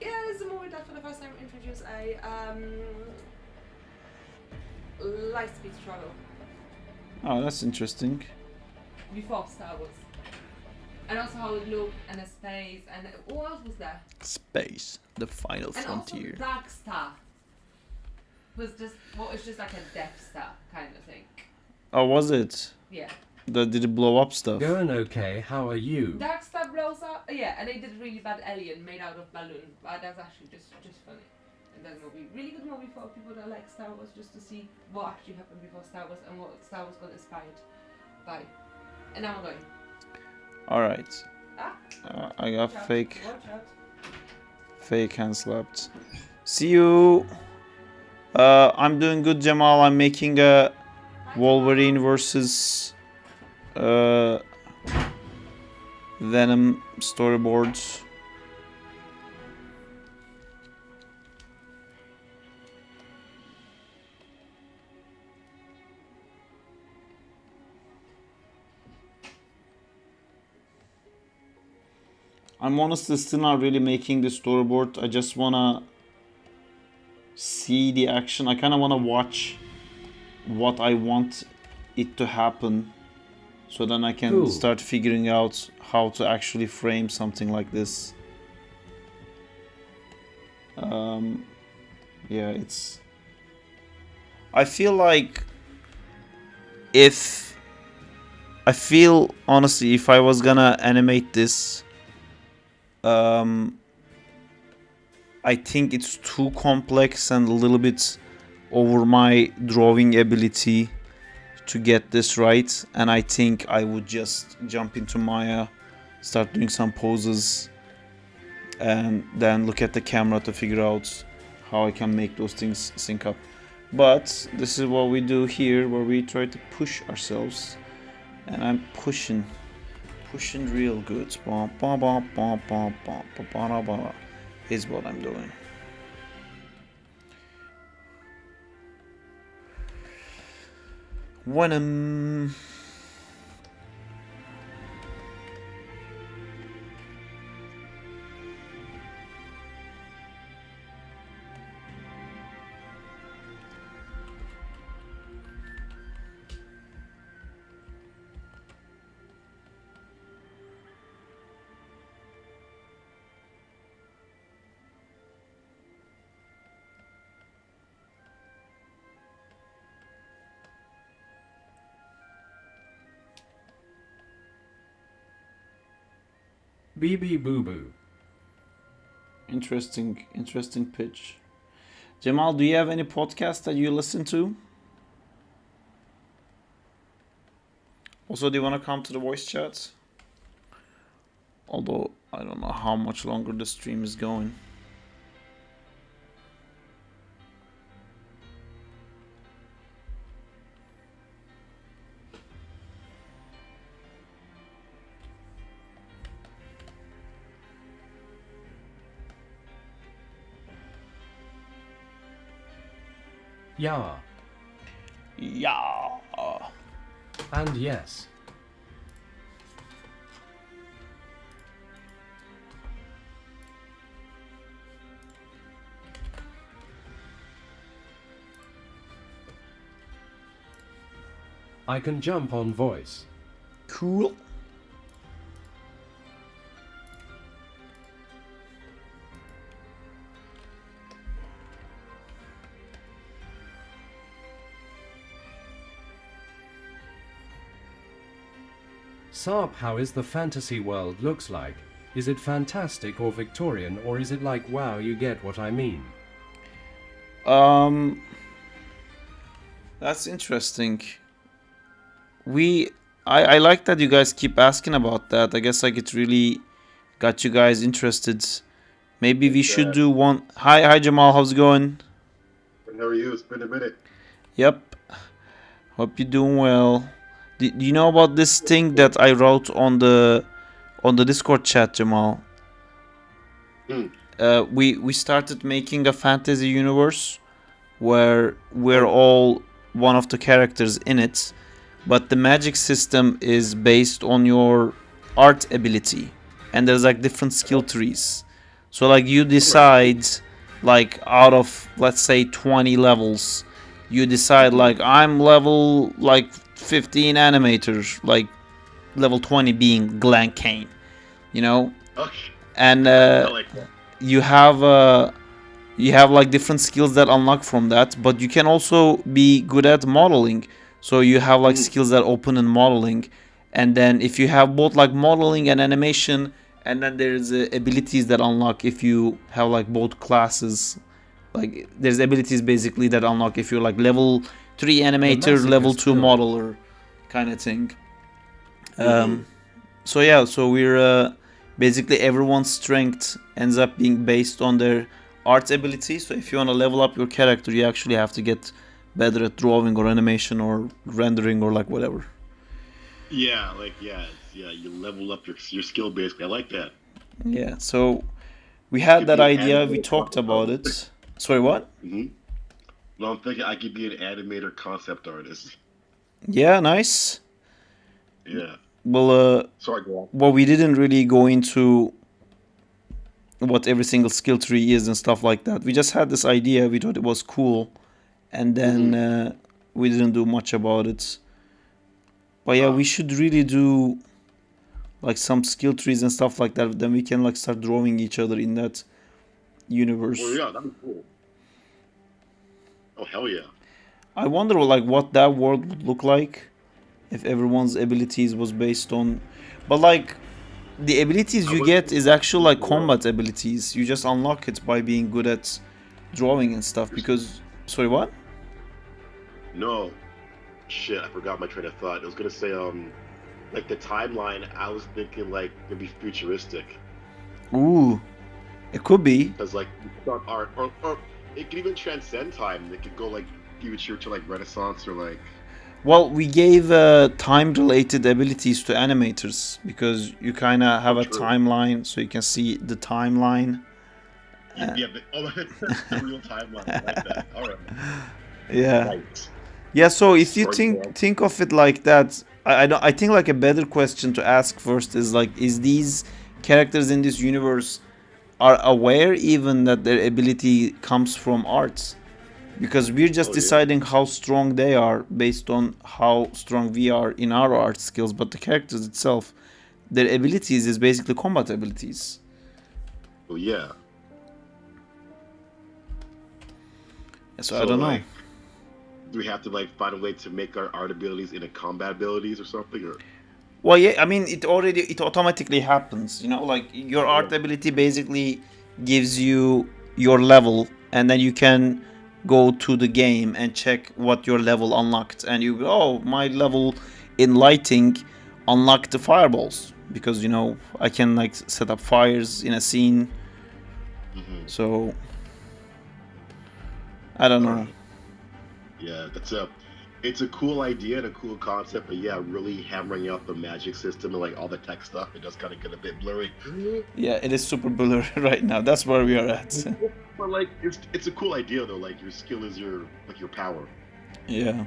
Yeah, it's a movie that for the first time introduced a light speed travel Oh, that's interesting. before Star Wars. And also how it looked and the space and what else was there? Space, the final And frontier. also Dark Star was just it's just like a Death Star kind of thing. Oh, was it? Yeah. Did it blow up stuff? Going okay, how are you? Dark Star blows up. Yeah, and they did really bad alien made out of balloon, but that's actually just funny. And that movie, really good movie for people that like Star Wars, just to see what actually happened before Star Wars and what Star Wars got inspired by. And now I'm going. Alright. I got Watch out, fake Watch out. hand slapped. See you. I'm doing good, Jamal. I'm making a Wolverine versus Venom storyboard. I'm honestly still not really making the storyboard. I just wanna see the action. I kinda wanna watch what I want it to happen, so then I can Cool. start figuring out how to actually frame something like this. Yeah, it's... I feel like honestly, if I was gonna animate this, I think it's too complex and a little bit over my drawing ability to get this right, and I think I would just jump into Maya, start doing some poses, and then look at the camera to figure out how I can make those things sync up. But this is what we do here, where we try to push ourselves, and I'm pushing real good. Is what I'm doing. Venom. BB Boo Boo. Interesting pitch. Jamal, do you have any podcast that you listen to? Also, do you want to come to the voice chat? Although, I don't know how much longer the stream is going. Yeah. Yeah. And yes. I can jump on voice. Cool. Sarp, how is the fantasy world looks like? Is it fantastic or Victorian, or is it like wow, you get what I mean? That's interesting. I like that you guys keep asking about that. I guess like it really got you guys interested. Maybe we should do one. Hi Jamal, how's it going? How are you? It's been a minute. Yep. Hope you're doing well. Do you know about this thing that I wrote on the Discord chat, Jamal? We started making a fantasy universe where we're all one of the characters in it, but the magic system is based on your art ability, and there's like different skill trees. So like you decide, like out of let's say 20 levels, you decide like I'm level like 15 animators, like level 20 being Glen Kane, you know, and you have like different skills that unlock from that, but you can also be good at modeling. So you have like skills that open in modeling, and then if you have both like modeling and animation, and then there's abilities that unlock if you have like both classes. Like there's abilities basically that unlock if you're like level 3 animator, level 2 modeler kind of thing. So yeah, so we're basically everyone's strength ends up being based on their art ability. So if you want to level up your character, you actually have to get better at drawing or animation or rendering or like whatever. Yeah, you level up your skill basically. I like that. Yeah, so we had that idea, we talked about it. Sorry, what? Well, I'm thinking I could be an animator concept artist. Yeah, nice. Yeah. Well, Sorry, go on. well, we didn't really go into what every single skill tree is and stuff like that. We just had this idea, we thought it was cool, and then we didn't do much about it. But yeah, we should really do like some skill trees and stuff like that. Then we can like start drawing each other in that universe. Well, yeah, that'd be cool. Oh, hell yeah. I wonder like what that world would look like if everyone's abilities was based on, but like the abilities you get is actual like combat abilities. You just unlock it by being good at drawing and stuff. Because sorry, what? No, shit, I forgot my train of thought. I was gonna say like the timeline. I was thinking like it'd be futuristic. Ooh, it could be. Because like art or it could even transcend time. It could go like future to like Renaissance or like. Well, we gave time-related abilities to animators because you kind of have a timeline, so you can see the timeline. Yeah, the real timeline. I like that. All right. Yeah. Right. Yeah. So if you think of it like that, I think like a better question to ask first is like, is these characters in this universe are aware even that their ability comes from art? Because we're just deciding how strong they are based on how strong we are in our art skills, but the characters itself, their abilities is basically combat abilities. Well, yeah. So I don't know. Like, do we have to like find a way to make our art abilities into combat abilities or something? Or well, yeah, I mean, it automatically happens. You know, like your art ability basically gives you your level, and then you can go to the game and check what your level unlocked, and you go, oh, my level in lighting unlocked the fireballs because, you know, I can like set up fires in a scene. So I don't know. Yeah, it's a cool idea and a cool concept, but yeah, really hammering out the magic system and like all the tech stuff, it does kind of get a bit blurry. Yeah, it is super blurry right now. That's where we are at. But like, it's a cool idea though. Like your skill is your power. Yeah.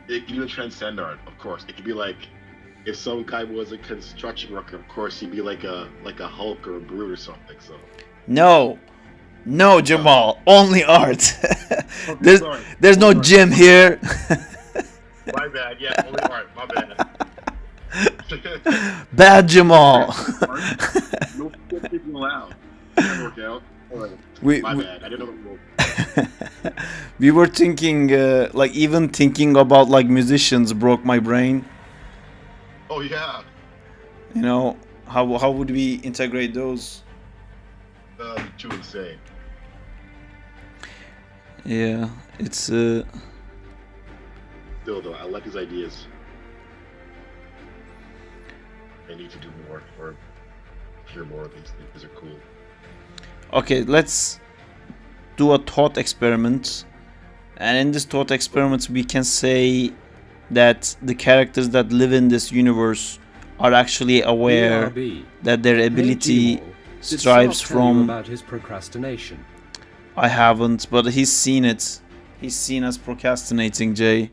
It can even transcend art, of course. It could be like, if some guy was a construction worker, of course he'd be like a Hulk or a Brute or something. So. No, No, Jamal, only art. Okay, there's sorry. there's no Sorry. gym here. My bad. Yeah, only art. My bad. Bad Jamal. No people allowed. Can't work out. All right. we, My we bad. I didn't know the rule. we were thinking, like even thinking about like musicians broke my brain. Oh yeah. You know, how would we integrate those? Too insane. Yeah, it's Still though, I like his ideas. I need to do more or hear more of these things. These are cool. okay. Let's do a thought experiment, and in this thought experiment, we can say that the characters that live in this universe are actually aware BRB. that their Hey, ability Gmall, did strives Sark tell you from. about his procrastination. I haven't, but he's seen it. He's seen us procrastinating, Jay.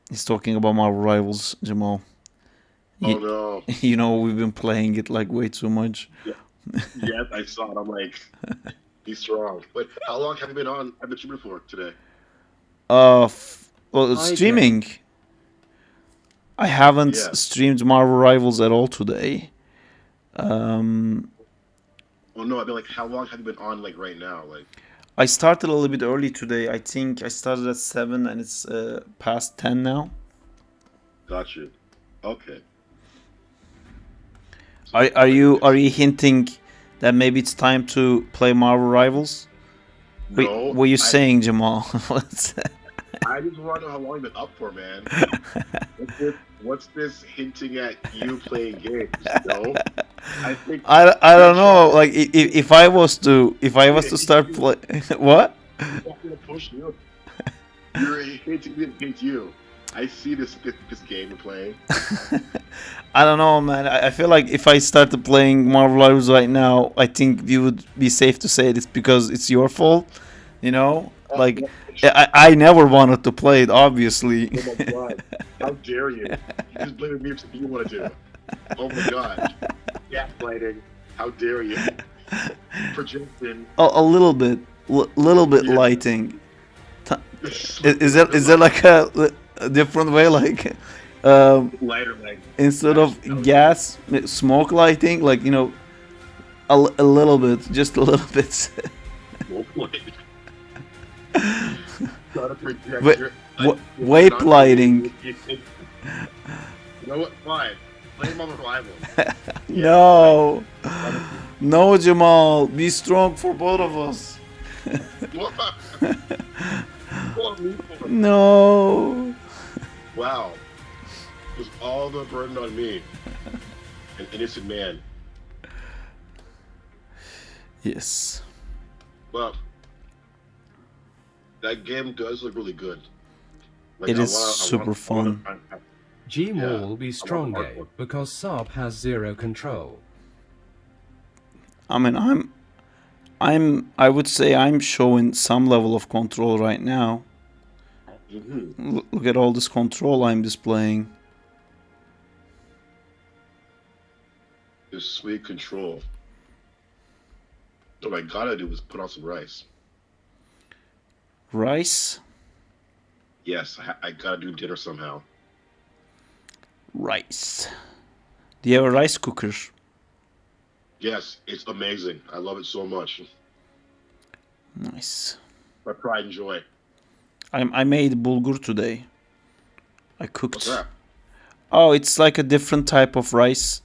He's talking about Marvel Rivals, Jamal. Oh no. You know, we've been playing it like way too much. Yes, I saw it. I'm like, he's strong. But how long have you been on? I've been streaming for today. Well, Hi, streaming. I haven't Yeah. streamed Marvel Rivals at all today. Oh no, I mean like, how long have you been on like right now? Like, I started a little bit early today. I think I started at 7 and it's past 10 now. got you. Okay. Are you hinting that maybe it's time to play Marvel Rivals? No. What were you I- saying, Jamal? What's I just want to know how long you've been up for, man. What's this hinting at you playing games? No. I think I don't know. Like if I was to start play, what? I'm gonna push you. You're hinting me against you. I see this game you're playing. I don't know, man. I feel like if I started playing Marvel Rivals right now, I think we would be safe to say it's because it's your fault. You know, like I never wanted to play it, obviously. Oh my god! How dare you? You just blaming me for something you want to do. Oh my god! Gaslighting. How dare you? Projection. A little bit, little bit Yeah. lighting. Is that like a different way, like lighter like instead of gas, smoke lighting, like you know, a little bit, just a little bit. smoke light? Got a projector. Vape lighting. You know what? Fine. Play Marvel Rivals. No, no, Jamal, be strong for both of us. No. Wow. It was all the burden on me. An innocent man. Yes. Well, that game does look really good. It is super fun. Gmall Yeah, will be I strong want game because Sarp has zero control. I mean, I would say I'm showing some level of control right now. Look at all this control I'm displaying. This sweet control. What I gotta do is put on some rice. Rice? Yes, I gotta do dinner somehow. Rice. Do you have a rice cooker? Yes, it's amazing. I love it so much. Nice. My pride and joy. I made bulgur today. I cooked. What's that? Oh, it's like a different type of rice.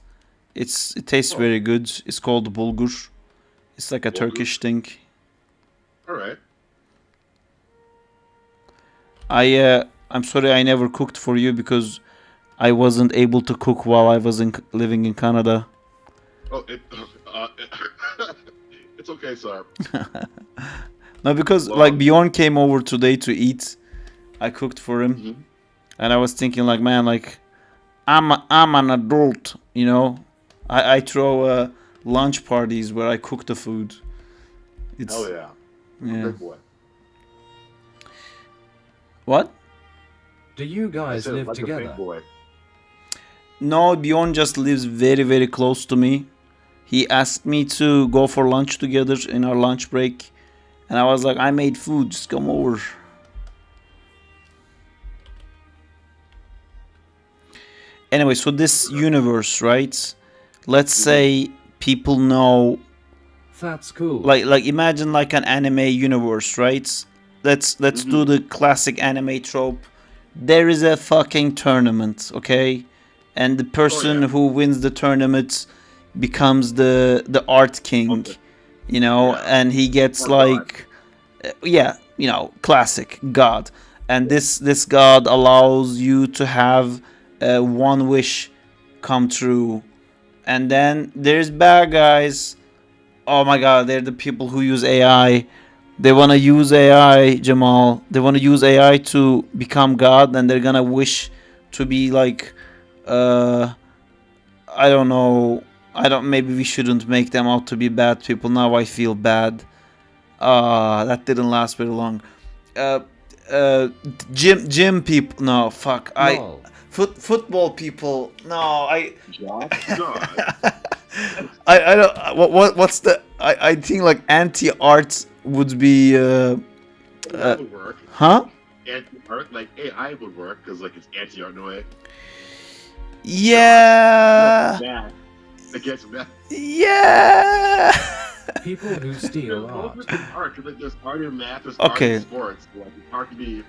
It tastes very good. It's called bulgur. It's like a Bulgur? Turkish thing. All right. I'm sorry I never cooked for you because I wasn't able to cook while I was living in Canada. Oh, it's okay, sir. No, because Well, like Bjorn came over today to eat. I cooked for him, and I was thinking like, man, like I'm an adult, you know. I throw lunch parties where I cook the food. It's Hell yeah. yeah. Big boy. What? Do you I guys said live like a together? big boy. No, Bjorn just lives very very close to me. he asked me to go for lunch together in our lunch break, and I was like, I made food, just come over. Anyway, so this universe, right? Let's say people know, That's cool. like imagine like an anime universe, right? Let's do the classic anime trope. There is a fucking tournament, okay? And the person who wins the tournament becomes the art king, you know, and he gets like, classic god. And this god allows you to have one wish come true. And then there's bad guys. Oh my god, they're the people who use AI. They want to use AI, Jamal. They want to use AI to become God, and they're gonna wish to be like, I don't know. Maybe we shouldn't make them out to be bad people. Now I feel bad. That didn't last very long. Gym people. No, fuck. Lol. Football people. No, God. I don't. What's the? I think like anti-art would be. That would work. Huh? Anti-art, like AI would work because like it's anti-art no way. Yeah. Bad. Against that. Yeah. People who steal art. Art, because like, there's art in math, there's Okay. art in sports. Like, it's hard to be.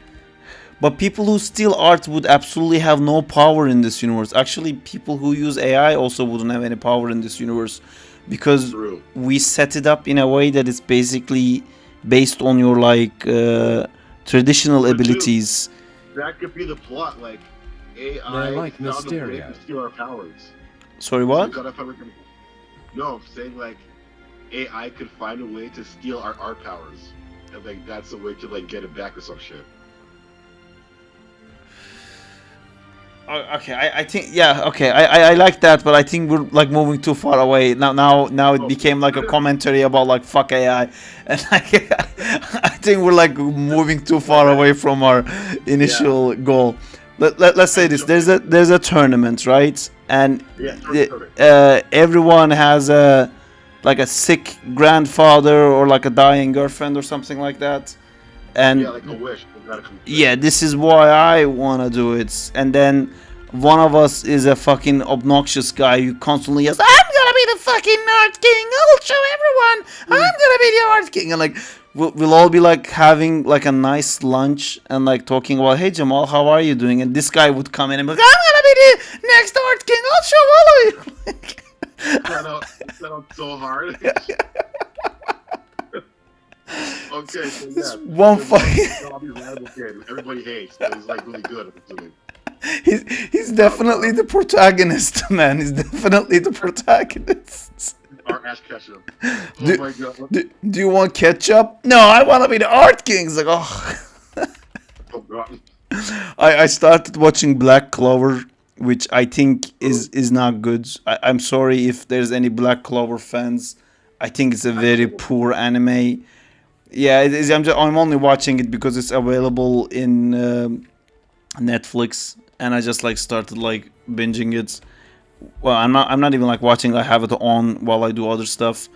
But people who steal art would absolutely have no power in this universe. Actually, people who use AI also wouldn't have any power in this universe, because True. we set it up in a way that it's basically based on your like traditional But, dude, abilities. That could be the plot, like AI They're like found a way Mysterio. to steal our powers. Sorry, We what? gotta find a- No, I'm saying like AI could find a way to steal our art powers, and like that's a way to like get it back or some shit. Okay, I think okay, I like that, but I think we're like moving too far away. Now it became like a commentary about like fuck AI, and like I think we're like moving too far away from our initial goal. Let's say this: there's a tournament, right? And Yeah, everyone has a sick grandfather or like a dying girlfriend or something like that, and yeah, like a wish. We gotta complete. yeah, this is why I wanna do it. And then one of us is a fucking obnoxious guy who constantly yells, I'm gonna be the fucking art king, I'll show everyone, I'm gonna be the art king. And like we'll all be like having like a nice lunch and like talking about, hey Jamal, how are you doing? And this guy would come in and be like, I'm gonna be the next art king, I'll show all of you. That sounds so hard. Okay, so yeah. One fucking Everybody hates, but he's like really good at doing. he's definitely the protagonist, man. He's definitely the protagonist. Our ass ketchup. Oh Do- my god. Do you want ketchup? No, I want to be the art king. It's like, oh. Oh god. I started watching Black Clover, which I think is not good. I'm sorry if there's any Black Clover fans. I think it's a very poor anime. Yeah, it is. I'm only watching it because it's available in Netflix, and I just like started like binging it. Well, I'm not even like watching. I have it on while I do other stuff.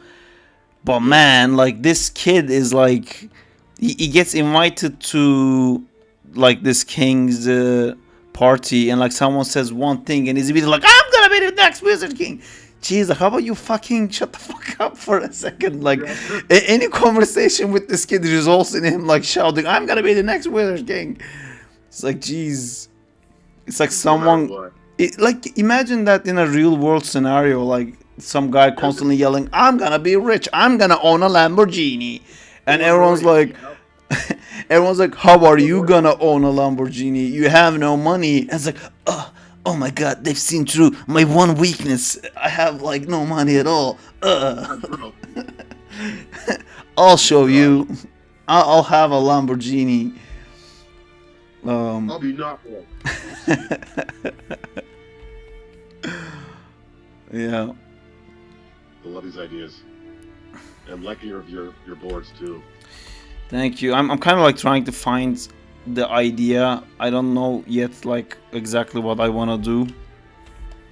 But man, like this kid is like, he gets invited to like this king's party, and like someone says one thing, and he's immediately like, I'm gonna be the next Wizard King. Jeez, how about you fucking shut the fuck up for a second? Like, any conversation with this kid results in him like shouting, I'm gonna be the next Wizard King. It's like, jeez. It's like someone, like imagine that in a real world scenario, like some guy constantly yelling, I'm gonna be rich, I'm gonna own a Lamborghini. And everyone's like, how are you gonna own a Lamborghini? You have no money. And it's like, oh my god, they've seen through my one weakness. I have like no money at all. I'll show you. I'll have a Lamborghini. I'll be not one. Yeah. I love these ideas. And like your boards too. Thank you. I'm kind of like trying to find the idea. I don't know yet like exactly what I want to do.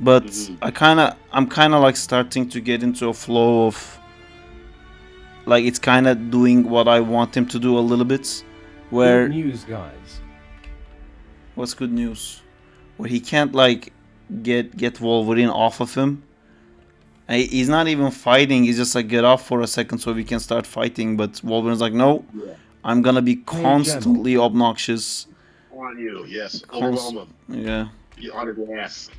but Mhm. I'm kind of like starting to get into a flow of like it's kind of doing what I want him to do a little bit. Good Where news, guys. what's good news? Where he can't like get Wolverine off of him. He's not even fighting. He's just like get off for a second so we can start fighting. But Wolverine's like, no, Yeah. I'm gonna be Gemma. constantly obnoxious. On you, yes. Const- Overwhelm him. Yeah, Get on his ass.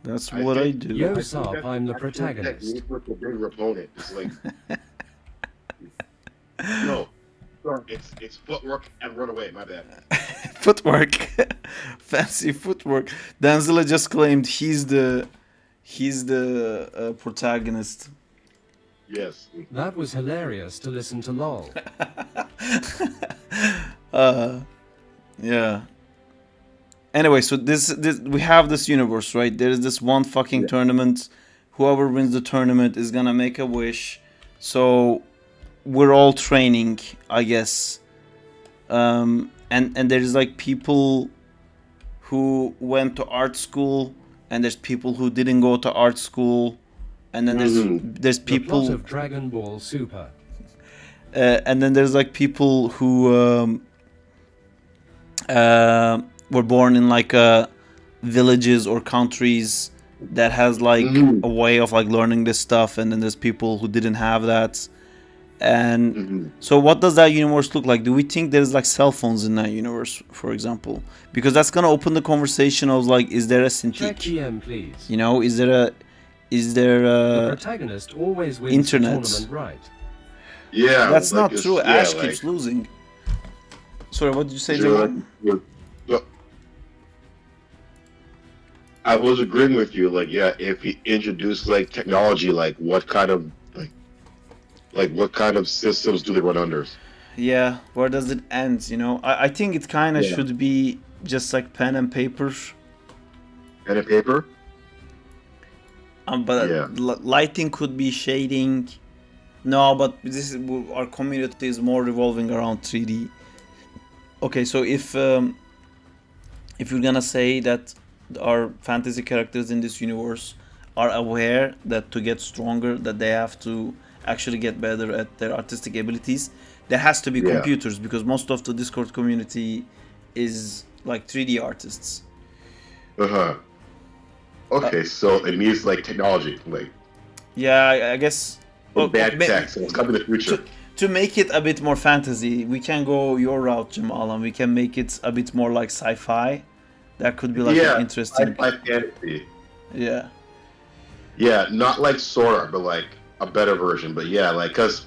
that's I what I think- do. Yo, I think Sop, that's I'm the actually protagonist. technique with the bigger opponent. It's like, no, sorry, it's footwork and run away. My bad. Footwork, fancy footwork. Danzilla just claimed he's the protagonist. Yes. That was hilarious to listen to lol. Yeah. Anyway, so this we have this universe, right? There is this one fucking Yeah. tournament. Whoever wins the tournament is gonna make a wish. So we're all training, I guess. And there's like people who went to art school, and there's people who didn't go to art school, and then there's The people plot of Dragon Ball Super. and then there's like people who were born in like villages or countries that has like a way of like learning this stuff, and then there's people who didn't have that. And so what does that universe look like? Do we think there's like cell phones in that universe, for example? Because that's gonna open the conversation of like, is there a Check Cintiq? GM, please. You know, is there The protagonist always wins internet. the tournament, right? Yeah. that's like not it's- true. yeah, Ash like- keeps losing. Sorry, what did you say, you know, Jamal? well, I was agreeing with you. Like, yeah, if he introduced like technology, like what kind of like what kind of systems do they run under? Yeah, where does it end? You know, I think it kind of Yeah. should be just like pen and paper. Pen and paper. But Yeah. lighting could be shading. No, but this is, our community is more revolving around 3D. Okay, so if you're gonna say that our fantasy characters in this universe are aware that to get stronger, that they have to actually get better at their artistic abilities, there has to be Yeah. computers, because most of the Discord community is like 3D artists. Okay, so it needs like technology, like Yeah, I guess. well, bad ma- tech. So it's coming in the future. to make it a bit more fantasy, we can go your route, Jamal, and we can make it a bit more like sci-fi. That could be like Yeah, an interesting. I fantasy. Yeah. Yeah, not like Sora, but like a better version. But yeah, like because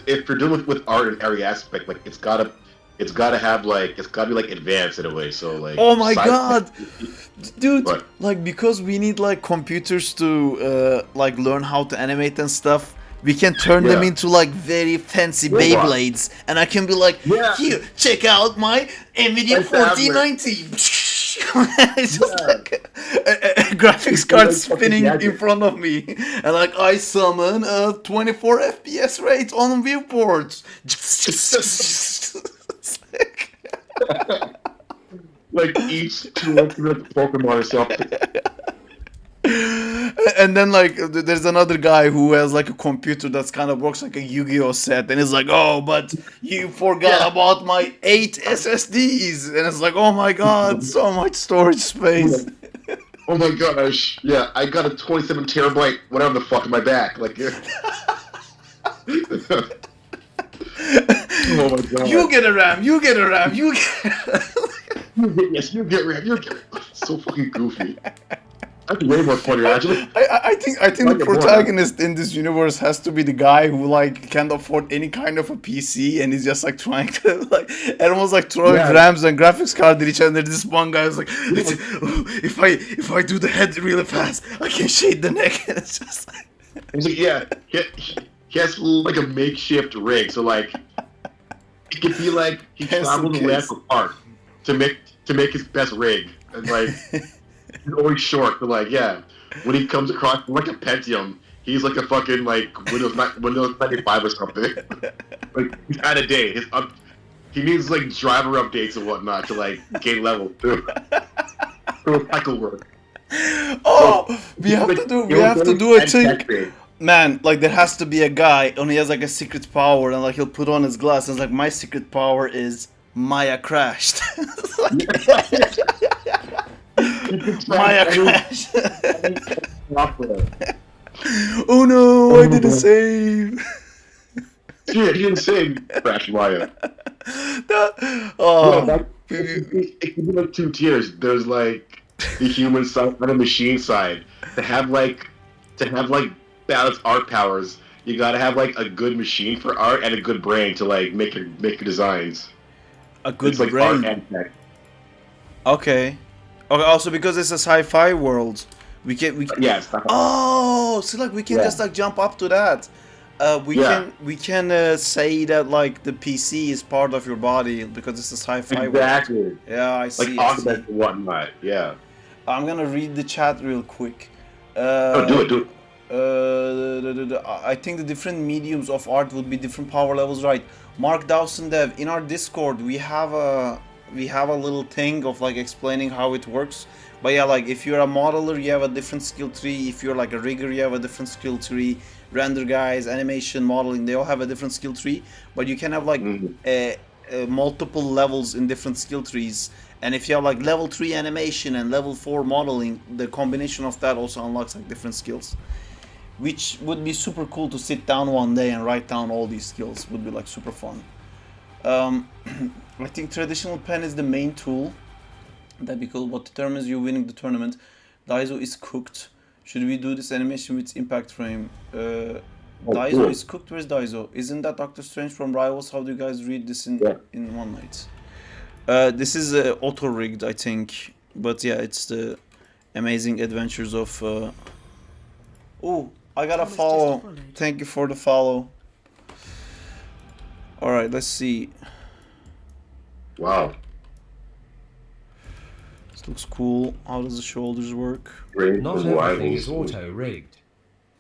if you're dealing with art in every aspect, like it's gotta have like it's gotta be like advanced in a way. So like Oh my sci- god, dude! What? Like because we need like computers to like learn how to animate and stuff. We can turn them Yeah. into like very fancy Robot. Beyblades, and I can be like, Yeah. here, check out my NVIDIA Exactly. 4090. It's just Yeah. like a graphics card like spinning fucking in gadget. front of me, and like I summon a 24 FPS rate on viewports. It's like- like each 200 Pokemon or something. And then like there's another guy who has like a computer that's kind of works like a Yu-Gi-Oh set, and he's like, oh, but you forgot Yeah. about my 8 SSDs, and it's like, oh my god, so much storage space. Oh my gosh! Yeah, I got a 27 terabyte whatever the fuck in my back. Like, oh my god! You get a RAM, you get a RAM, you get. Yes, you get rid. You get rid. So fucking goofy. That's way more funny, actually. I think Like the a boy. protagonist in this universe has to be the guy who like can't afford any kind of a PC, and he's just like trying to like everyone's like throwing Yeah. RAMs and graphics card at each other. And there's this one guy who's like, if I do the head really fast, I can shade the neck, and it's just like. He's like, yeah, he has like a makeshift rig, so like it could be like he Pencil traveled the land case. for art to make his best rig, and like he's always short, but like yeah, when he comes across like a Pentium, he's like a fucking like Windows 95 or something. Like he's out of date. He needs like driver updates and whatnot to like gain level too. So cycle work. Oh, we have to do a thing. Man, like there has to be a guy and he has like a secret power and like he'll put on his glass and it's like my secret power is Maya crashed. Maya crashed. Oh no, I didn't save. Yeah, he didn't say Crash Maya. Oh, It can be like two tiers. There's like the human side and the machine side. To have balanced art powers, you gotta have like a good machine for art and a good brain to like make your designs. a good It's like brain. art and tech. Okay. Okay. Also, because it's a sci-fi world, we can. Yeah, it's not, Oh, so like we can Yeah. just like jump up to that. Yeah. We can say that like the PC is part of your body because it's a sci-fi world. exactly. Yeah, I Like see. I see. augment and whatnot. Yeah. I'm gonna read the chat real quick. Oh, do it. I think the different mediums of art would be different power levels, right? Mark Dawson Dev, in our Discord we have a little thing of like explaining how it works. But yeah, like if you're a modeler, you have a different skill tree. If you're like a rigger, you have a different skill tree. Render guys, animation, modeling, they all have a different skill tree. But you can have like multiple levels in different skill trees. And if you have like level 3 animation and level 4 modeling, the combination of that also unlocks like different skills. Which would be super cool to sit down one day and write down all these skills. Would be like super fun. I think traditional pen is the main tool. That'd be cool. What determines you winning the tournament? Daiso is cooked. Should we do this animation with impact frame? Daiso cool. is cooked. Where's Daiso? Isn't that Doctor Strange from Rivals? How do you guys read this in one night? This is auto rigged, I think. But yeah, it's the amazing adventures of. Oh, I got a follow. Thank you for the follow. All right, let's see. Wow. This looks cool. How does the shoulders work? Great Not for everything is rivals. auto-rigged.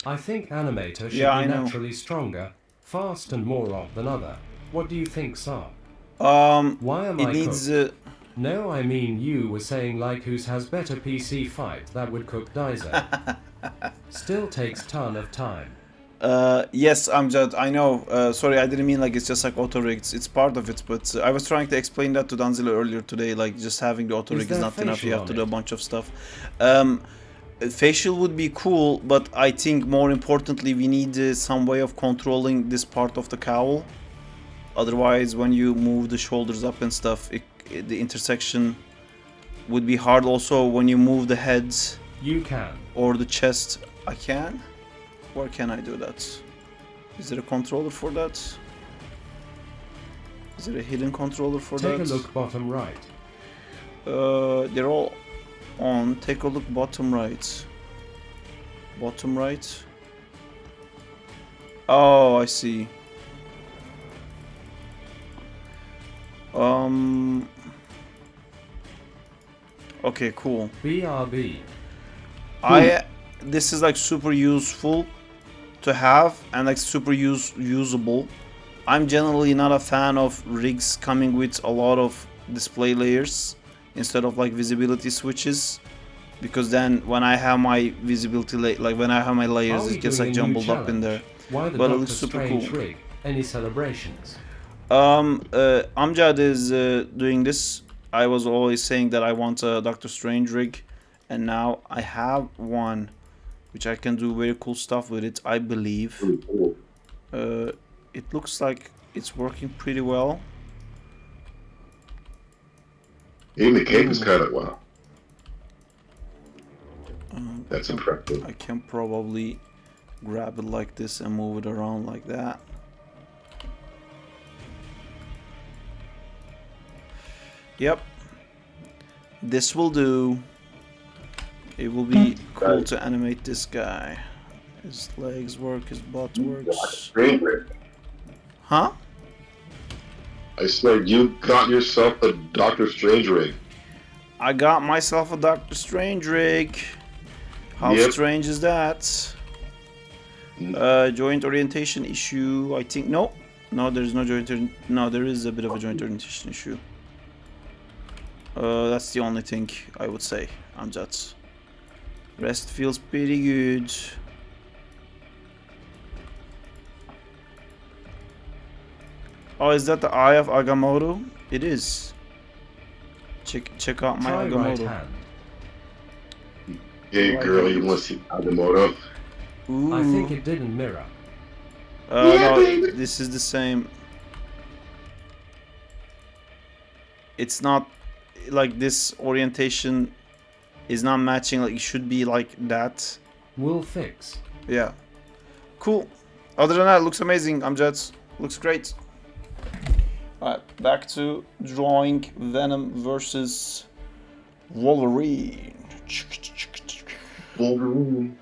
I think Animator should Yeah, I be know. naturally stronger, fast and more of than other. What do you think, Saab? It Why am I needs. cooked? No, I mean you were saying like whose has better PC fight that would cook Daiso. Still takes ton of time. Yes, Amjad, I know. Sorry, I didn't mean like it's just like auto rigged. It's part of it, but I was trying to explain that to Danzila earlier today. Like just having the auto rig is there not enough. You facial have to on do a it? bunch of stuff. Facial would be cool, but I think more importantly, we need some way of controlling this part of the cowl. Otherwise, when you move the shoulders up and stuff, the intersection would be hard. Also, when you move the heads You can. or the chest, I can. Where can I do that? Is there a controller for that? Is there a hidden controller for Take that? a look bottom right. They're all on. Take a look bottom right. Bottom right. Oh, I see. Okay, cool. BRB. This is like super useful to have and like super usable. I'm generally not a fan of rigs coming with a lot of display layers instead of like visibility switches, because then when I have my visibility when I have my layers, Are we it gets doing like a new jumbled up in there. Why the But it Doctor looks super Strange cool. rig? Any celebrations? Amjad is doing this. I was always saying that I want a Doctor Strange rig, and now I have one, which I can do very cool stuff with it, I believe. Really cool. It looks like it's working pretty well. Even the cape is kind of wow. That's impressive. I can probably grab it like this and move it around like that. Yep. This will do. It will be cool to animate this guy. His legs work, his butt works. Strange rig. Huh? I said you got yourself a Doctor Strange rig. I got myself a Doctor Strange rig. How Yep. strange is that? Joint orientation issue. I think no, there's no joint. No, there is a bit of a joint orientation issue. That's the only thing I would say. I'm just. Rest feels pretty good. Oh, is that the Eye of Agamotto? It is. Check out my Try right Agamotto. hand. Hey, Right girl, hand. you want to see Agamotto? Ooh. I think it didn't mirror. Yeah, No, baby. this is the same. It's not like this orientation is not matching. Like it should be like that. Will fix. Yeah. Cool. Other than that, it looks amazing. Amjad, looks great. Alright, back to drawing Venom versus Wolverine. Wolverine.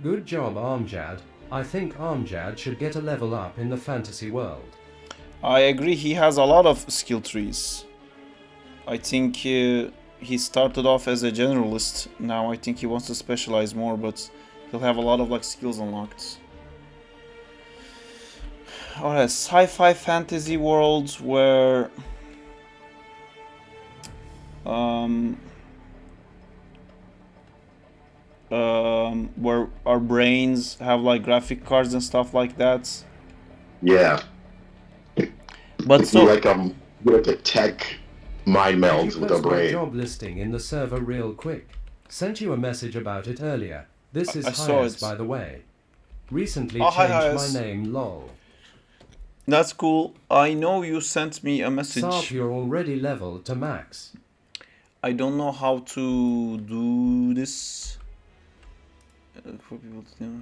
Good job, Amjad. I think Amjad should get a level up in the fantasy world. I agree, he has a lot of skill trees. I think he started off as a generalist. Now I think he wants to specialize more, but he'll have a lot of like skills unlocked. Alright, sci-fi fantasy worlds where where our brains have like graphic cards and stuff like that. Yeah. But so like a tech mind Could meld you with a post my brain. job listing in the server real quick? Sent you a message about it earlier. This is I saw Hyas, it. by the way. Recently Oh, hi, changed Hyas. my name, lol. that's cool. I know you sent me a message. Sarp, you're already leveled to max. I don't know how to do this. For people to know.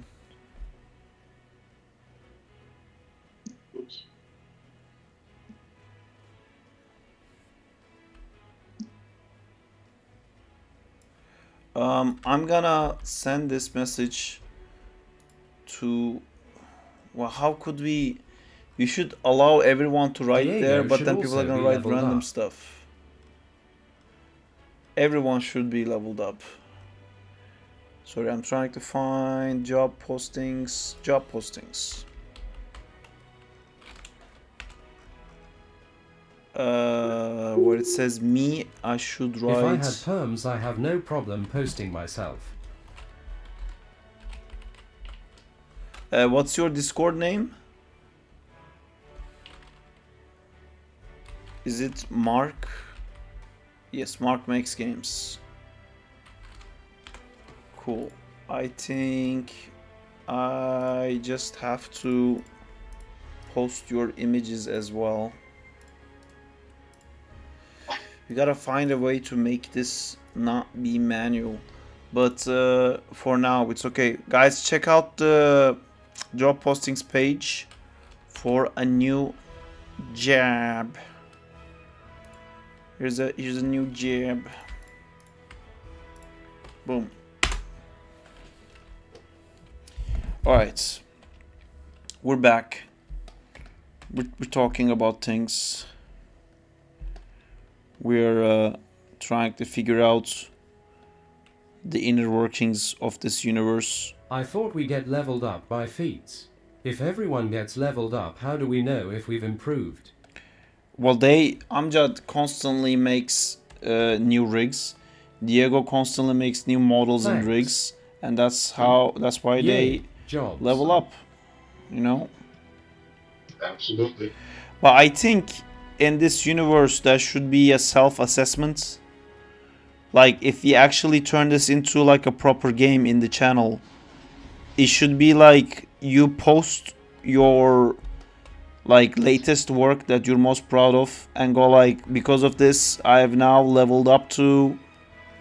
I'm gonna send this message to. Well, how could we? We should allow everyone to write Diego there, but should then people are also gonna be write leveled random up. stuff. Everyone should be leveled up. Sorry, I'm trying to find job postings. Job postings. Where it says me, I should If I had write. perms, I have no problem posting myself. What's your Discord name? Is it Mark? Yes, Mark makes games. Cool. I think I just have to post your images as well. We gotta find a way to make this not be manual. But for now, it's okay. Guys, check out the job postings page for a new job. Here's a new job. Boom. Alright. We're back. We're talking about things. We're trying to figure out the inner workings of this universe. I thought we get leveled up by feats. If everyone gets leveled up, how do we know if we've improved? Well, Amjad constantly makes new rigs. Diego constantly makes new models and Thanks. rigs, and that's why Yay, they jobs. level up, you know. Absolutely. But I think in this universe there should be a self-assessment. Like if we actually turn this into like a proper game in the channel, it should be like you post your like latest work that you're most proud of and go like, because of this I have now leveled up to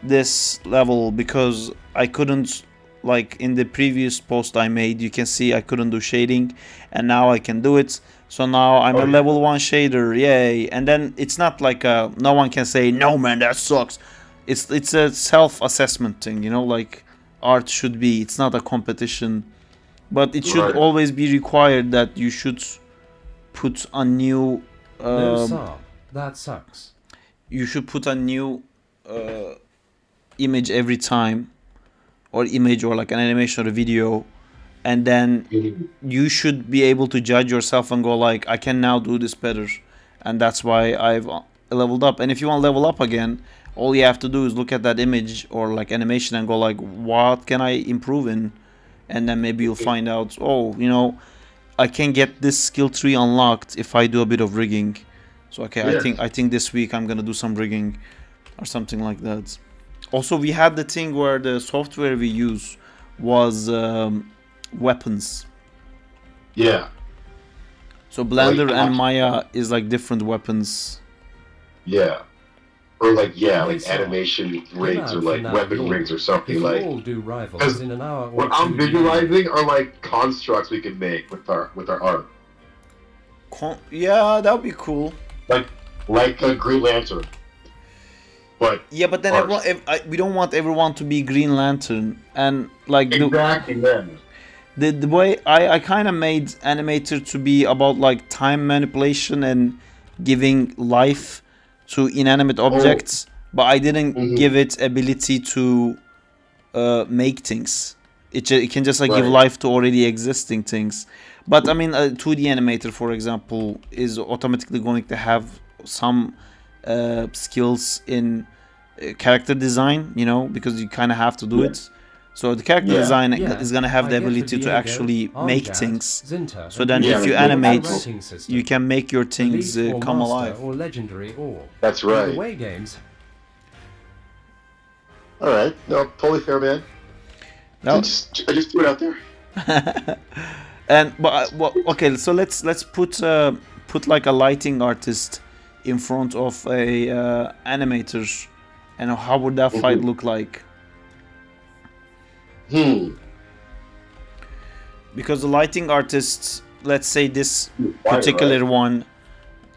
this level, because I couldn't, like in the previous post I made, you can see I couldn't do shading and now I can do it. So now I'm a level 1 shader, yay. And then it's not like no one can say, no man, that sucks. It's a self-assessment thing, you know, like art should be. It's not a competition, but it should always be required that you should put a new No, Sarp, that sucks. you should put a new image every time, or image, or like an animation or a video, and then you should be able to judge yourself and go like, I can now do this better, and that's why I've leveled up. And if you want to level up again, all you have to do is look at that image or like animation and go like, what can I improve in? And then maybe you'll find out, oh, you know, I can get this skill tree unlocked if I do a bit of rigging. So okay, Yeah. I think this week I'm gonna do some rigging or something like that. Also, we had the thing where the software we use was weapons. Yeah. So Blender Like, and Maya is like different weapons. Yeah. Or like Hey, like so, animation rigs out or for like now, weapon Lord. rigs or If something you like. all do rivals 'cause in an hour or What I'm 2, visualizing are like constructs we can make with our art, Yeah, that would be cool. like a Green Lantern. But Yeah, but then art. everyone, we don't want everyone to be Green Lantern. And like Exactly, man. the way I kind of made Animator to be about like time manipulation and giving life to inanimate objects, but I didn't Mhm. give it ability to make things. It can just like give Right. life to already existing things. But I mean, a 2D animator, for example, is automatically going to have some skills in character design, you know, because you kind of have to do Yeah. it. So the character Yeah. design Yeah, is gonna have I the get ability to Diego, actually make Armgard, things. Zinta, So and then Yeah, if you like animate, rating system. you can make your things Elite or come master alive. or legendary or That's either right. way games. All right. No, totally fair, man. Now, I just threw it out there. and but well, okay, so let's put like a lighting artist in front of a animator, and how would that fight Mhm. look like? Because the lighting artist, let's say this particular Right? one,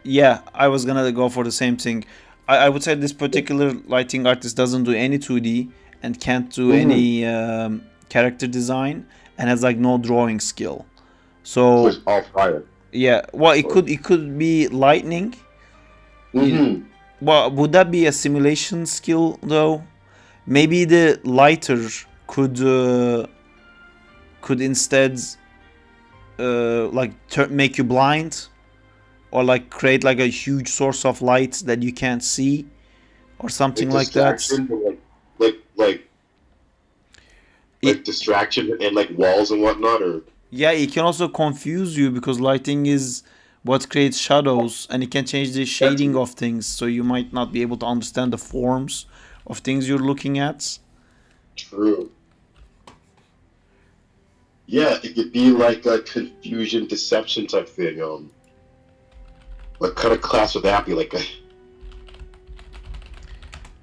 yeah, I was gonna go for the same thing. I would say this particular lighting artist doesn't do any 2D and can't do Mhm. any character design and has like no drawing skill. So So it's all fire. yeah, well, it could be lightning. Mm-hmm. Well, would that be a simulation skill though? Maybe the lighter could instead like make you blind, or like create like a huge source of light that you can't see, or something like that. Distraction, like distraction and like walls and whatnot, or Yeah, it can also confuse you because lighting is what creates shadows, and it can change the shading of things, so you might not be able to understand the forms of things you're looking at. true. Yeah, it could be like a confusion deception type thing. What kind of class would that be? Like a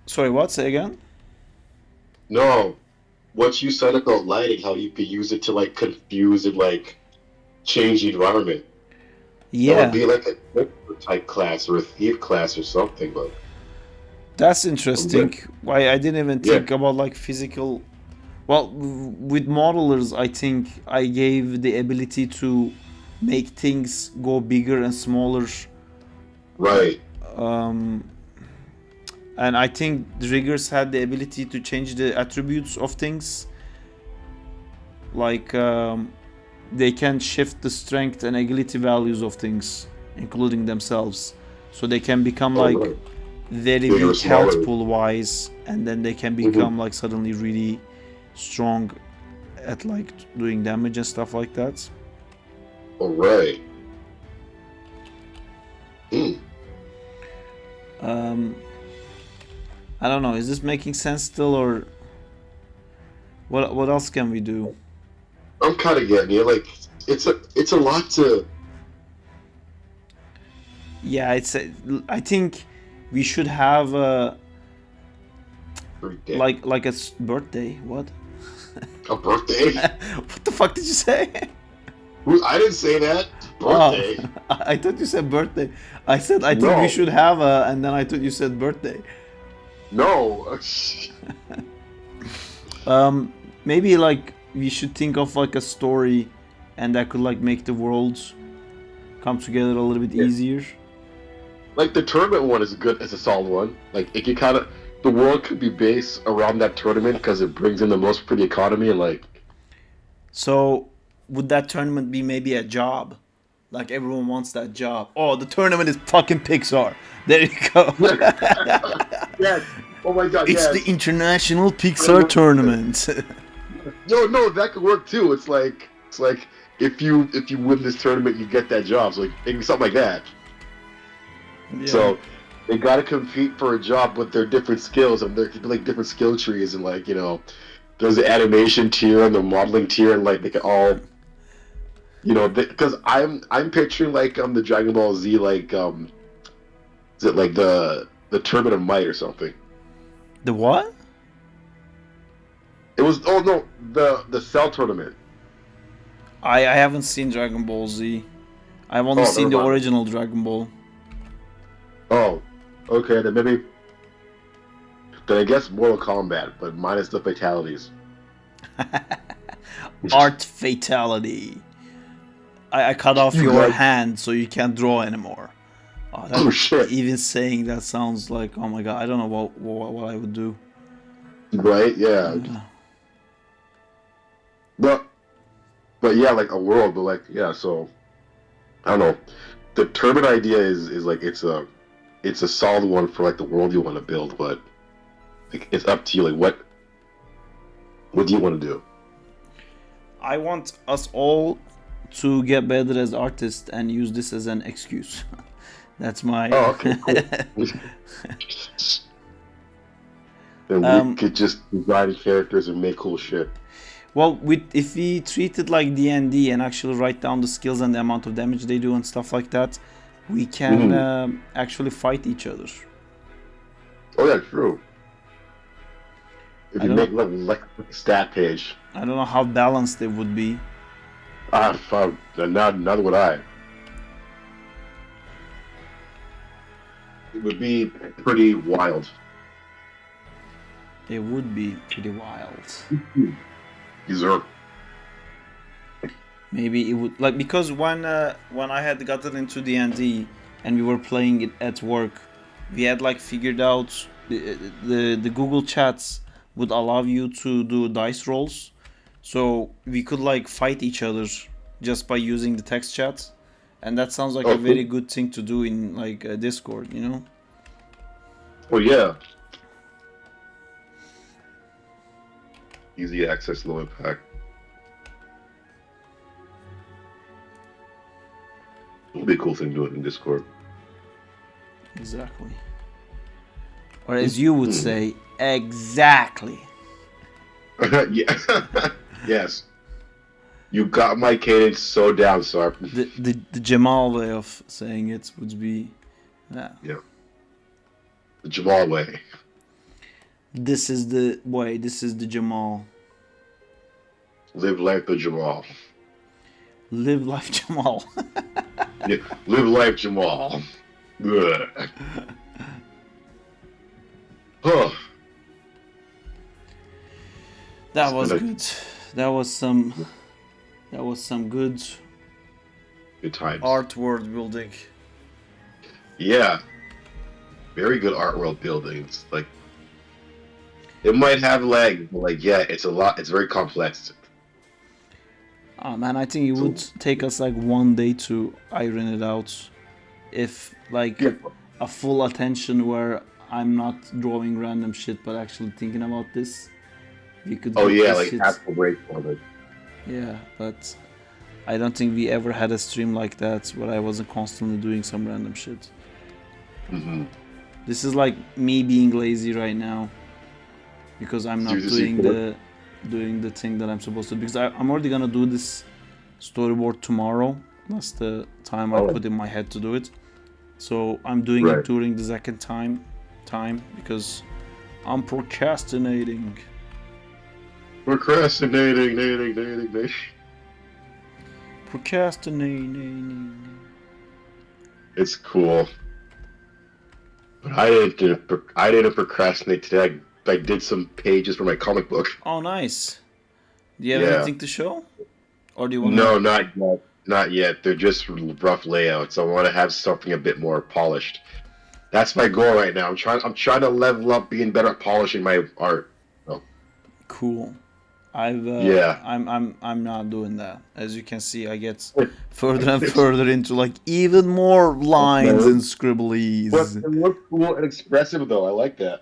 Sorry, what? Say again? no. What you said about lighting, how you could use it to like confuse and like change the environment. That Yeah, would be like a Joker type class or a thief class or something, but that's interesting. Why I didn't even Yeah. think about like physical. Well, with modelers, I think I gave the ability to make things go bigger and smaller. right. Um, and I think the riggers had the ability to change the attributes of things. Like they can shift the strength and agility values of things, including themselves, so they can become Oh, like right. very Bigger, weak health smaller. pool wise, and then they can become like suddenly really strong at like doing damage and stuff like that. All right. I don't know, is this making sense still, or what else can we do? I'm kind of getting you. Like it's a lot to. Yeah, I think we should have Birthday. like a birthday. What? A birthday? What the fuck did you say? I didn't say that. Birthday. Oh, I thought you said birthday. I said I think we No. should have a, and then I thought you said birthday. No. Maybe like we should think of like a story, and that could like make the worlds come together a little bit easier. Like the tournament one is good. It's a solid one. Like it can kind of the world could be based around that tournament because it brings in the most for the economy and like So would that tournament be maybe a job? Like everyone wants that job. Oh, the tournament is fucking Pixar. There you go. Yes. Oh my god, It's yes. the International Pixar Tournament. No, that could work too. It's like if you win this tournament, you get that job. So like maybe something like that. Yeah. So they got to compete for a job, but they're different skills, and there could be like different skill trees, and like there's the animation tier and the modeling tier, and like they can all, because I'm picturing like the Dragon Ball Z is it like the Tournament of Might or something? The what? It was the Cell tournament. I haven't seen Dragon Ball Z. I've only seen the never mind. original Dragon Ball. Oh, okay, then maybe. Then I guess Mortal Kombat, but minus the fatalities. Art fatality. I cut off You your guys- hand so you can't draw anymore. Oh, Oh, shit. Even saying that sounds like, oh my god, I don't know what I would do. Right? Yeah. But yeah, like a world, but like yeah. So I don't know. The turbine idea is like it's a solid one for like the world you want to build, but like, it's up to you. Like what do you want to do? I want us all to get better as artists and use this as an excuse. That's my. Oh, okay, cool. Then we could just design characters and make cool shit. Well, if we treat it like D&D and actually write down the skills and the amount of damage they do and stuff like that, we can actually fight each other. Oh yeah, true. If I you don't make like a stat page. I don't know how balanced it would be. Fuck. Neither would I. It would be pretty wild. It would be pretty wild. Deserve. Maybe it would because when I had gotten into D&D and we were playing it at work, we had like figured out the Google chats would allow you to do dice rolls, so we could like fight each other just by using the text chat, and that sounds like a very good thing to do in like Discord, Oh yeah. Easy access, low impact. It would be a cool thing to do it in Discord. Exactly. Or as you would say, exactly. Yeah. Yes. You got my cadence so down, Sarp. The Jamal way of saying it would be, Yeah. The Jamal way. this is the way, this is the Jamal. Live life the Jamal. Live life Jamal. Yeah. Live life Jamal. Ugh. Huh. That was good. That was some good Good times. art world building. Yeah. Very good art world building. It's like it might have lag, but like yeah, it's a lot. It's very complex. Oh man, I think it would take us like one day to iron it out. If like Yeah. a full attention where I'm not drawing random shit but actually thinking about this. We could Oh get yeah, this like shit. actual break for it. Yeah, but I don't think we ever had a stream like that where I wasn't constantly doing some random shit. Mm-hmm. This is like me being lazy right now because I'm not doing the thing that I'm supposed to. Because I'm already gonna do this storyboard tomorrow. That's the time I put in my head to do it. So I'm doing it during the second time because I'm procrastinating. Procrastinating. Procrastinating. It's cool. But I didn't procrastinate today. I did some pages for my comic book. Oh, nice. Do you have Yeah. anything to show? Or do you want No, not yet. Not yet. They're just rough layouts. I want to have something a bit more polished. That's my goal right now. I'm trying to level up, being better at polishing my art. Cool. Yeah. I'm not doing that. As you can see, I get further and further into like even more lines and scribblies. But it looks cool and expressive though. I like that.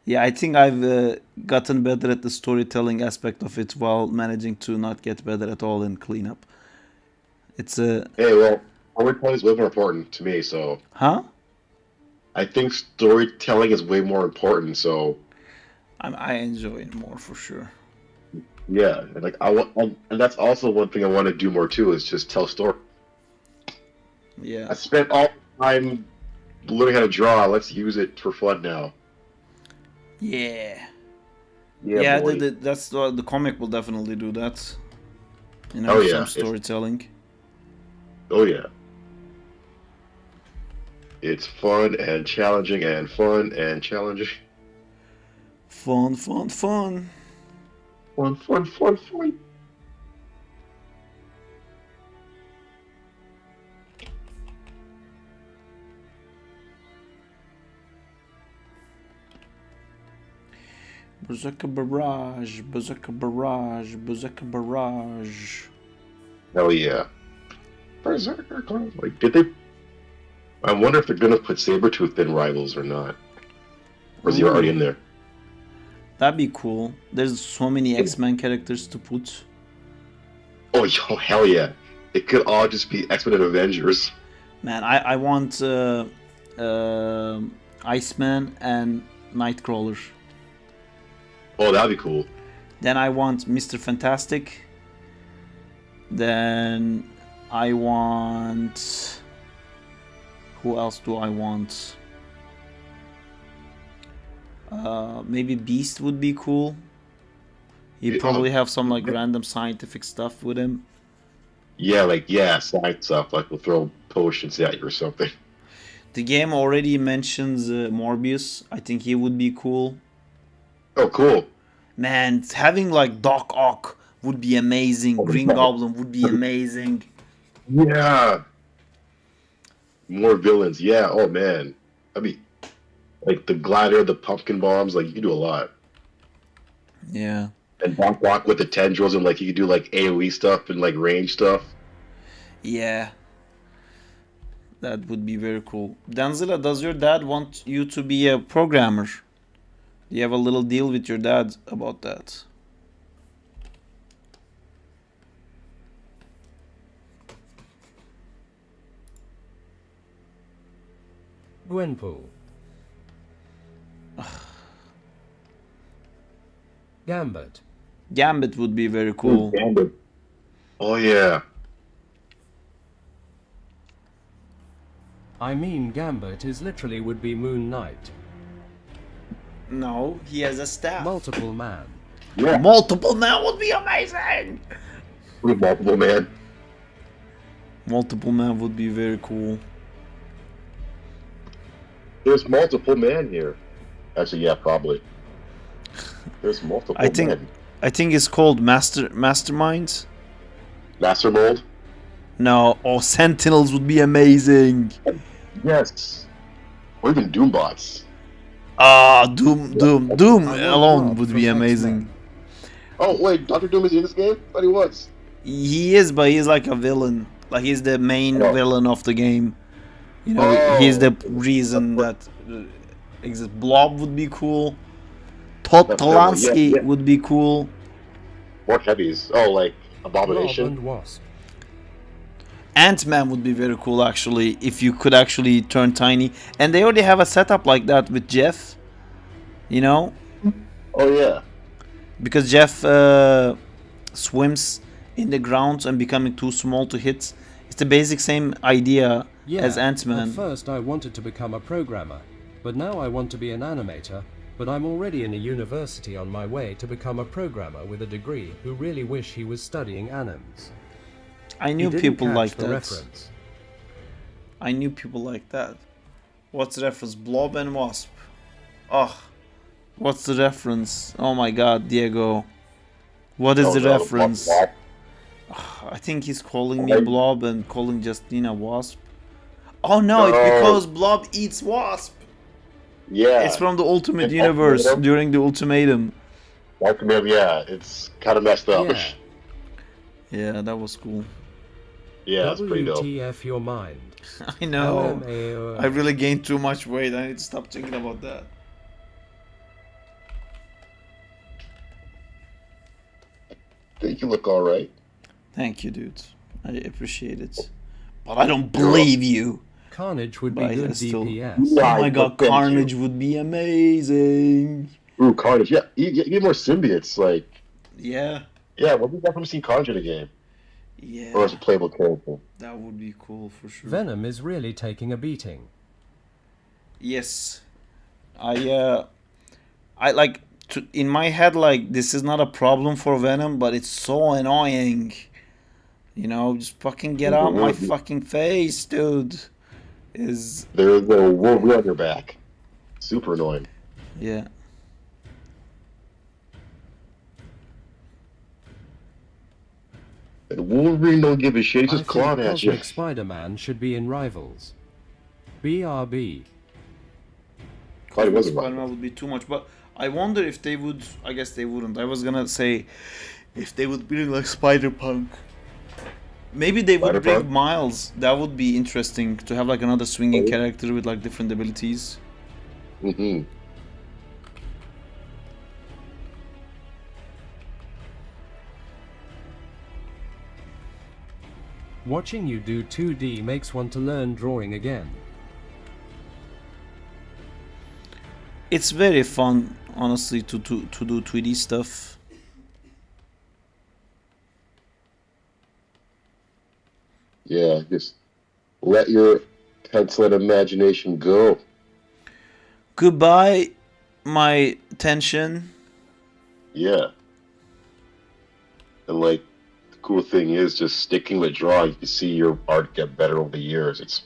Yeah, I think I've gotten better at the storytelling aspect of it while managing to not get better at all in cleanup. It's a Hey, well, storytelling is way more important to me, so huh? I think storytelling is way more important. So I enjoy it more for sure. yeah, and like I want, and that's also one thing I want to do more too is just tell stories. Yeah, I spent all the time learning how to draw. Let's use it for fun now. yeah, Yeah, boy. that's the comic will definitely do that. You know, Oh yeah, some storytelling. oh yeah. It's fun and challenging and fun and challenging. Fun, fun, fun. Fun, fun, fun, fun. Berserker Barrage, Berserker Barrage, Berserker Barrage. Hell yeah. Berserker Claw. Like, did they? I wonder if they're gonna put Sabretooth in Rivals or not. Or is he already in there? That'd be cool. There's so many X-Men characters to put. Oh, yo, hell yeah. It could all just be X-Men and Avengers. Man, I want Iceman and Nightcrawler. Oh, that'd be cool. Then I want Mr. Fantastic. Then I want... Who else do I want? Maybe Beast would be cool. He'd probably have some like random scientific stuff with him. Yeah, like, yeah, side stuff. Like, we'll throw potions at you or something. The game already mentions Morbius. I think he would be cool. Oh, cool. Man, having like Doc Ock would be amazing. Green Goblin would be amazing. Yeah. More villains. Yeah. Oh, man. That'd be like the glider, the pumpkin bombs. Like, you could do a lot. Yeah. And Doc Ock with the tendrils, and like you could do like AoE stuff and like range stuff. Yeah. That would be very cool. Danzilla, does your dad want you to be a programmer? Do you have a little deal with your dad about that? Gwenpool. Gambit. Gambit would be very cool. Oh yeah. I mean, Gambit is literally would be Moon Knight. No, he has a staff. Multiple man. Yeah. Multiple man would be amazing. Multiple man. Multiple man would be very cool. There's multiple man here. Actually, yeah, probably. There's multiple. I think men. I think it's called Mastermind. Master Mold. No, or Sentinels would be amazing. Yes. Or even Doombots. Ah, Doom I alone love would be from amazing. Oh wait, Doctor Doom is in this game? I thought he was. He is, but he's like a villain. Like he's the main Oh. villain of the game. You know, Oh. he's the reason that exists. Blob would be cool. Todd That's Talansky yeah. would be cool. More heavies. Oh, like Blob Abomination. and Wasp. Ant-Man would be very cool actually, if you could actually turn tiny. And they already have a setup like that with Jeff. You know? Oh yeah. Because Jeff swims in the ground and becoming too small to hit. It's the basic same idea as Ant-Man. At first I wanted to become a programmer, but now I want to be an animator. But I'm already in a university on my way to become a programmer with a degree who really wish he was studying anims. I He knew didn't people catch like the that. reference. I knew people like that. What's the reference? Blob and Wasp. Oh, what's the reference? Oh my god, Diego. What is Oh, the no, reference? Blob. I think he's calling me Blob and calling Justina Wasp. Oh no, it's No. because Blob eats Wasp. Yeah. It's from the Ultimate In Universe Ultimatum? during the Ultimatum. Ultimate, yeah, it's kind of messed up. Yeah. Yeah, that was cool. Yeah, it's pretty dope. WTF your mind. I know. LMAO. I really gained too much weight. I need to stop thinking about that. think you look all right. Thank you, dude. I appreciate it. But I don't believe you. Carnage would be But I good still- DPS. Oh my god, thank you. Carnage would be amazing. Ooh, Carnage. Yeah, you get more symbiotes. Like, Yeah. yeah, well, we've definitely seen Carnage in a game. Yeah. Or as a playable character. That would be cool for sure. Venom is really taking a beating. Yes. I like in my head like this is not a problem for Venom, but it's so annoying. You know, just fucking get out my fucking face, dude. Is There's a Wolverine on your back. Super annoying. yeah. And Wolverine don't give a shit. He's I just think clawing at you. Cosmic Spider-Man should be in Rivals. BRB. Thought he was a Spider-Man would be too much, but I wonder if they would. I guess they wouldn't. I was gonna say if they would bring like Spider-Punk. Maybe they would bring Spider-Punk? Miles. That would be interesting to have like another swinging character with like different abilities. Mm-hmm. Watching you do 2D makes one to learn drawing again. It's very fun, honestly, to do 2D stuff. Yeah, just let your pencil and imagination go. Goodbye, my tension. Yeah. And like, the cool thing is just sticking with drawing. You see your art get better over the years. It's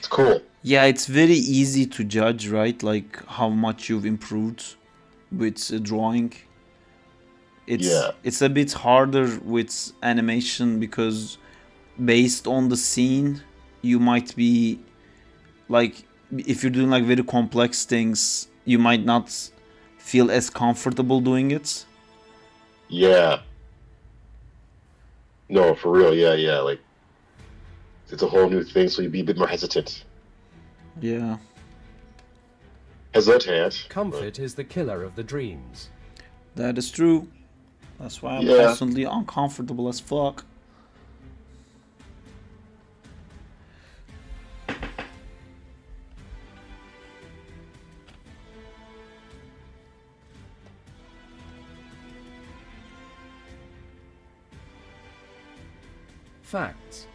cool. Yeah, it's very easy to judge, right? Like how much you've improved with drawing. It's a bit harder with animation because based on the scene, you might be like if you're doing like very complex things, you might not feel as comfortable doing it. Yeah. No, for real. Yeah. Like, it's a whole new thing, so you'd be a bit more hesitant. Yeah. Hesitant. Comfort is the killer of the dreams. That is true. That's why I'm Yeah. constantly uncomfortable as fuck. Facts.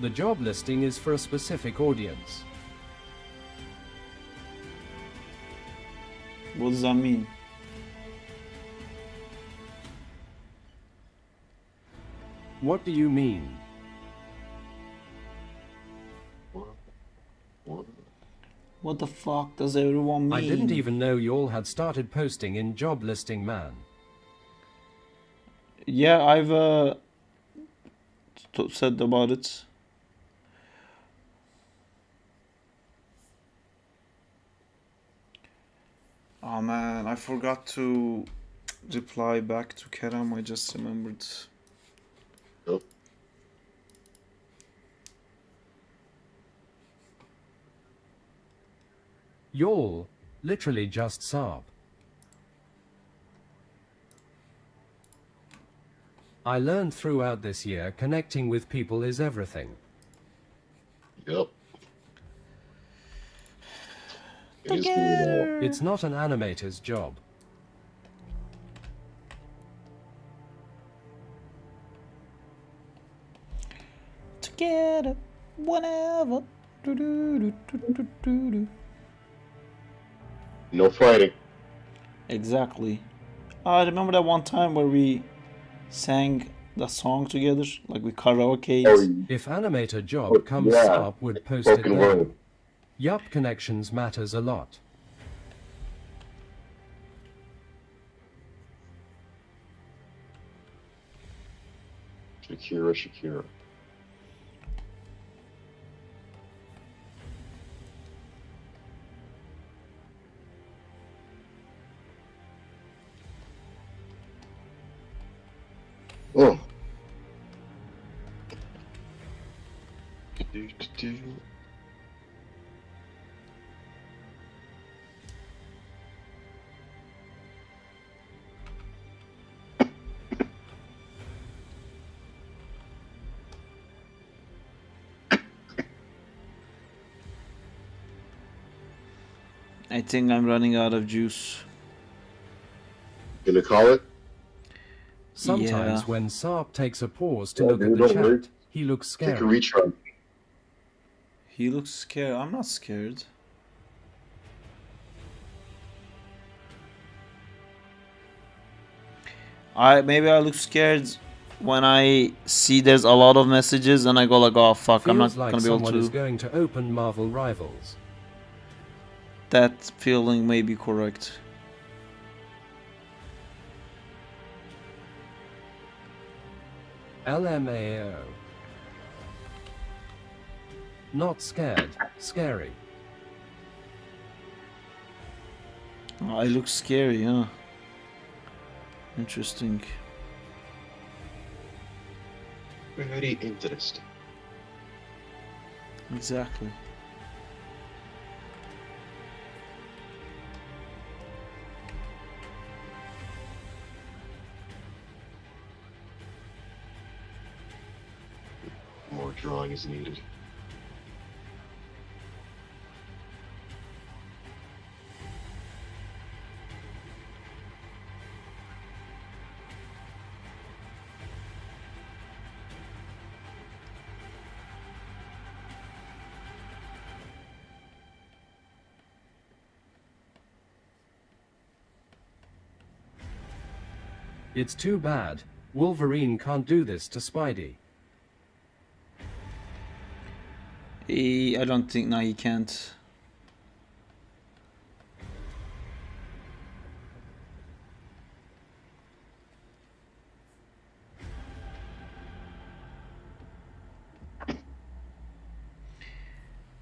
The job listing is for a specific audience. What does that mean? What do you mean? What the fuck does everyone mean? I didn't even know you all had started posting in Job Listing Man. Yeah, I've said about it. Oh man, I forgot to reply back to Kerem. I just remembered. Nope. Y'all literally just sob. I learned throughout this year connecting with people is everything. Yep. It is cool. It's not an animator's job. Together, whenever. No fighting. Exactly. I remember that one time where we sang the song together, like we karaoke. Oh, If animator job comes yeah. up, would post it spoken there. word. Yup, connections matters a lot. Shakira. Oh. I think I'm running out of juice. Gonna call it? Sometimes Yeah. when Saab takes a pause to Yeah, look at dude, the don't worry. chat, he looks Take a scary. retry. He looks scared. I'm not scared. Maybe I look scared when I see there's a lot of messages and I go like, oh fuck, I'm not Feels like gonna be able someone is to. going to open Marvel Rivals. That feeling may be correct. LMAO. Not scared, scary. Oh, I look scary, huh? Interesting. Very interesting. Exactly. More drawing is needed. It's too bad. Wolverine can't do this to Spidey. I don't think, no, he can't.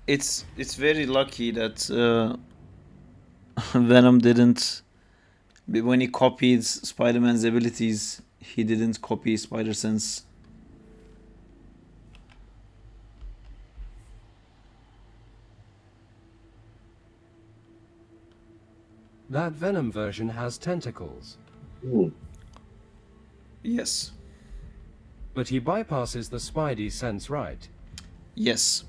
It's very lucky that Venom didn't, when he copied Spider-Man's abilities, he didn't copy Spider-Sense. That Venom version has tentacles, Yes. but he bypasses the Spidey sense, right? Yes.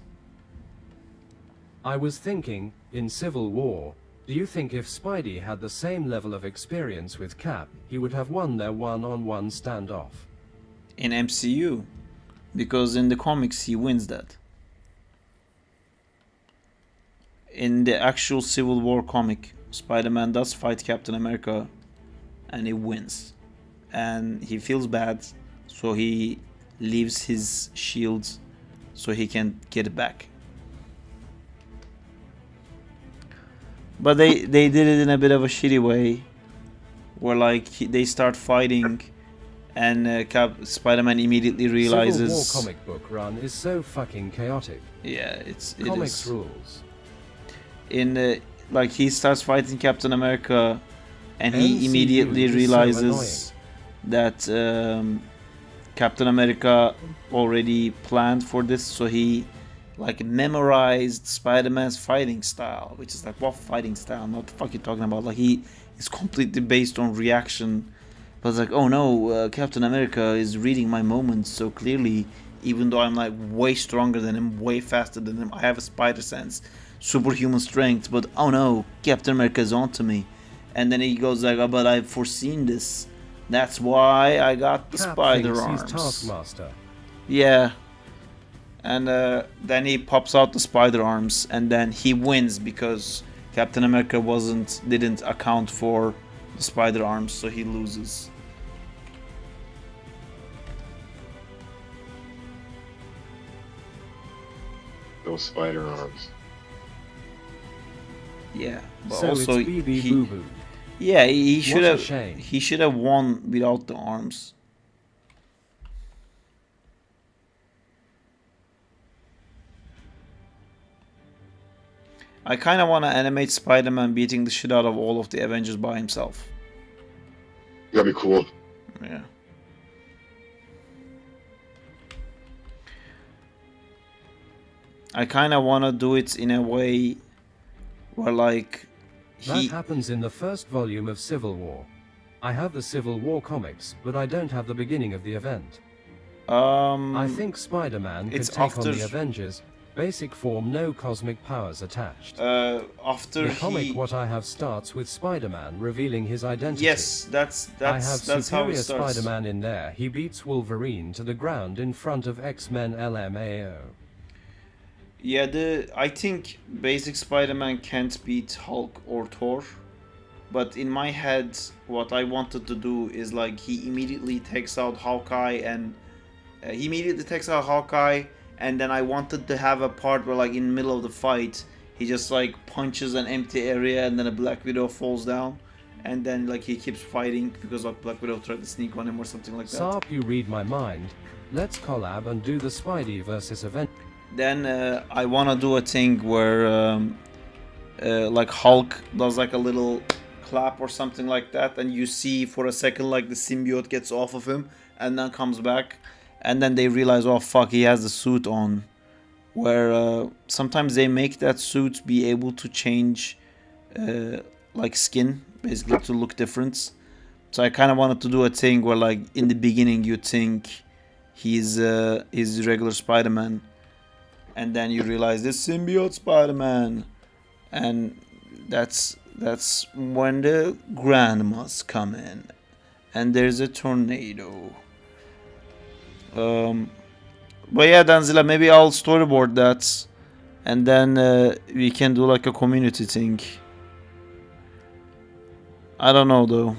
I was thinking, in Civil War, do you think if Spidey had the same level of experience with Cap, he would have won their one-on-one standoff? In MCU. Because in the comics he wins that. In the actual Civil War comic, Spider-Man does fight Captain America and he wins. And he feels bad, so he leaves his shield so he can get it back. But they did it in a bit of a shitty way, where like they start fighting, and Spider-Man immediately realizes. Civil War comic book run is so fucking chaotic. Yeah, it Comics is. rules. In the, like, he starts fighting Captain America, and he MCU immediately is so realizes that Captain America already planned for this, so he like memorized Spider-Man's fighting style, which is like, what fighting style? What the fuck are you talking about? Like, he is completely based on reaction. But it's like, oh no, Captain America is reading my moments so clearly, even though I'm like way stronger than him, way faster than him. I have a spider sense, superhuman strength, but oh no, Captain America is onto me. And then he goes like, oh, but I've foreseen this. That's why I got the Cap spider thinks arms. he's Taskmaster. Yeah. And then he pops out the spider arms, and then he wins because Captain America didn't account for the spider arms, so he loses. Those spider arms. Yeah, but So also it's BB Boo Boo. yeah, he should What a have shame. he should have won without the arms. I kind of want to animate Spider-Man beating the shit out of all of the Avengers by himself. That'd be cool. Yeah. I kind of want to do it in a way where like That happens in the first volume of Civil War. I have the Civil War comics, but I don't have the beginning of the event. I think Spider-Man could it's take on after- the Avengers. Basic form, no cosmic powers attached. after The comic he what I have starts with Spider-Man revealing his identity. yes, that's I have that's how it Superior starts. Spider-Man in there. He beats Wolverine to the ground in front of X-Men LMAO. Yeah, I think basic Spider-Man can't beat Hulk or Thor, but in my head, what I wanted to do is like he immediately takes out Hawkeye, and and then I wanted to have a part where like in the middle of the fight, he just like punches an empty area, and then a Black Widow falls down, and then like he keeps fighting because like Black Widow tried to sneak on him or something like that. Sarp, you read my mind. Let's collab and do the Spidey versus event. Then I want to do a thing where like Hulk does like a little clap or something like that, and you see for a second like the symbiote gets off of him and then comes back, and then they realize, oh fuck, he has the suit on. Where sometimes they make that suit be able to change like skin, basically to look different. So I kind of wanted to do a thing where like in the beginning you think he's regular Spider-Man, and then you realize this symbiote Spider-Man, and that's when the grandmas come in, and there's a tornado. But yeah, Danzilla, maybe I'll storyboard that, and then we can do like a community thing. I don't know though.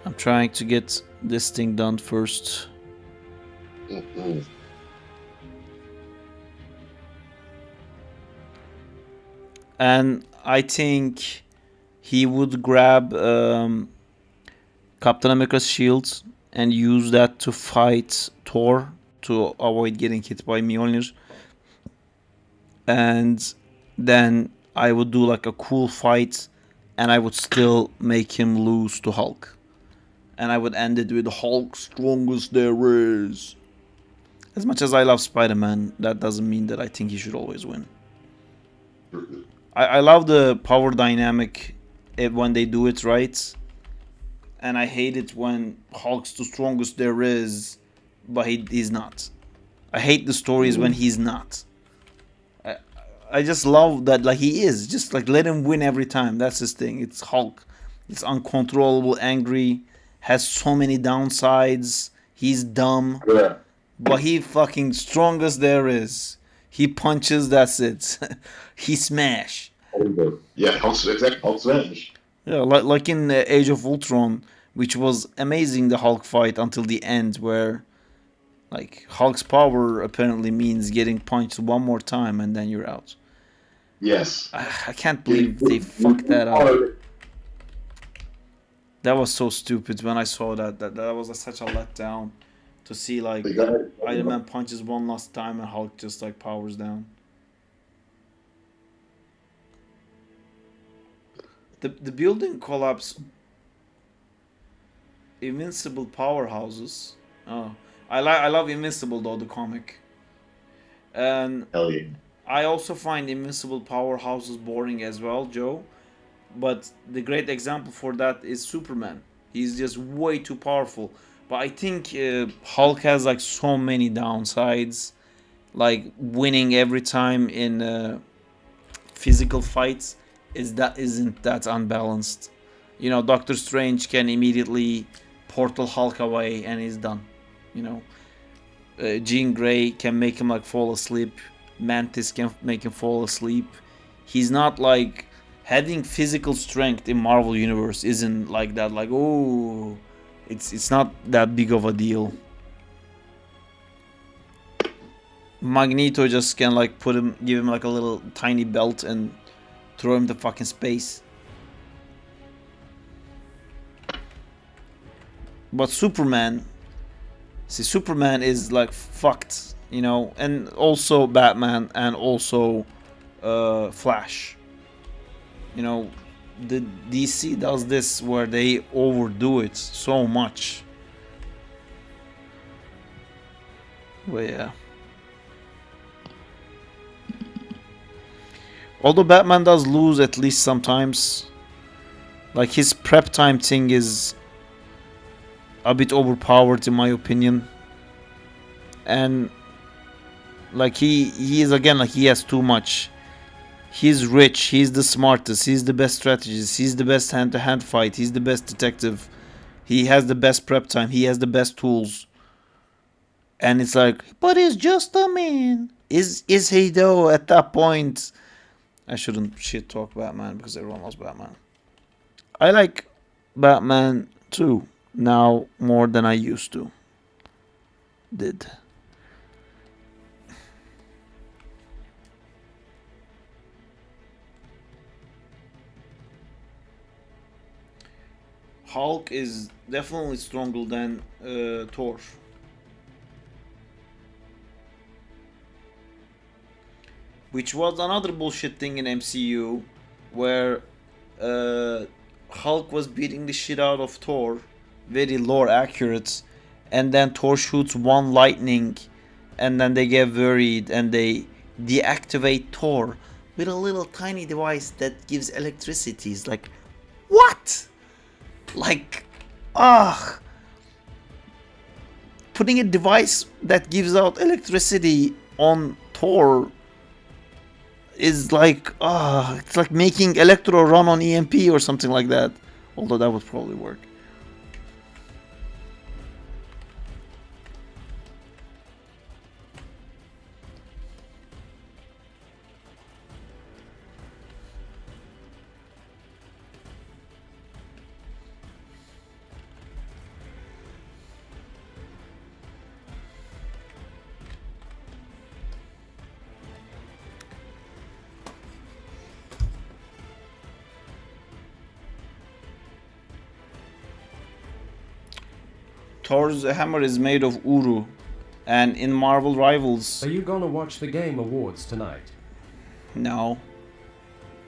I'm trying to get this thing done first. Mhm. And I think he would grab Captain America's shield and use that to fight Thor to avoid getting hit by Mjolnir. And then I would do like a cool fight, and I would still make him lose to Hulk. And I would end it with Hulk strongest there is. As much as I love Spider-Man, that doesn't mean that I think he should always win. I love the power dynamic when they do it right. And I hate it when Hulk's the strongest there is, but he's not. I hate the stories when he's not. I just love that like he is. Just like let him win every time. That's his thing. It's Hulk. It's uncontrollable, angry, has so many downsides. He's dumb. Yeah. But he fucking strongest there is. He punches, that's it. He smash. Yeah, Hulk smash. Yeah, like in Age of Ultron, which was amazing, the Hulk fight until the end, where like Hulk's power apparently means getting punched one more time and then you're out. Yes. I can't believe they fucked that up. That was so stupid when I saw that. That was such a letdown to see like Iron Man punches one last time and Hulk just like powers down. The building collapse. Invincible powerhouses. Oh, I love Invincible though, the comic. And Hell yeah. I also find Invincible powerhouses boring as well, Joe. But the great example for that is Superman. He's just way too powerful. But I think Hulk has like so many downsides, like winning every time in physical fights isn't that unbalanced. You know, Doctor Strange can immediately portal Hulk away and he's done. You know, Jean Grey can make him like fall asleep. Mantis can make him fall asleep. He's not like having physical strength in Marvel Universe isn't like that. Like, oh, it's not that big of a deal. Magneto just can like give him like a little tiny belt and throw him to fucking space. But Superman is like fucked, you know, and also Batman and also Flash. You know, the DC does this where they overdo it so much. But yeah. Although Batman does lose at least sometimes. Like his prep time thing is a bit overpowered in my opinion. And like he is again like he has too much. He's rich, he's the smartest, he's the best strategist, he's the best hand-to-hand fight, he's the best detective. He has the best prep time, he has the best tools. And it's like, but he's just a man. Is he though at that point? I shouldn't shit talk Batman because everyone loves Batman. I like Batman too now more than I used to. Did. Hulk is definitely stronger than Thor. Which was another bullshit thing in MCU, where Hulk was beating the shit out of Thor, very lore accurate, and then Thor shoots one lightning, and then they get worried and they deactivate Thor with a little tiny device that gives electricity. It's like, what? Like, putting a device that gives out electricity on Thor is like, it's like making Electro run on EMP or something like that. Although that would probably work. Thor's hammer is made of Uru, and in Marvel Rivals, Are you gonna watch the Game Awards tonight? no.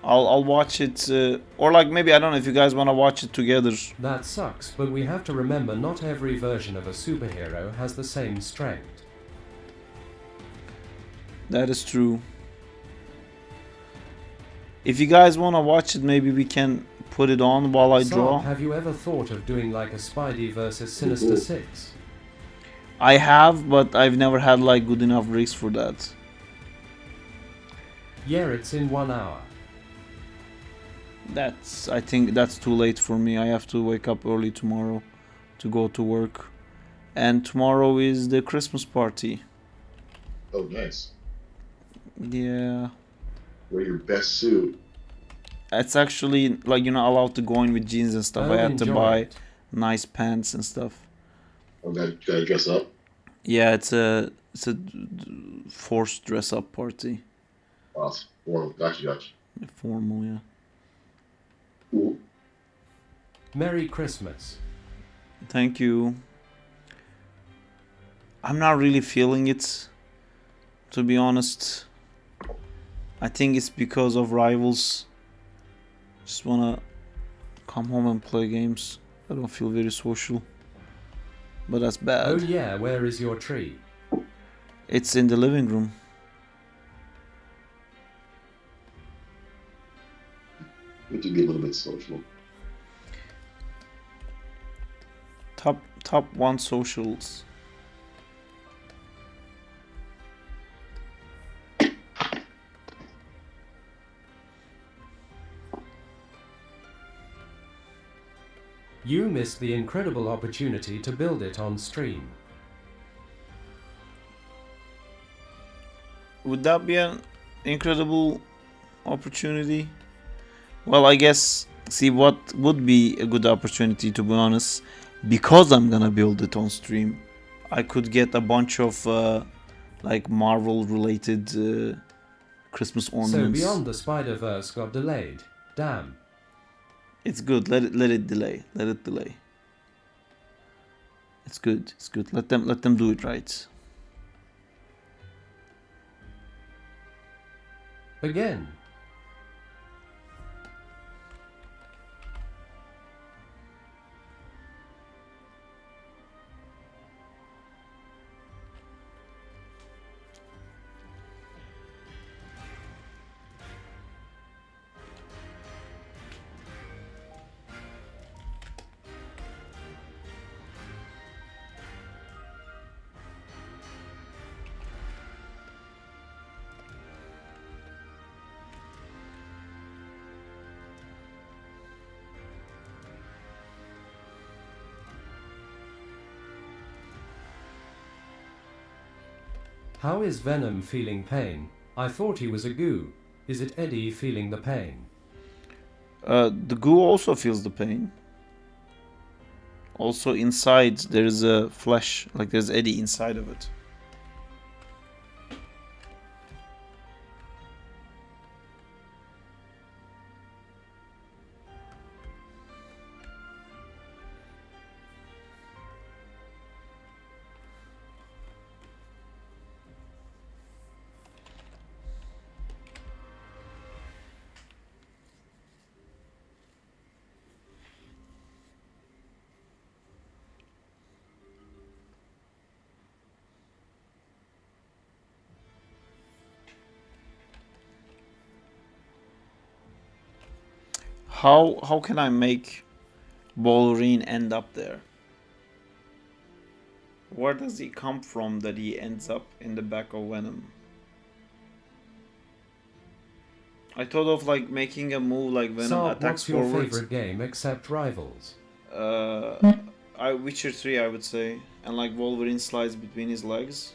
I'll watch it, or like maybe I don't know if you guys want to watch it together. That sucks, but we have to remember not every version of a superhero has the same strength. That is true. If you guys want to watch it, maybe we can put it on while I draw. Saab, have you ever thought of doing like a Spidey versus Sinister Six? I have, but I've never had like good enough rigs for that. Yeah, it's in 1 hour. I think that's too late for me. I have to wake up early tomorrow to go to work. And tomorrow is the Christmas party. Oh, nice. Yeah. Wear your best suit. It's actually like you're not allowed to go in with jeans and stuff. I had to buy nice pants and stuff. Oh, gotta dress up? Yeah, it's a forced dress up party. Awesome. Formal. Gotcha. Formal, yeah. Ooh. Merry Christmas. Thank you. I'm not really feeling it, to be honest. I think it's because of Rivals. Just wanna come home and play games. I don't feel very social. But that's bad. Oh yeah, where is your tree? It's in the living room. We need to be a little bit social. Top 1 socials. You missed the incredible opportunity to build it on stream. Would that be an incredible opportunity? Well, I guess, see what would be a good opportunity, to be honest, because I'm gonna build it on stream. I could get a bunch of like Marvel related Christmas ornaments. So Beyond the Spider-Verse got delayed. Damn. It's good. Let it delay. Let it delay. It's good. It's good. Let them do it right. Again. How is Venom feeling pain? I thought he was a goo. Is it Eddie feeling the pain? The goo also feels the pain. Also inside there is a flesh, like there's Eddie inside of it. How can I make Wolverine end up there? Where does he come from that he ends up in the back of Venom? I thought of like making a move like Venom Saab, attacks what's your forwards. favorite game except Rivals? Witcher 3 I would say, and like Wolverine slides between his legs.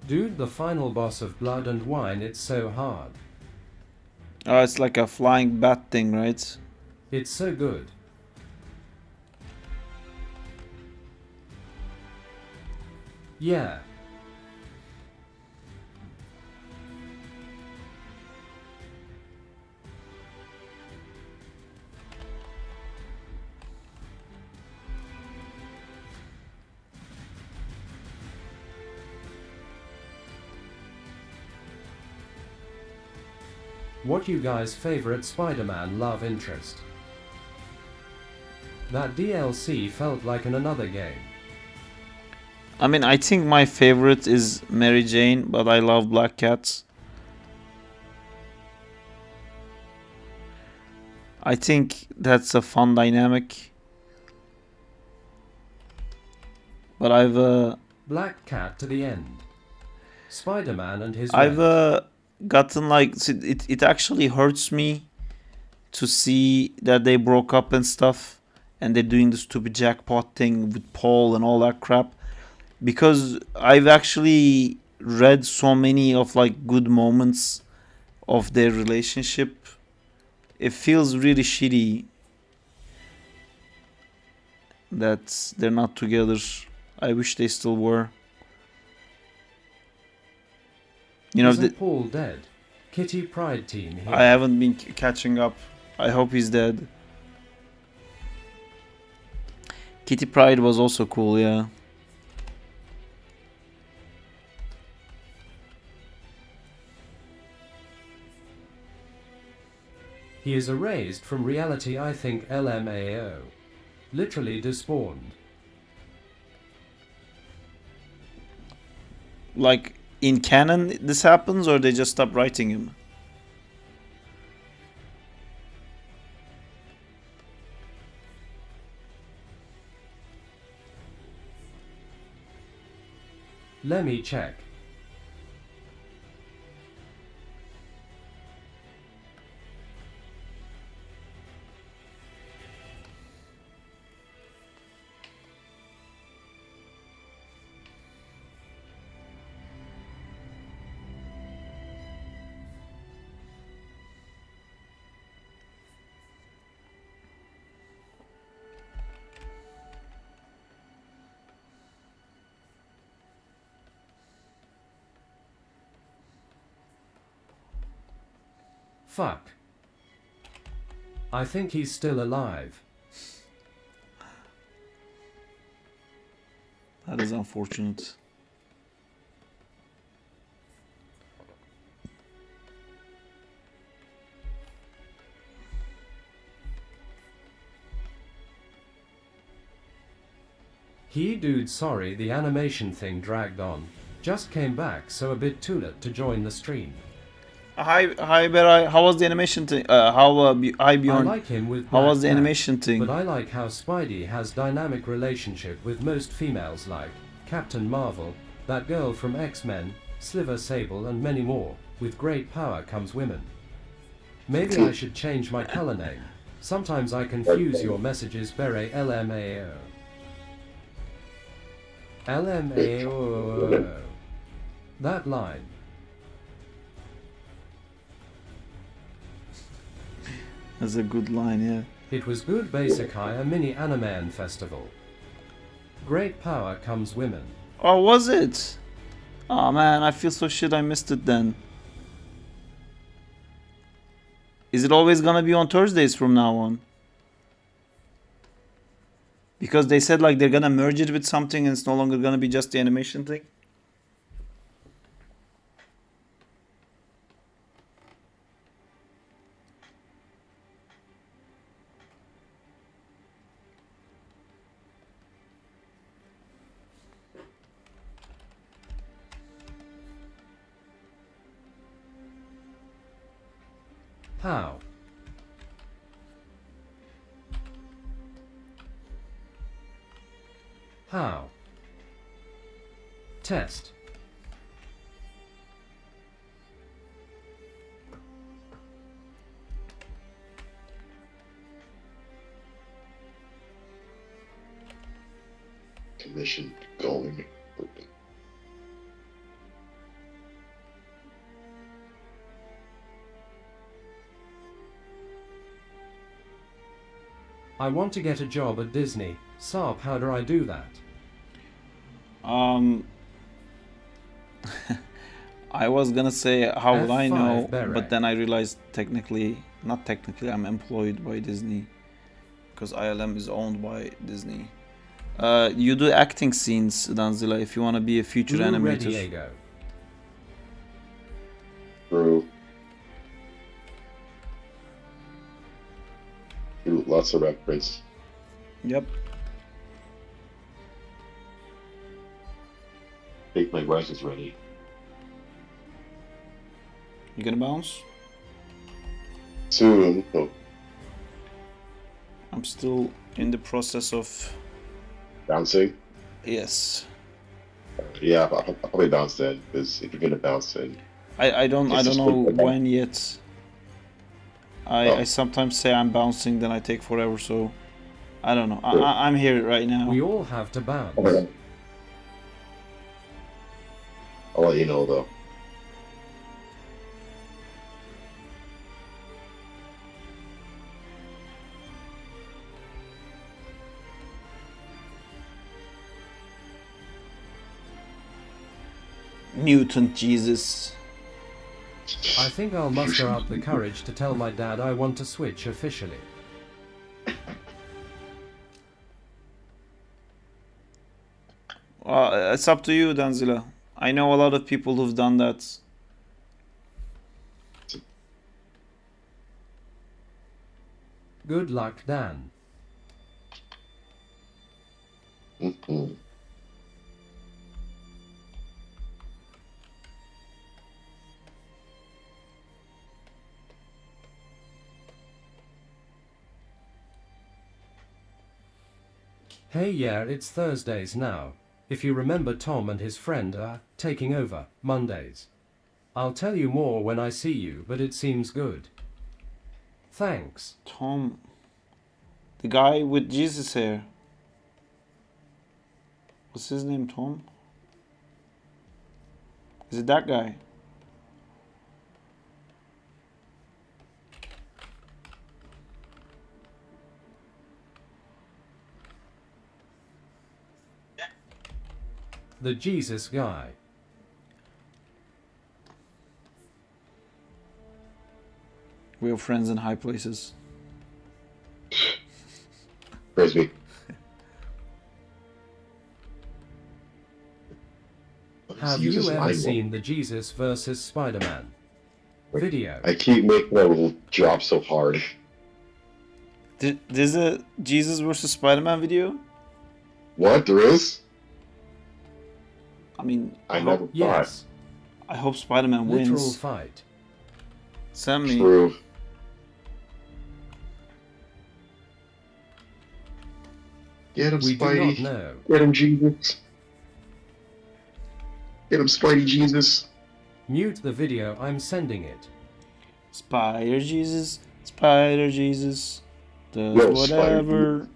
Dude, the final boss of Blood and Wine, it's so hard. Oh, it's like a flying bat thing, right? It's so good. Yeah. What you guys' favorite Spider-Man love interest? That DLC felt like in another game. I mean, I think my favorite is Mary Jane, but I love Black Cats. I think that's a fun dynamic. But I've Black Cat to the end. Spider-Man and his I've gotten like it actually hurts me to see that they broke up and stuff, and they're doing the stupid jackpot thing with Paul and all that crap, because I've actually read so many of like good moments of their relationship. It feels really shitty that they're not together. I wish they still were. You know, Isn't Paul dead? Kitty Pryde team here. I haven't been catching up. I hope he's dead. Kitty Pryde was also cool, yeah. He is erased from reality, I think LMAO. Literally despawned. Like, in canon this happens, or they just stop writing him? Let me check. Fuck. I think he's still alive. That is unfortunate. Dude, sorry, the animation thing dragged on. Just came back, so a bit too late to join the stream. Hi, Berai. How was the animation thing? Hi, I Bjorn. like him with How Black was the Cat, animation thing? but I like how Spidey has dynamic relationship with most females like Captain Marvel, that girl from X-Men, Sliver Sable and many more. With great power comes women. Maybe I should change my color name. Sometimes I confuse your messages. Beret LMAO. LMAO. That line. That's a good line, yeah. It was good Basicai, a mini anime festival. Great power comes women. Oh, was it? Oh man, I feel so shit I missed it then. Is it always gonna be on Thursdays from now on? Because they said like they're gonna merge it with something and it's no longer gonna be just the animation thing. How? How? Test. Commission going. I want to get a job at Disney. Sarp, how do I do that? I was gonna say how would I F5 know, Beret. but then I realized not technically, I'm employed by Disney because ILM is owned by Disney. You do acting scenes, Danzilla, if you want to be a future Blue animator. Diego. True. Lots of reference. Yep. I think my rice is ready. You gonna bounce? Soon. Oh, I'm still in the process of. bouncing? Yes. Yeah, I'll probably bounce then, because if you're gonna bounce then. I don't Just know put the- when yet. I sometimes say I'm bouncing, then I take forever, so I don't know. I'm here right now. We all have to bounce. Okay. I'll let you know though. Mutant Jesus. I think I'll muster up the courage to tell my dad I want to switch officially. It's up to you, Danzilla. I know a lot of people who've done that. Good luck, Dan. Mm-hmm. Hey, yeah, it's Thursdays now. If you remember, Tom and his friend are taking over Mondays. I'll tell you more when I see you, but it seems good. Thanks. Tom. The guy with Jesus hair. What's his name, Tom? Is it that guy? The Jesus guy. We are friends in high places. Praise me. Have Use you this ever line seen the Jesus versus Spider-Man video? I keep making that drop so hard. There's a Jesus versus Spider-Man video? What? There is? I mean, I never thought. Yes. I hope Spider-Man Literal wins. fight. Send me. True. Get him, We do not Spidey. know. Get him, Jesus. Get him, Spidey Jesus. Mute the video, I'm sending it. Spider Jesus, Spider Jesus does Yo, Spider whatever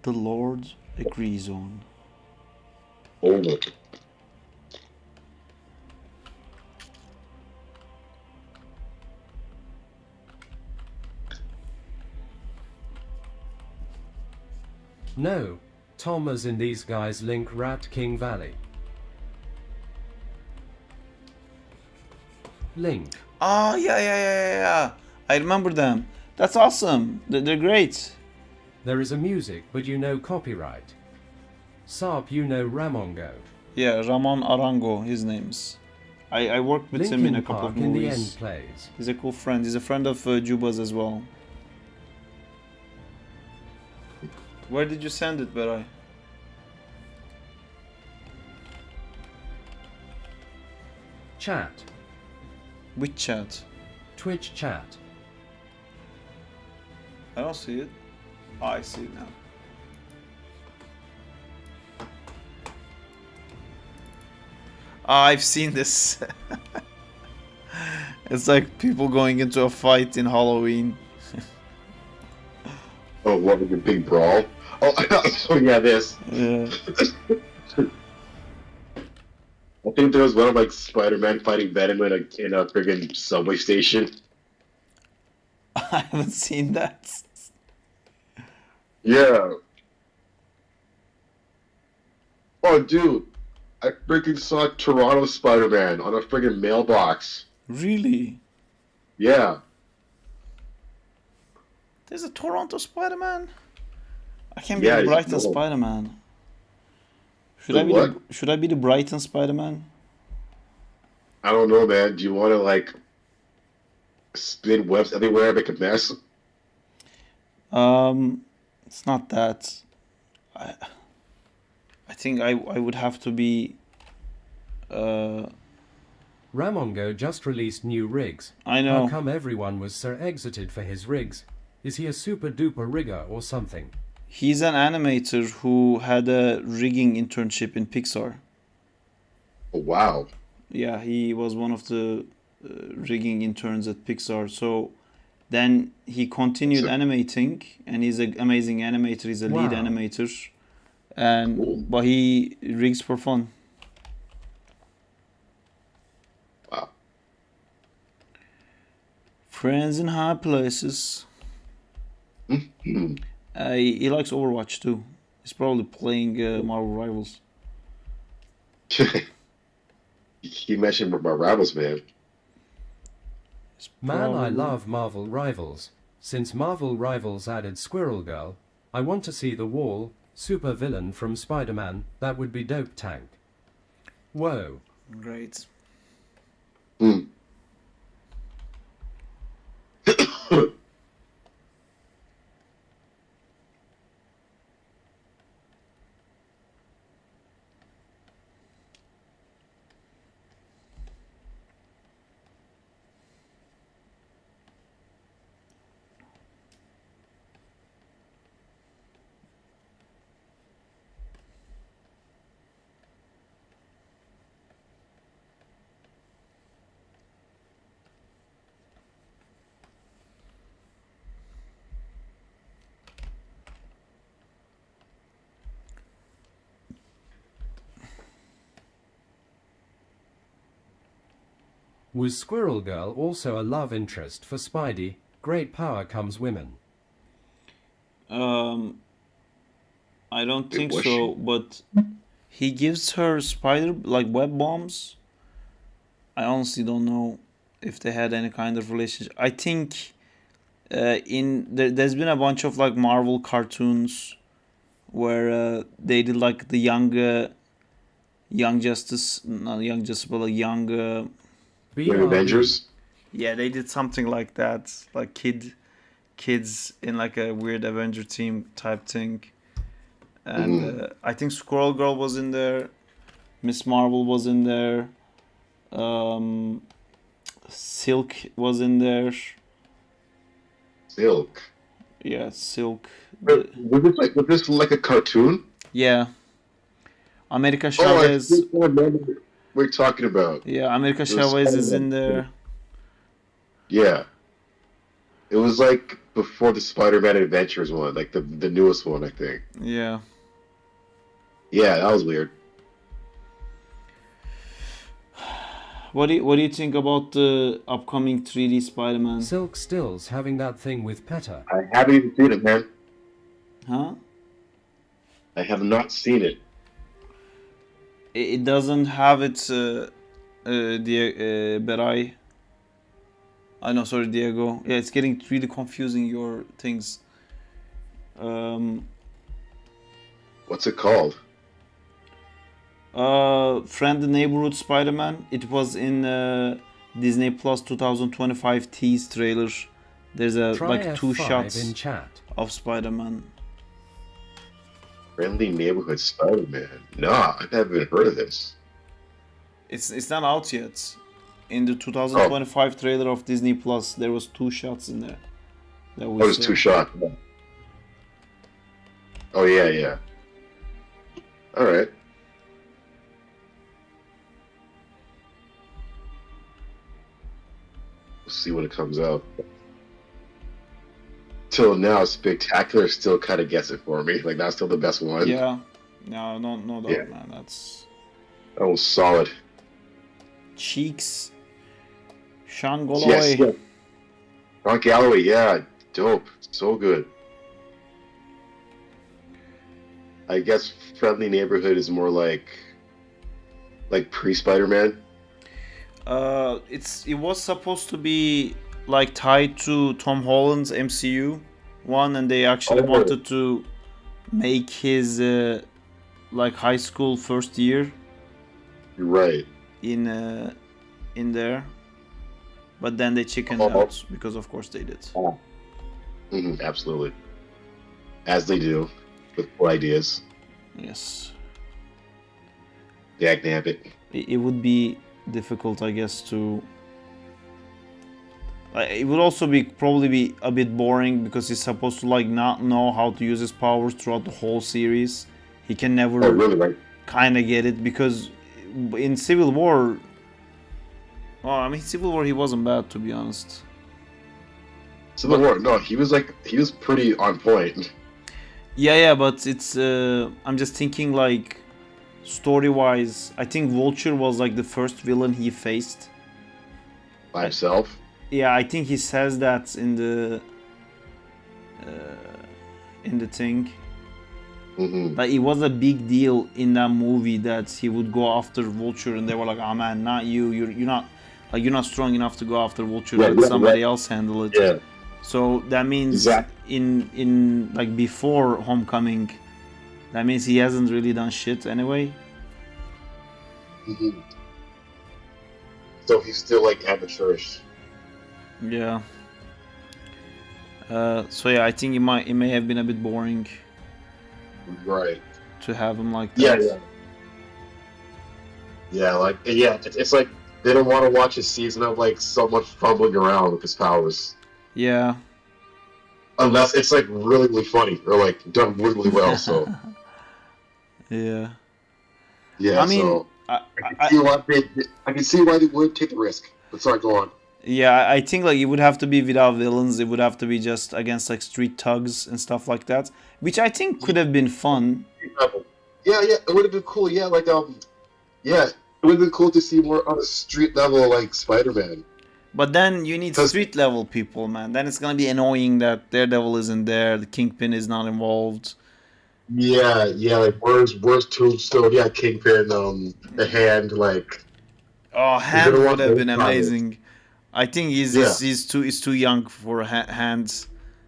the Lord agrees on. Over. No, Tom as in these guys link Rat King Valley. Link. Oh, yeah. I remember them. That's awesome. They're great. There is a music, but you know copyright. Sarp, you know Ramongo. Yeah, Ramon Arango, his name's. I worked with him in a Linkin couple Park of in the end movies. plays. He's a cool friend. He's a friend of Juba's as well. Where did you send it, Beray? Chat. Which chat? Twitch chat. I don't see it. Oh, I see it now. I've seen this. It's like people going into a fight in Halloween. Oh, what was the big brawl? Oh, yeah, this. Yeah. I think there was one of like Spider-Man fighting Venom in a friggin' subway station. I haven't seen that. Yeah. Oh, dude, I freaking saw Toronto Spider-Man on a friggin' mailbox. Really? Yeah. There's a Toronto Spider-Man? I can be Yeah, the he's Brighton cool. Spider-Man. Should The I be what? should I be the Brighton Spider-Man? I don't know, man. Do you want to like spin webs everywhere, make a mess? It's not that. I think I would have to be. Ramongo just released new rigs. I know. How come everyone was so exited for his rigs? Is he a super duper rigger or something? He's an animator who had a rigging internship in Pixar. Oh, wow. Yeah, he was one of the rigging interns at Pixar. So then he continued animating, and he's an amazing animator. He's a lead Wow. animator, and Cool. but he rigs for fun. Wow. Friends in high places. Hmm. He likes Overwatch too. He's probably playing Marvel Rivals. He mentioned my Rivals, man. He's Man, I probably- love Marvel Rivals. Since Marvel Rivals added Squirrel Girl, I want to see the Wall, super villain from Spider-Man. That would be dope. Tank. Whoa. Great. Hmm. Was Squirrel Girl also a love interest for Spidey? Great power comes women. I don't Wait, think was so, but he gives her spider like web bombs. I honestly don't know if they had any kind of relationship. I think there's been a bunch of like Marvel cartoons where they did like the young Justice, not Young Justice, but like young. Young Avengers. Yeah, they did something like that, like kids in like a weird Avenger team type thing. And I think Squirrel Girl was in there, Miss Marvel was in there. Silk was in there. Silk. Yeah, Silk. Was this like a cartoon? Yeah. America Oh, I Chavez. think I remember what we're talking about. Yeah, America It was Chavez is Spider-Man. in there. Yeah. It was like before the Spider-Man Adventures one, like the newest one, I think. Yeah. Yeah, that was weird. What do you think about the upcoming 3D Spider-Man? Silk Still's having that thing with PETA. I haven't even seen it, man. Huh? I have not seen it. It doesn't have its Berai. I know, sorry, Diego. Yeah, it's getting really confusing, your things. What's it called? Friend the Neighborhood Spider-Man. It was in Disney Plus 2025 tease trailer. There's Try like 2 F5 shots in chat. of Spider-Man. Friendly Neighborhood Spider-Man. Nah, I haven't even heard of this. It's not out yet. In the 2025 trailer of Disney Plus, there was 2 shots in there. That we Oh, there's saw. 2 shots. Oh, yeah, yeah. Alright. We'll see when it comes out. Till now, Spectacular still kind of gets it for me. Like, that's still the best one. Yeah. No doubt, Yeah. man. That's That was solid. Cheeks. Sean Goloy. Yes, yeah. Ron Galloway, yeah. Dope. So good. I guess Friendly Neighborhood is more like pre-Spider-Man. It was supposed to be like tied to Tom Holland's MCU one, and they actually wanted to make his like high school first year You're right. in there, but then they chickened Oh. out because of course they did. Absolutely. As they do with cool ideas. Yes, Dag nabbit. it would be difficult, I guess, to. It would also probably be a bit boring because he's supposed to like not know how to use his powers throughout the whole series. He can never Oh, really, right? kind of get it because in Civil War. Well, I mean, Civil War he wasn't bad, to be honest. Civil War, no, he was pretty on point. Yeah, but it's. I'm just thinking like, story-wise, I think Vulture was like the first villain he faced. By himself. Yeah, I think he says that in the thing. Mm-hmm. Like it was a big deal in that movie that he would go after Vulture, and they were like, "Oh man, not you. You're not strong enough to go after Vulture. Yeah, Let yeah, somebody yeah. else handle it." Yeah. So that means Exactly. in like before Homecoming, that means he hasn't really done shit anyway. Mm-hmm. So he's still like amateurish. Yeah. So yeah, I think it may have been a bit boring Right. to have him like Yeah, that. yeah. Yeah, like it's like they don't want to watch a season of like someone fumbling around with his powers. Yeah. Unless it's like really, really funny or like done really well. So Yeah. yeah, I mean, so I I can see why they would take the risk. But sorry, go on. yeah, I think like it would have to be without villains. It would have to be just against like street thugs and stuff like that, which I think could have been fun. Yeah, it would have been cool. Yeah, like yeah, it would have been cool to see more on a street level like Spider-Man. But then you need street level people, man. Then it's gonna be annoying that Daredevil isn't there, the Kingpin is not involved. Yeah, like where's Tombstone? Yeah, Kingpin, the Hand, like. Oh, Hand gonna would want have those been comments. amazing. I think he's too young for Hands.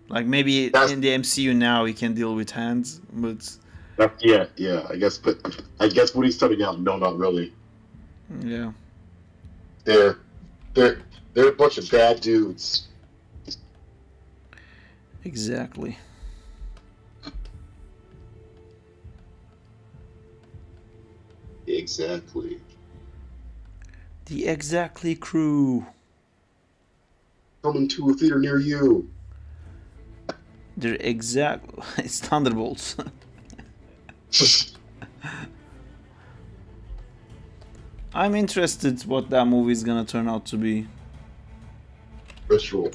Like maybe in the MCU now he can deal with Hands, but Yeah. I guess when he's starting out, no, not really. yeah. They're a bunch of bad dudes. Exactly. Exactly. The Exactly crew. coming to a theater near you. They're exact. It's Thunderbolts. I'm interested what that movie is gonna turn out to be. Ritual.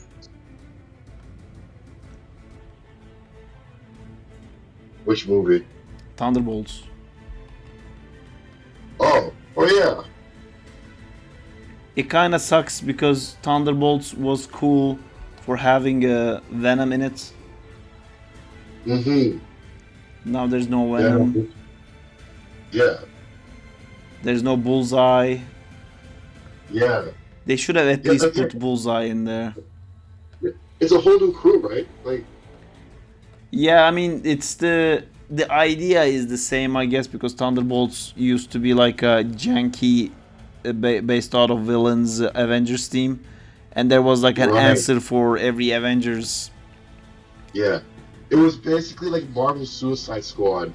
Which movie? Thunderbolts. Oh yeah. It kind of sucks because Thunderbolts was cool for having a Venom in it. Mm-hmm. Now there's no Venom. Yeah. There's no Bullseye. Yeah. They should have at Yeah, least that's put it. Bullseye in there. It's a whole new crew, right? Like, Yeah, I mean it's the idea is the same, I guess, because Thunderbolts used to be like a janky, based out of villains Avengers team, and there was like an Right. answer for every Avengers. yeah. It was basically like Marvel's Suicide Squad.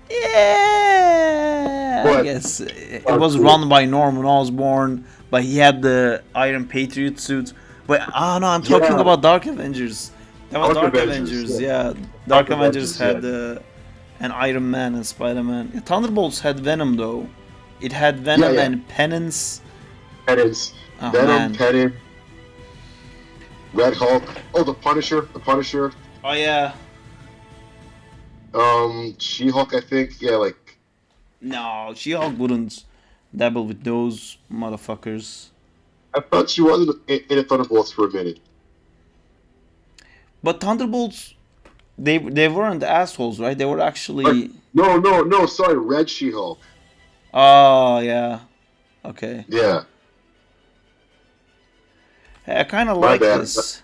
Yeah, I But- guess it was run by Norman Osborn, but he had the Iron Patriot suit. But no, I'm talking Yeah. about Dark Avengers. That was Dark Dark Avengers, Avengers, yeah. yeah. Dark Dark Avengers Avengers, had an Iron Man and Spider-Man. Yeah, Thunderbolts had Venom though. It had Venom yeah. and Penance. Penance. Oh Venom, man. Penance. Red Hulk. Oh, the Punisher. The Punisher. Oh yeah. She-Hulk, I think. Yeah, like. No, She-Hulk wouldn't dabble with those motherfuckers. I thought she was in the Thunderbolts for a minute. But Thunderbolts, they weren't assholes, right? They were actually. No. Sorry, Red She-Hulk. Oh yeah. Okay. Yeah. Hey, I kind of My like bad. this.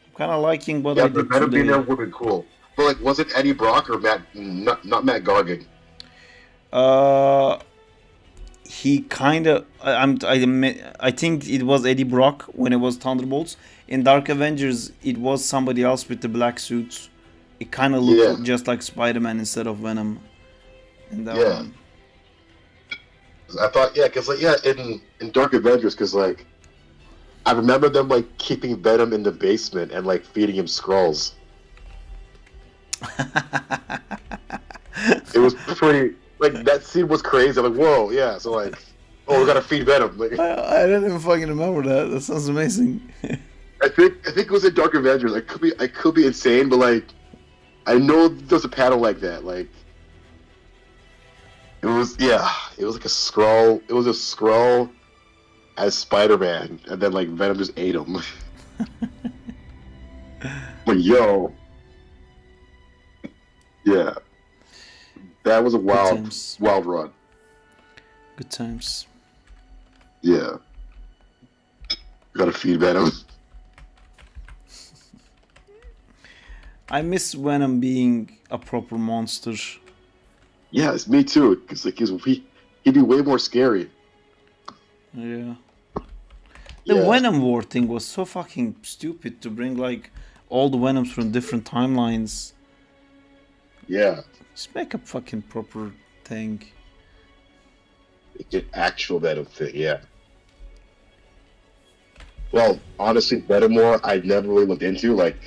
I'm kind of liking what Yeah, I but did Venom being there today. would have been cool. But like, was it Eddie Brock or Matt? Not Matt Gargan. He kind of. I think it was Eddie Brock when it was Thunderbolts. In Dark Avengers, it was somebody else with the black suits. It kind of looked Yeah. just like Spider-Man instead of Venom. In that Yeah. one. I thought, yeah, because like, yeah, in Dark Avengers, because like, I remember them like keeping Venom in the basement and like feeding him Skrulls. It was pretty like that scene was crazy. I'm like, whoa, yeah. So like, oh, we gotta feed Venom. Like, I didn't even fucking remember that. That sounds amazing. I think it was in Dark Avengers. I could be insane, but like, I know there's a panel like that. Like, it was like a Skrull. It was a Skrull as Spider-Man, and then like Venom just ate him. But yo, yeah, that was a times. wild run. Good times. Yeah, gotta feed Venom. I miss Venom being a proper monster. Yeah, it's me too. Cause like he'd be way more scary. Yeah. The Yeah. Venom War thing was so fucking stupid to bring like all the Venoms from different timelines. Yeah, Just make a fucking proper thing. it's an actual Venom thing. Yeah. Well, honestly, Venom War I never really looked into. Like,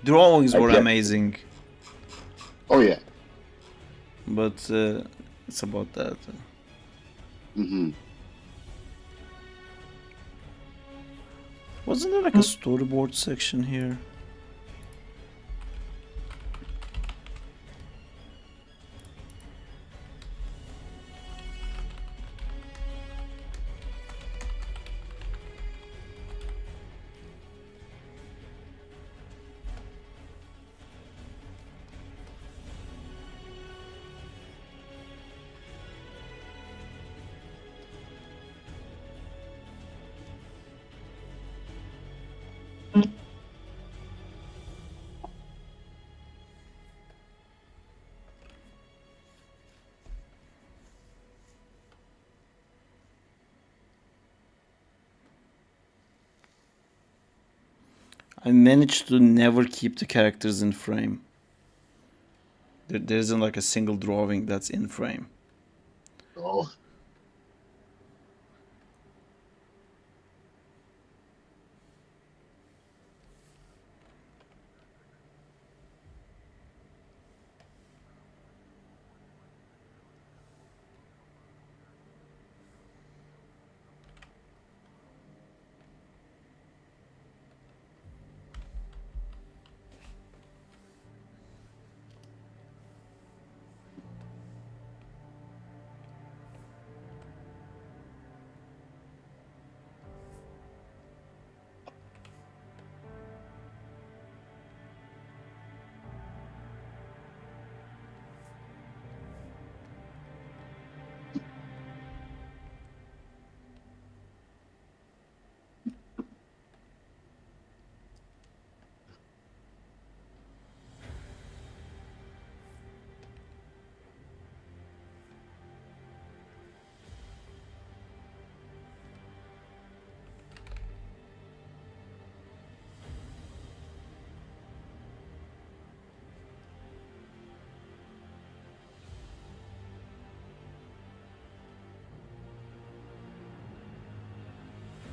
Drawings I were get- amazing, oh yeah. but it's about that. Mm-hmm. Wasn't there like a storyboard section here? I managed to never keep the characters in frame. There isn't like a single drawing that's in frame. Oh.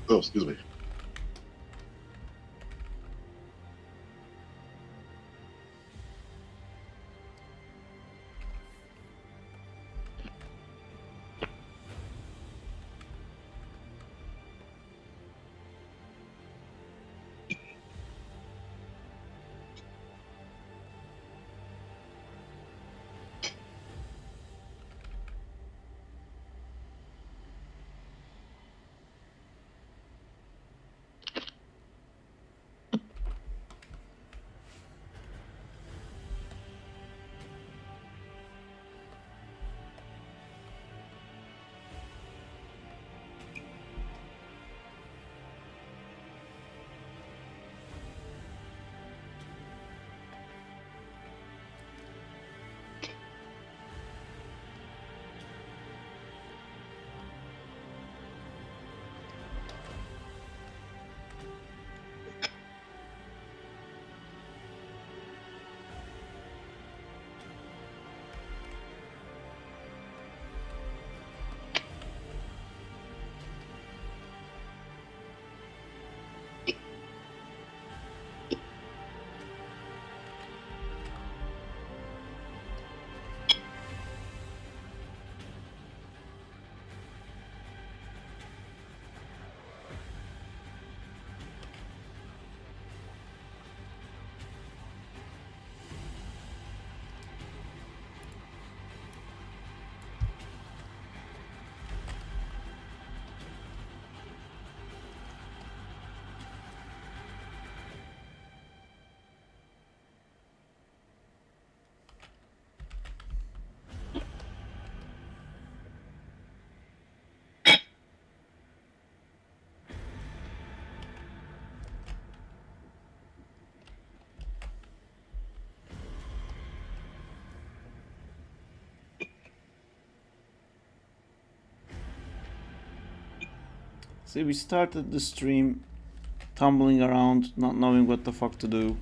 Oh, excuse me. See, we started the stream tumbling around, not knowing what the fuck to do,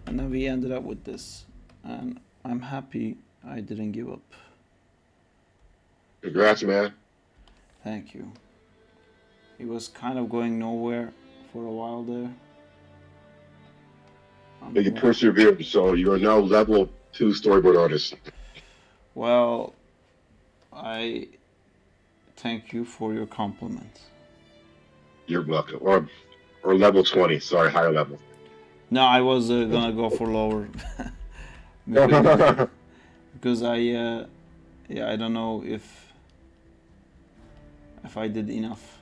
and then we ended up with this. And I'm happy I didn't give up. Congrats, man. Thank you. It was kind of going nowhere for a while there. But you persevered, so you are now level 2 storyboard artist. Well, I thank you for your compliment. You're welcome. Or level 20. Sorry, higher level. No, I was gonna go for lower. because I don't know if I did enough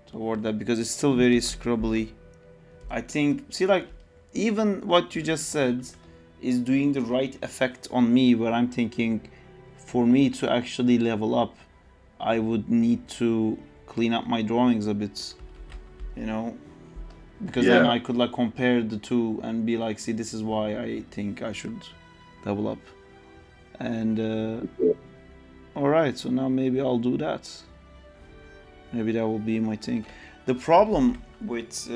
toward that, because it's still very scrubbly. I think, see, like, even what you just said is doing the right effect on me, where I'm thinking for me to actually level up, I would need to clean up my drawings a bit, you know, because then I could like compare the two and be like, see, this is why I think I should level up. And alright, so now maybe I'll do that. Maybe that will be my thing. The problem with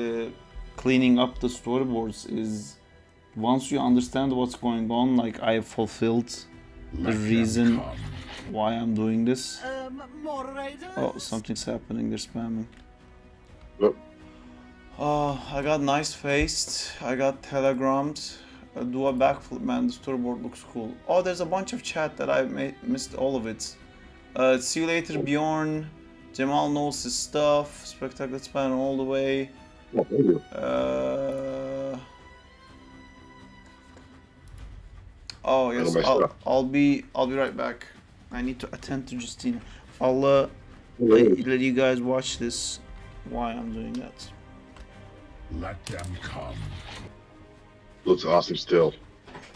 cleaning up the storyboards is once you understand what's going on, like I have fulfilled the reason why I'm doing this. Oh, something's happening, they're spamming. Yep. Oh, I got nice faced, I got telegrammed. Do a backflip, man, the storyboard looks cool. Oh, there's a bunch of chat that I missed all of it. See you later, Bjorn. Jamal knows his stuff. Spectacular span all the way. Oh, thank you. Oh yes, I'll be right back. I need to attend to Justina. I'll let you guys watch this while I'm doing that. Let them come. Looks awesome still.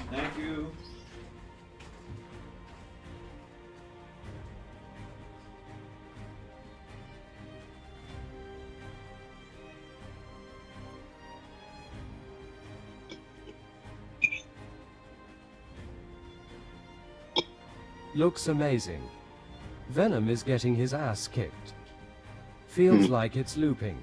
Thank you. Looks amazing. Venom is getting his ass kicked. Feels like it's looping.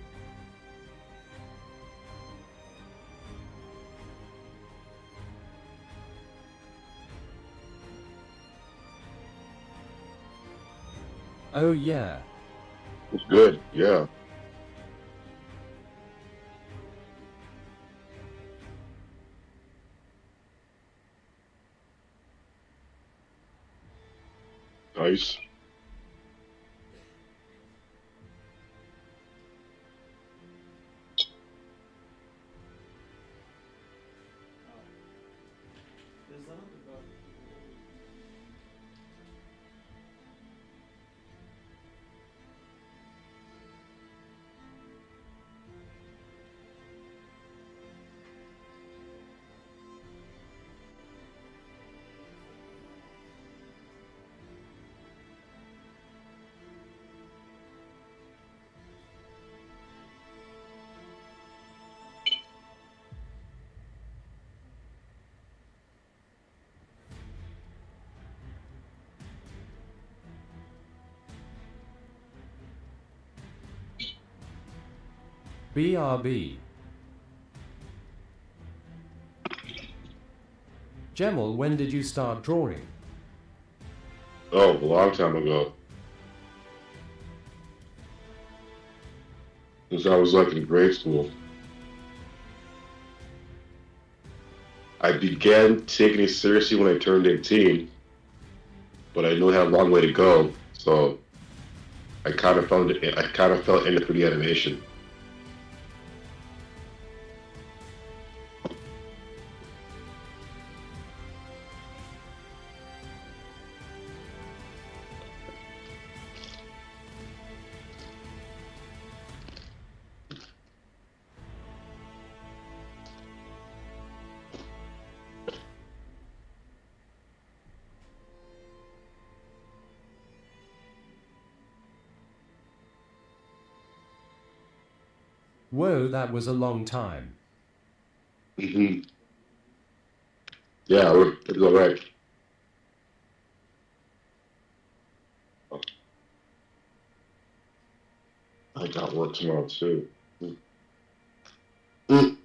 Oh yeah. It's good, yeah. Nice. BRB. Gemel, when did you start drawing? Oh, a long time ago. Since I was like in grade school. I began taking it seriously when I turned 18, but I knew I had a long way to go, so I kind of fell into it for the animation. Whoa, that was a long time. Mm-hmm. Yeah, it's all right. I got work tomorrow too. Mm.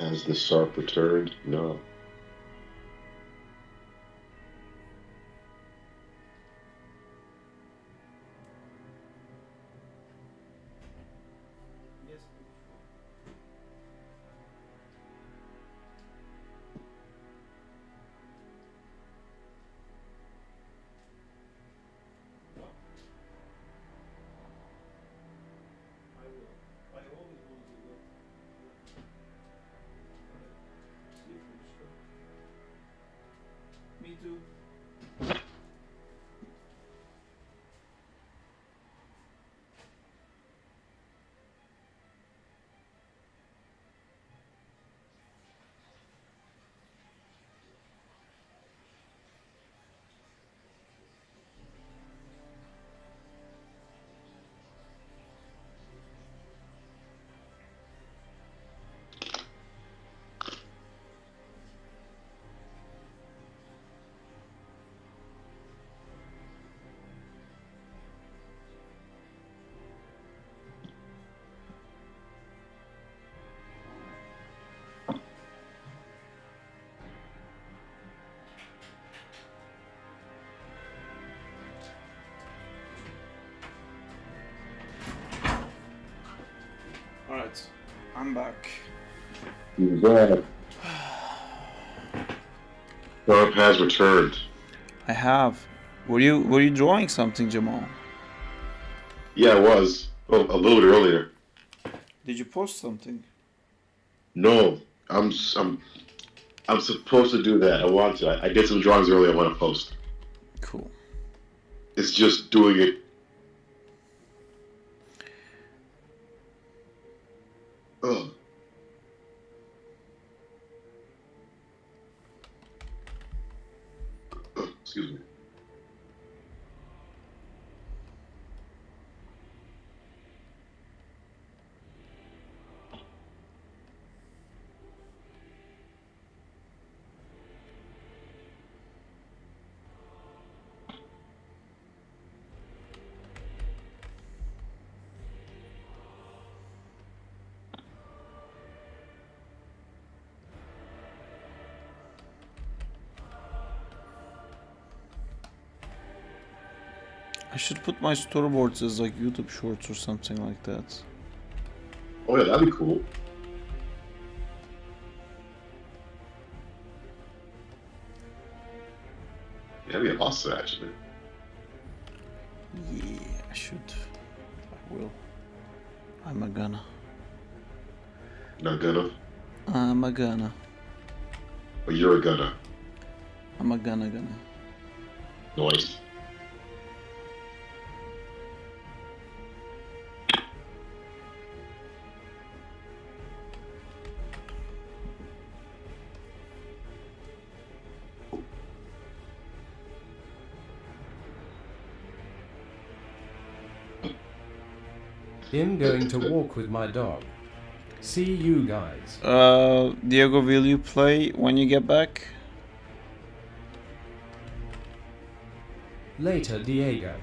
Has the Sarp returned? No. Me too. Alright, I'm back. He's back. Sarp has returned. I have. Were you drawing something, Jamal? Yeah, I was. Oh, a little bit earlier. Did you post something? No, I'm supposed to do that. I want to. I did some drawings earlier. I want to post. Cool. It's just doing it. Oh. Excuse me. I should put my storyboards as like YouTube shorts or something like that. Oh yeah, that'd be cool. That'd be awesome, actually. Yeah, I should. I will. I'm a gonna. Not gonna. I'm a gonna. But you're a gonna. I'm a gonna. Noise. I'm going to walk with my dog. See you guys. Diego, will you play when you get back? Later, Diego.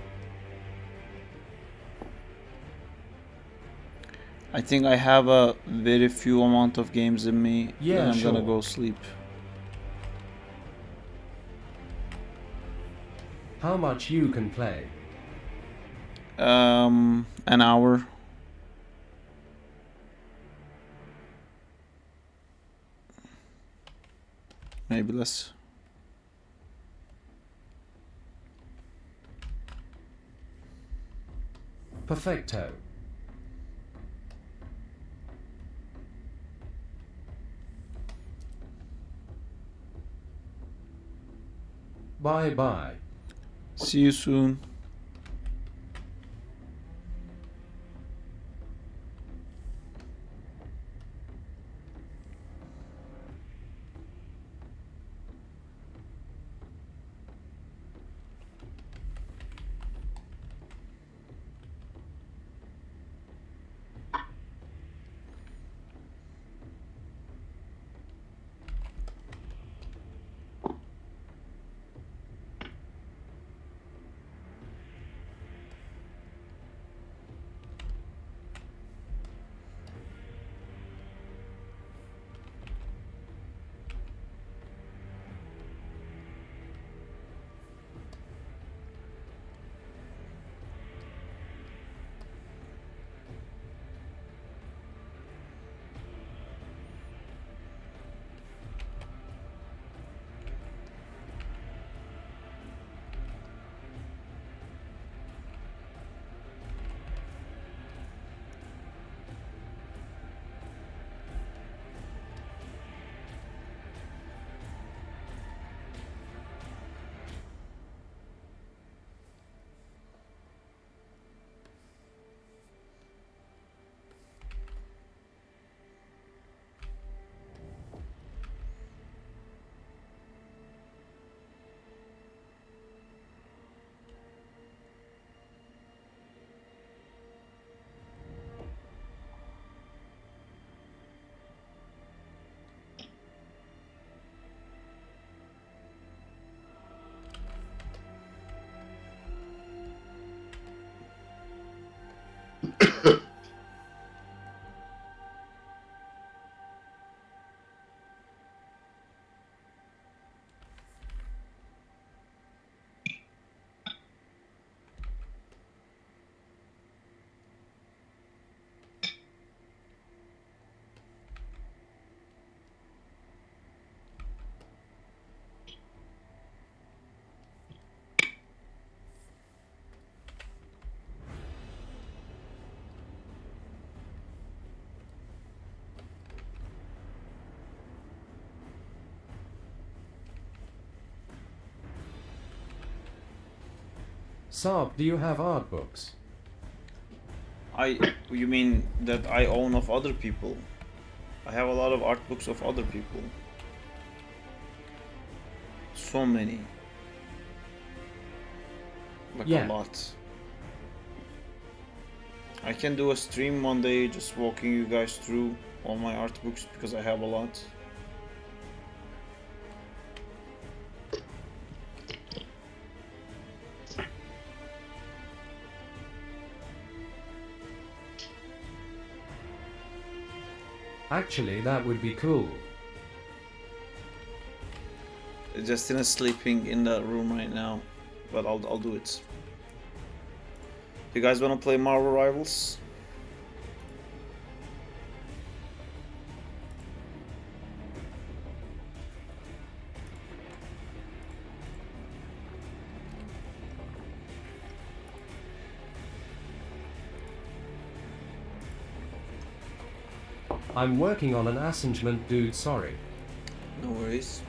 I think I have a very few amount of games in me. Yeah, then I'm sure. gonna go sleep. How much you can play? An hour. Maybe less. Perfecto. Bye bye. See you soon. Saab, do you have art books? You mean that I own of other people? I have a lot of art books of other people. So many. Like Yeah. a lot. I can do a stream one day just walking you guys through all my art books because I have a lot. Actually, that would be cool. Justin is sleeping in the room right now, but I'll do it. You guys wanna play Marvel Rivals? I'm working on an assignment, dude, sorry. No worries.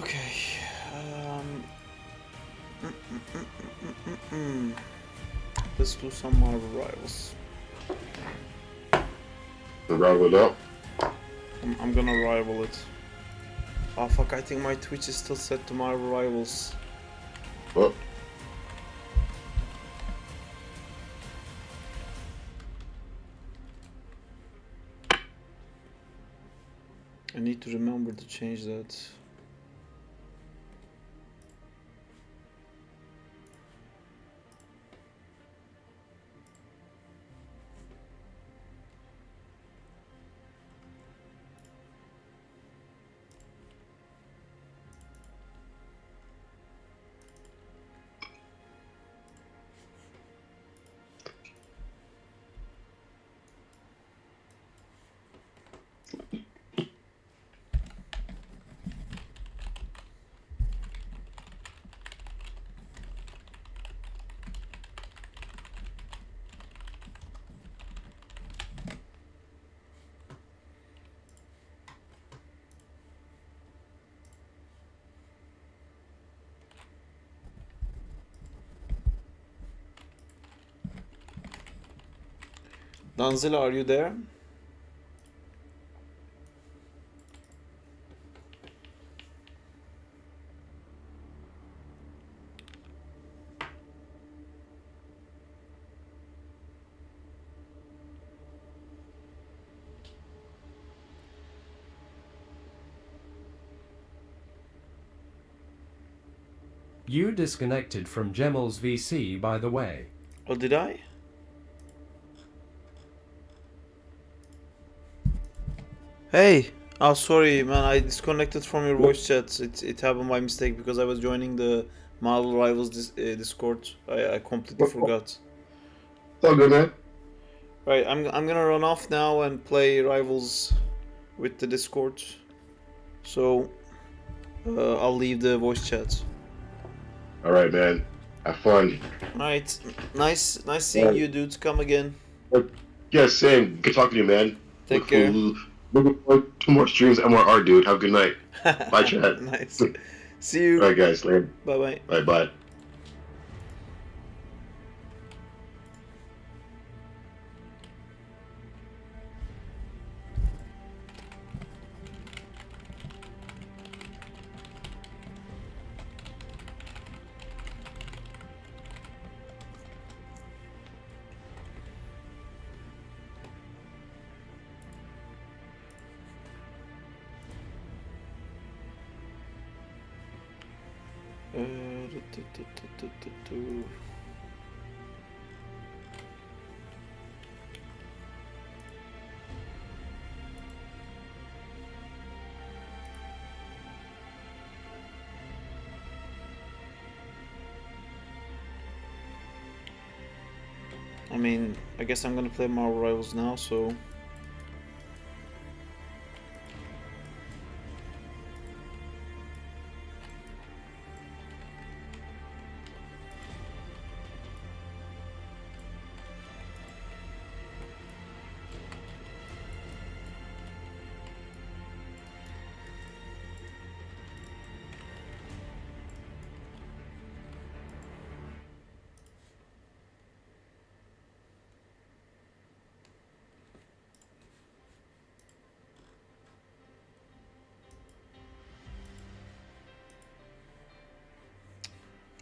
Okay. Let's do some Marvel Rivals. Rival it up. I'm gonna rival it. Oh fuck, I think my Twitch is still set to Marvel Rivals. What? I need to remember to change that. Danzila, are you there? You disconnected from Gemel's VC, by the way. Oh, did I? Hey! Oh, sorry, man. I disconnected from your voice chat. It happened by mistake because I was joining the Marvel Rivals Discord. I completely forgot. It's all good, man. Right, I'm gonna run off now and play Rivals with the Discord. So I'll leave the voice chat. All right, man. Have fun. Alright, nice seeing you, dudes. Come again. Yeah, same. Good talking to you, man. Take care. Look for 2 more streams, MRR, dude. Have a good night. Bye, chat. Nice. See you. All right, guys. Later. Bye bye. Bye. I mean, I guess I'm gonna play Marvel Rivals now, so...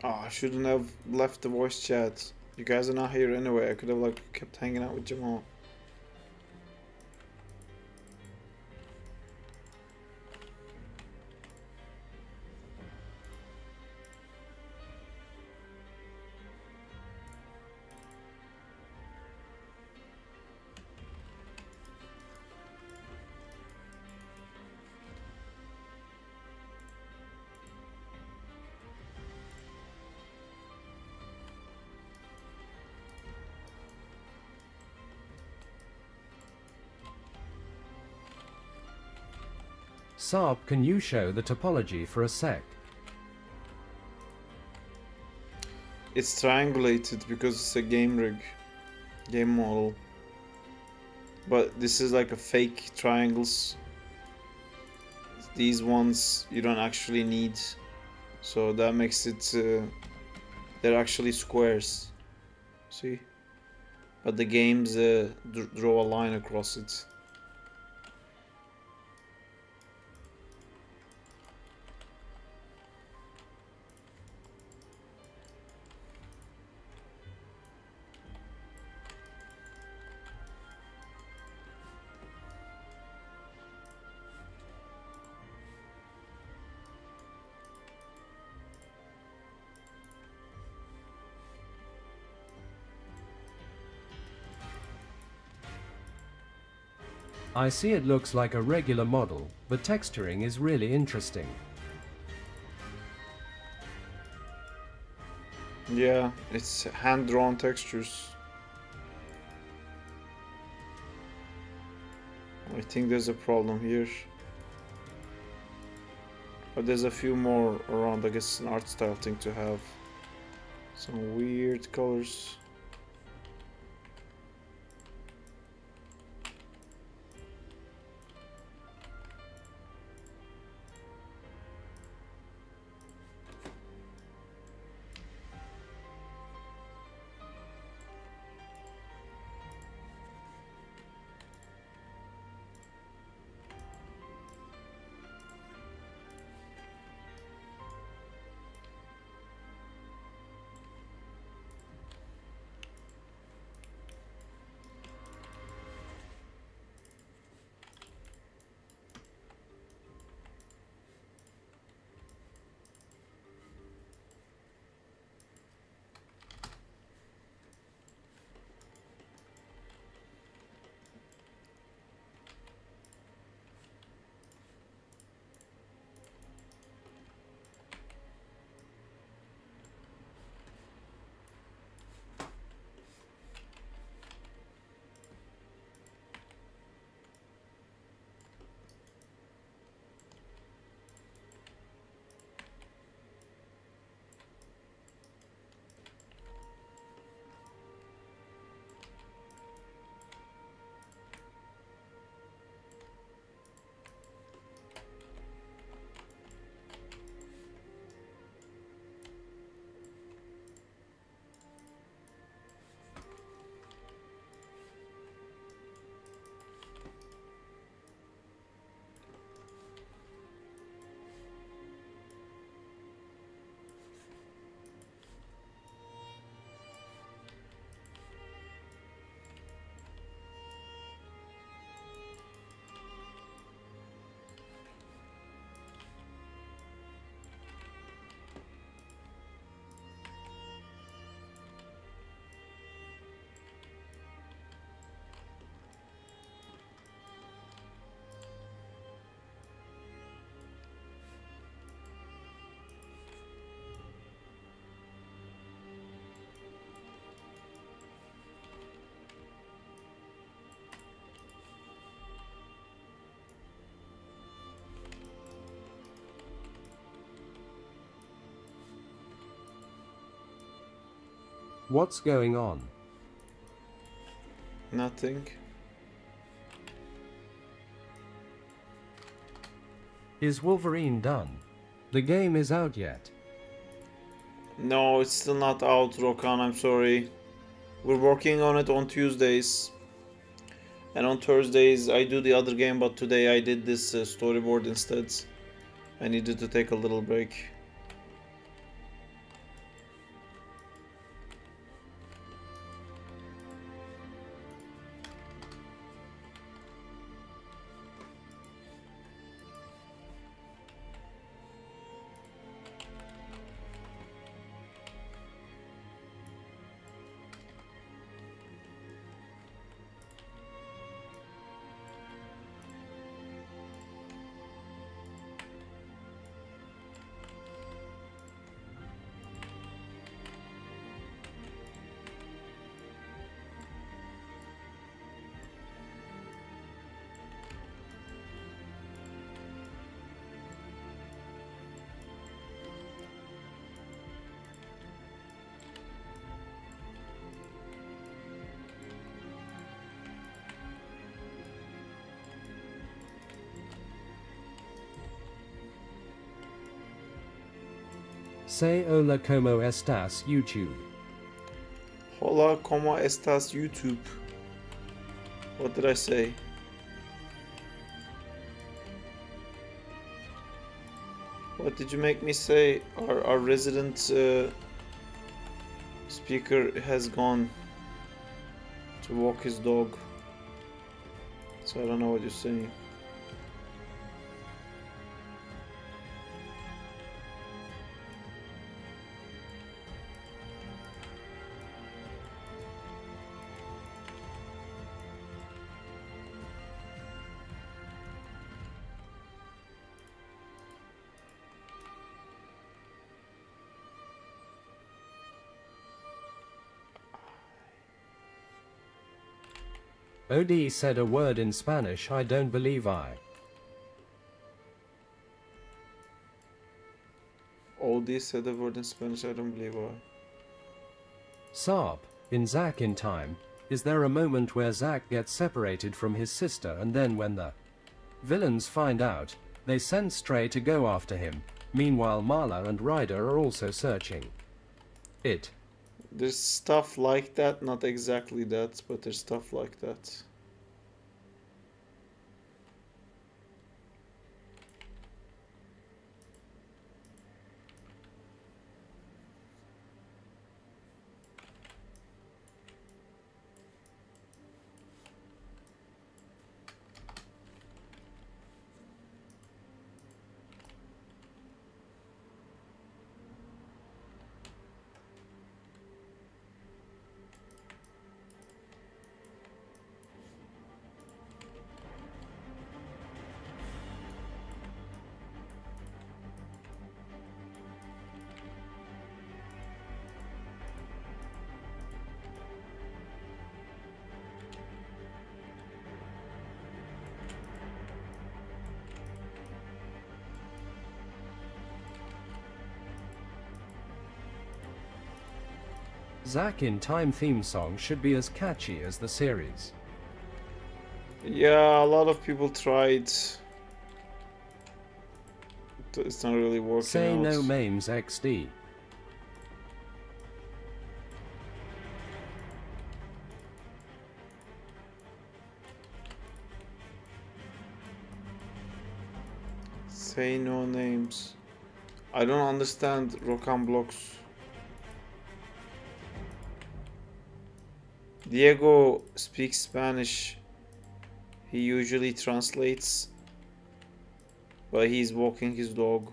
Oh, I shouldn't have left the voice chat. You guys are not here anyway. I could have like kept hanging out with Jamal. Saab, can you show the topology for a sec? It's triangulated because it's a game rig, game model. But this is like a fake triangles. These ones you don't actually need, so that makes it. They're actually squares. See, but the games draw a line across it. I see it looks like a regular model, but texturing is really interesting. Yeah, it's hand-drawn textures. I think there's a problem here. But there's a few more around. I guess it's an art style thing to have. Some weird colors. What's going on? Nothing. Is Wolverine done? The game is out yet. No, it's still not out, Rokan, I'm sorry. We're working on it on Tuesdays. And on Thursdays I do the other game, but today I did this storyboard instead. I needed to take a little break. Say hola como estas YouTube. Hola, como estas YouTube? What did I say? What did you make me say? Our resident speaker has gone to walk his dog. So I don't know what you're saying. OD said a word in Spanish I don't believe I. OD said a word in Spanish I don't believe I. Sarp, in Zack in Time, is there a moment where Zack gets separated from his sister and then when the villains find out, they send Stray to go after him? Meanwhile Marla and Ryder are also searching it. There's stuff like that, not exactly that, but there's stuff like that. Zack in Time theme song should be as catchy as the series. Yeah, a lot of people tried. It's not really working Say out. no memes XD. Say no names. I don't understand Rokan blocks. Diego speaks Spanish. He usually translates, but he's walking his dog.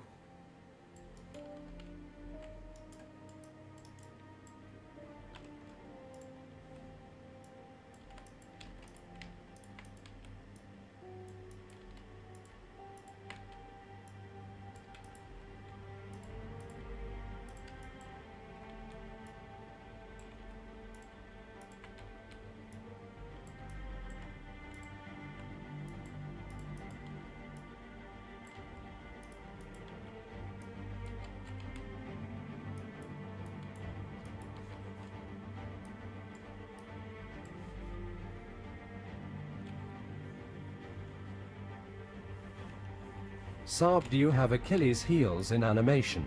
Saab, do you have Achilles heels in animation?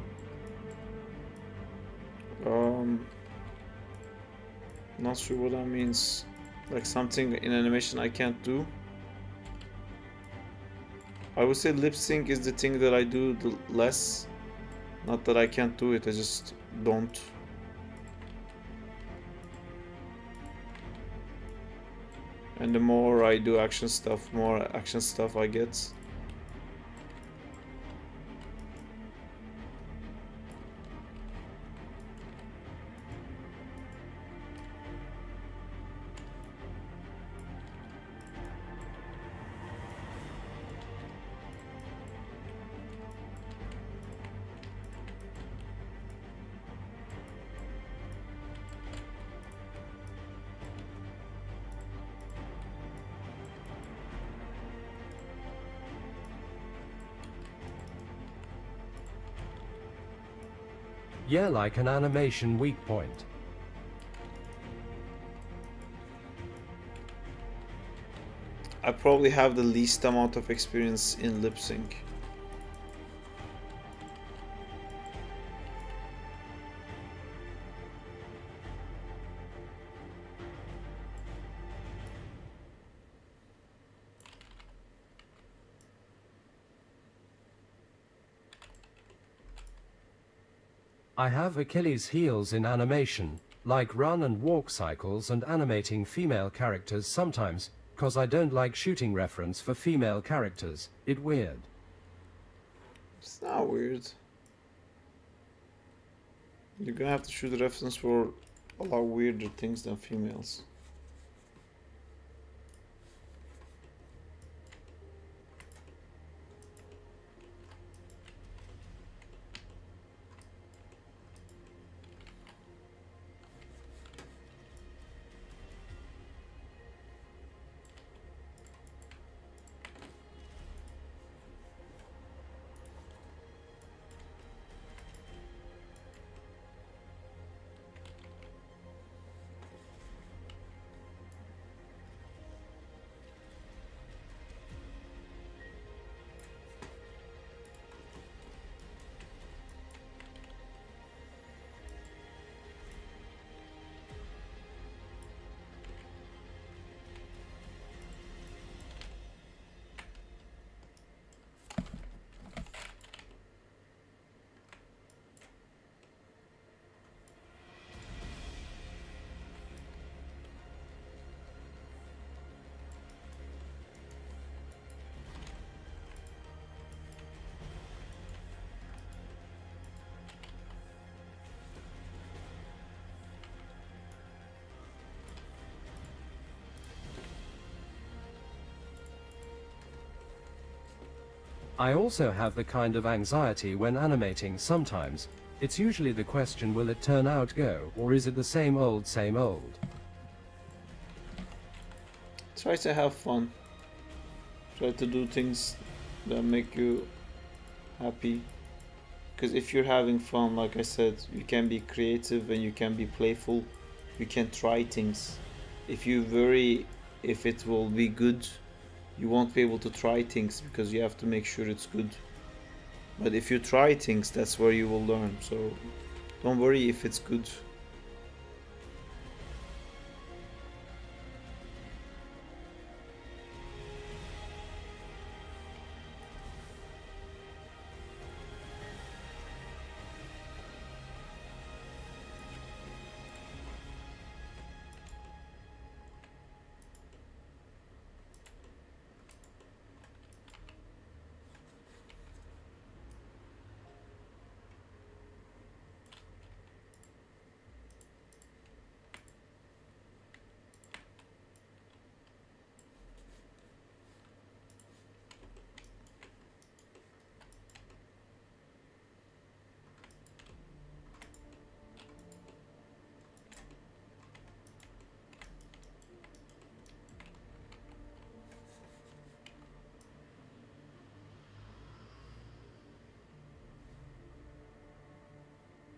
Not sure what that means. Like something in animation I can't do. I would say lip sync is the thing that I do the less. Not that I can't do it, I just don't. And the more I do action stuff, more action stuff I get. Yeah, like an animation weak point. I probably have the least amount of experience in lip sync. I have Achilles heels in animation, like run and walk cycles and animating female characters sometimes, cause I don't like shooting reference for female characters. It weird. It's not weird. You're gonna have to shoot a reference for a lot weirder things than females. I also have the kind of anxiety when animating sometimes. It's usually the question, will it turn out go, or is it the same old, same old? Try to have fun. Try to do things that make you happy. Because if you're having fun, like I said, you can be creative and you can be playful. You can try things. If you worry if it will be good, you won't be able to try things because you have to make sure it's good. But if you try things, that's where you will learn. So don't worry if it's good.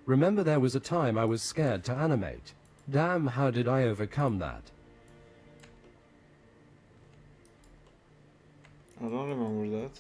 Remember, there was a time I was scared to animate. Damn, how did I overcome that? I don't remember that.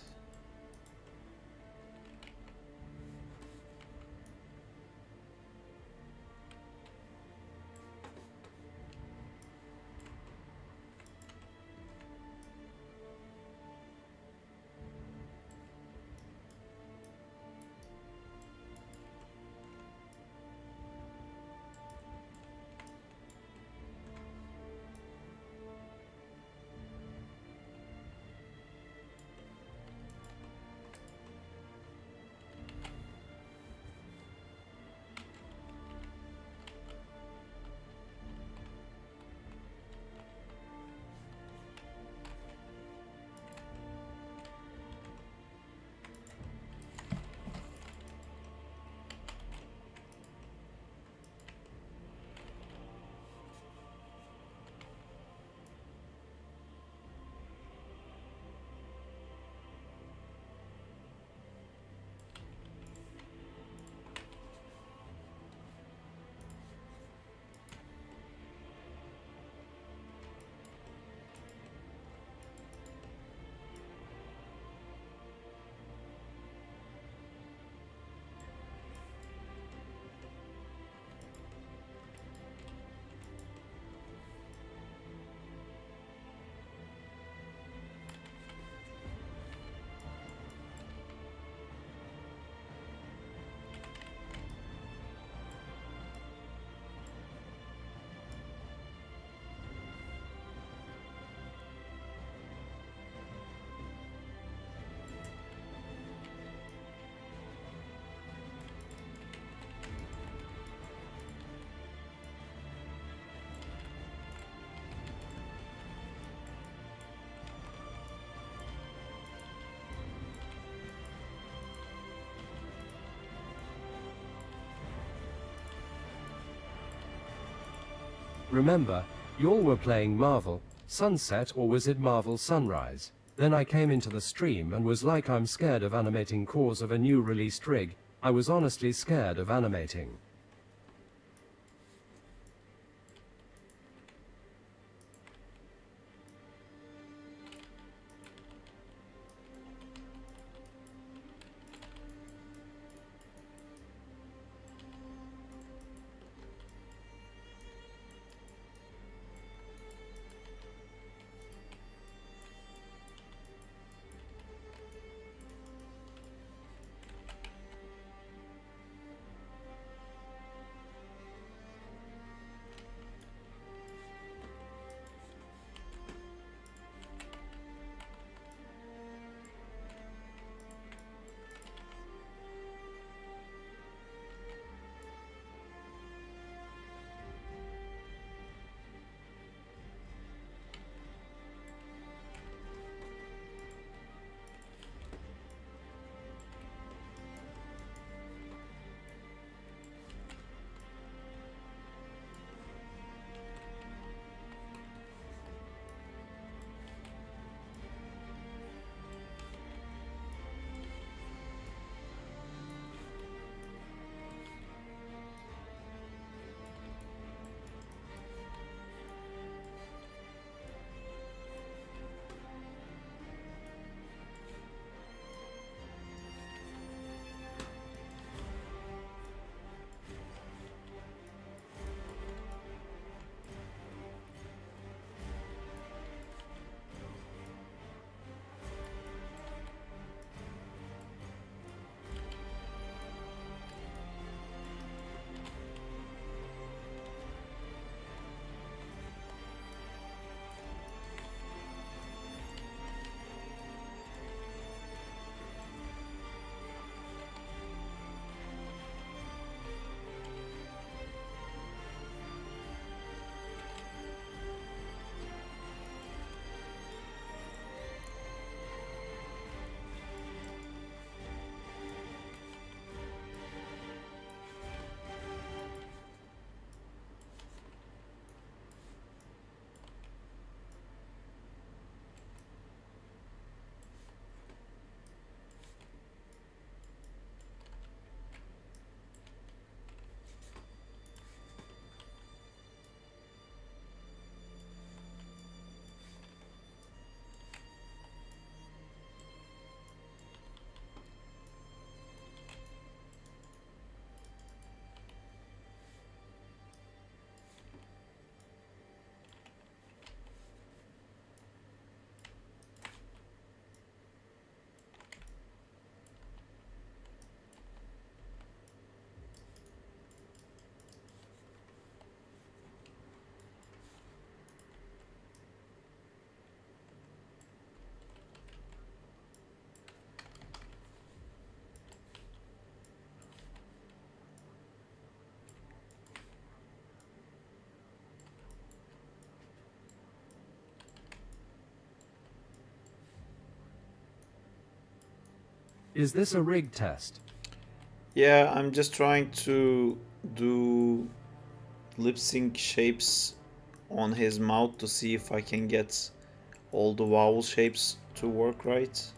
Remember, y'all were playing Marvel Sunset, or was it Marvel Sunrise? Then I came into the stream and was like, I'm scared of animating cause of a new released rig. I was honestly scared of animating. Is this a rig test? Yeah, I'm just trying to do lip sync shapes on his mouth to see if I can get all the vowel shapes to work right.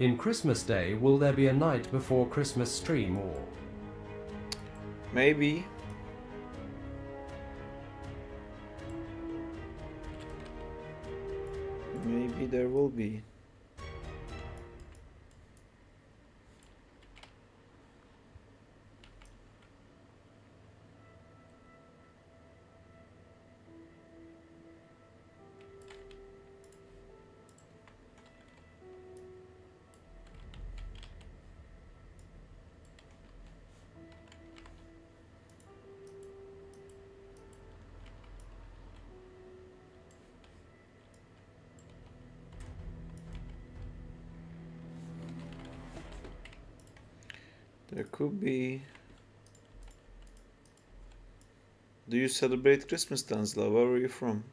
In Christmas Day, will there be a night before Christmas stream or? Maybe. Maybe there will be. There could be. Do you celebrate Christmas, Tanzla? Where are you from?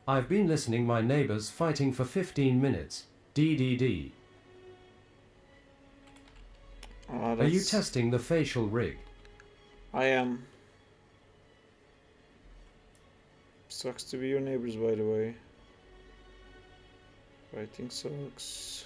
I've been listening my neighbors fighting for 15 minutes. DDD. Are you testing the facial rig? I am. Sucks to be your neighbors, by the way. Fighting sucks.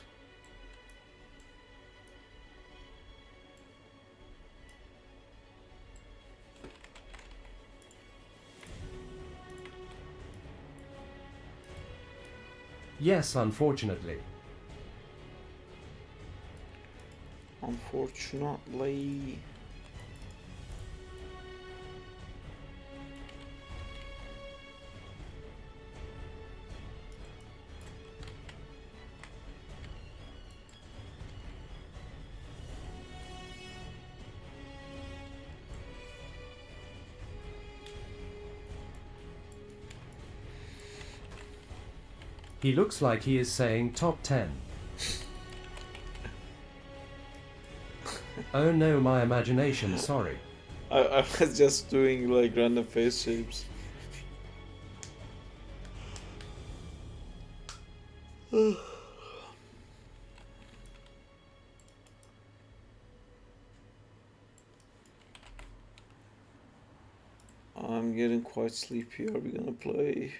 Yes, unfortunately. Unfortunately. He looks like he is saying top 10. Oh no, my imagination, sorry. I was just doing like random face shapes. I'm getting quite sleepy. Are we gonna play?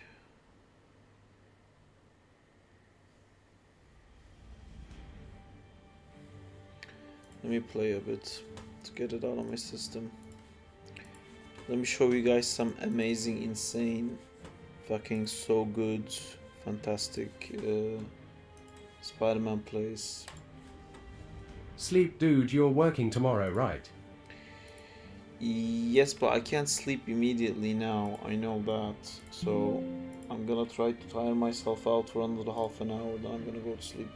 Let me play a bit to get it out of my system. Let me show you guys some amazing, insane, fucking so good, fantastic Spider-Man plays. Sleep dude, you're working tomorrow, right? Yes, but I can't sleep immediately now, I know that. So I'm gonna try to tire myself out for another half an hour, then I'm gonna go to sleep.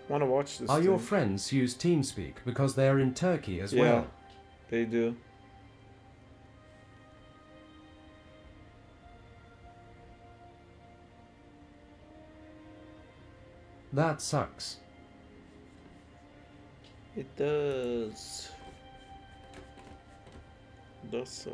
Wanna watch this? Are your thing. friends use TeamSpeak because they are in Turkey as Yeah, well? they do. That sucks. It does. Does suck.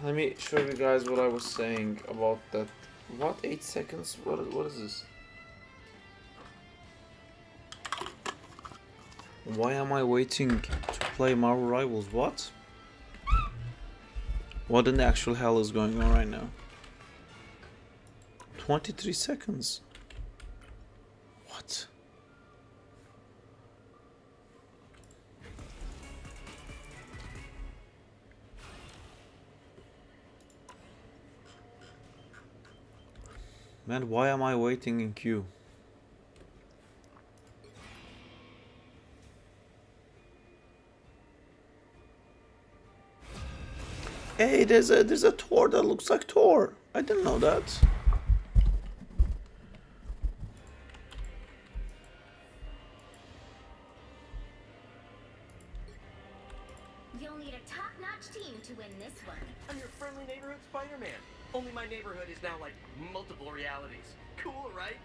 Let me show you guys what I was saying about that. What? 8 seconds? What is this? Why am I waiting to play Marvel Rivals? What? What in the actual hell is going on right now? 23 seconds. What? Man, why am I waiting in queue? Hey, there's a Thor that looks like Thor. I didn't know that. You'll need a top-notch team to win this one. I'm your friendly neighborhood Spider-Man. Only my neighborhood is now like multiple realities. Cool, right?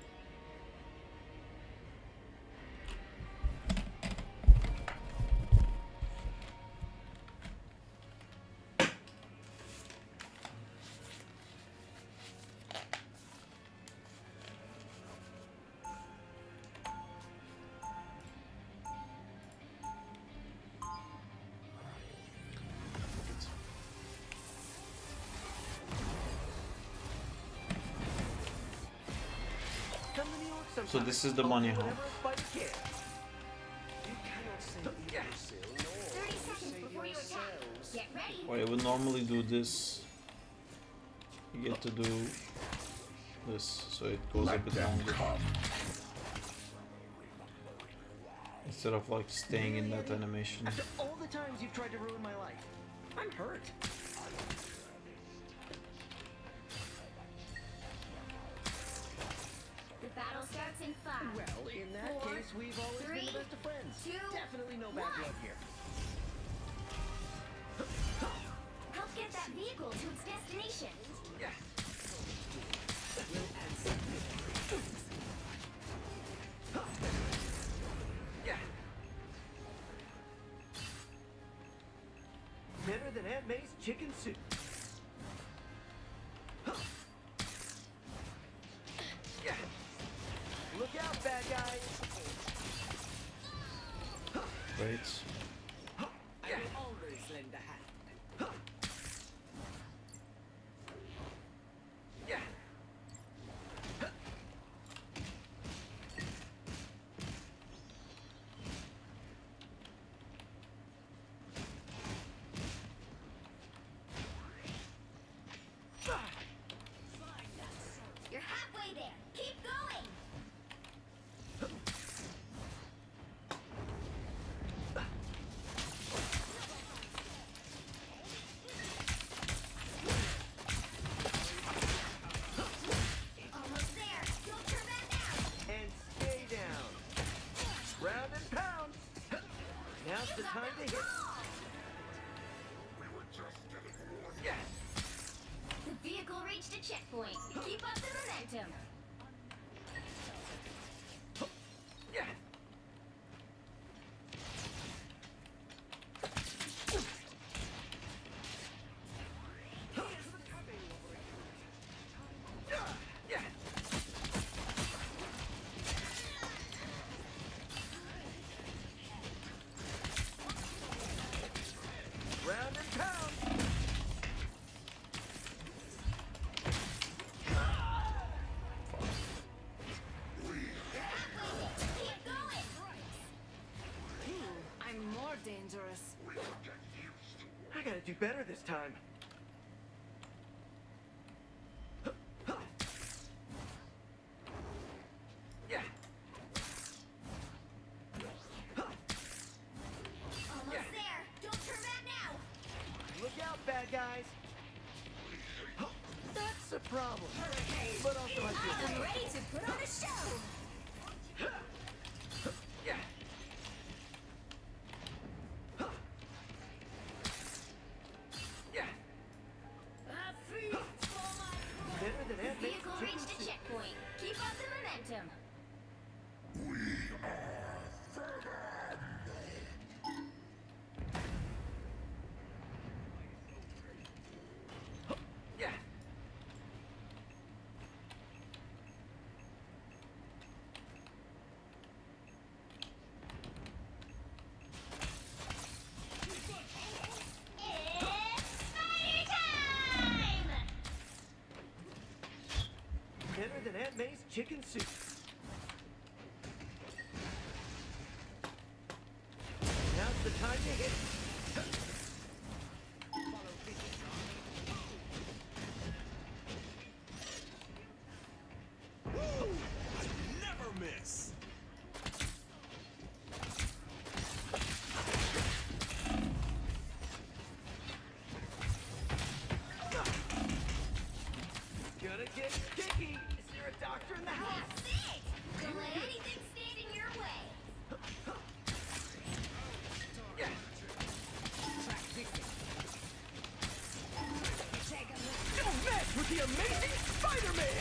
Come to New York sometime. So this is the money I'll do hump. whatever a spider can. Yeah. 30 seconds before you attack. Get ready. Well, I would normally do this. You get to do this, so it goes a Let bit them longer. come. Instead of like staying in that animation. After all the times you've tried to ruin my life, I'm hurt. The battle starts in 5. Well, in that 4, case, we've always been 3, the best of friends. 2, Definitely no bad 1. blood here. Help get that vehicle to its destination. Yeah. Yeah. Better than Aunt May's chicken soup. Yeah. Look out, bad guys. Right. I will always lend a hand. Yeah. You're halfway there. Keep going. Almost there. Don't turn back now. And stay down. Round and pound. Now's the time to hit. Yeah. The vehicle reached a checkpoint. Keep up the momentum. Yeah. Yeah. more dangerous. I gotta do better this time. Yeah. Almost there. Don't turn back now. Look out, bad guys. That's a problem. But also I feel I'm ready to put on a show. Yeah. Yeah. Better than The that makes vehicle reached a checkpoint. Keep up the momentum. Yeah. Better than Aunt May's chicken soup. Now's the time to hit. Never miss. Gonna get sticky. Is there a doctor in the house? That's it. Don't let anything stand in your way. Yeah. Don't mess with the amazing Spider-Man!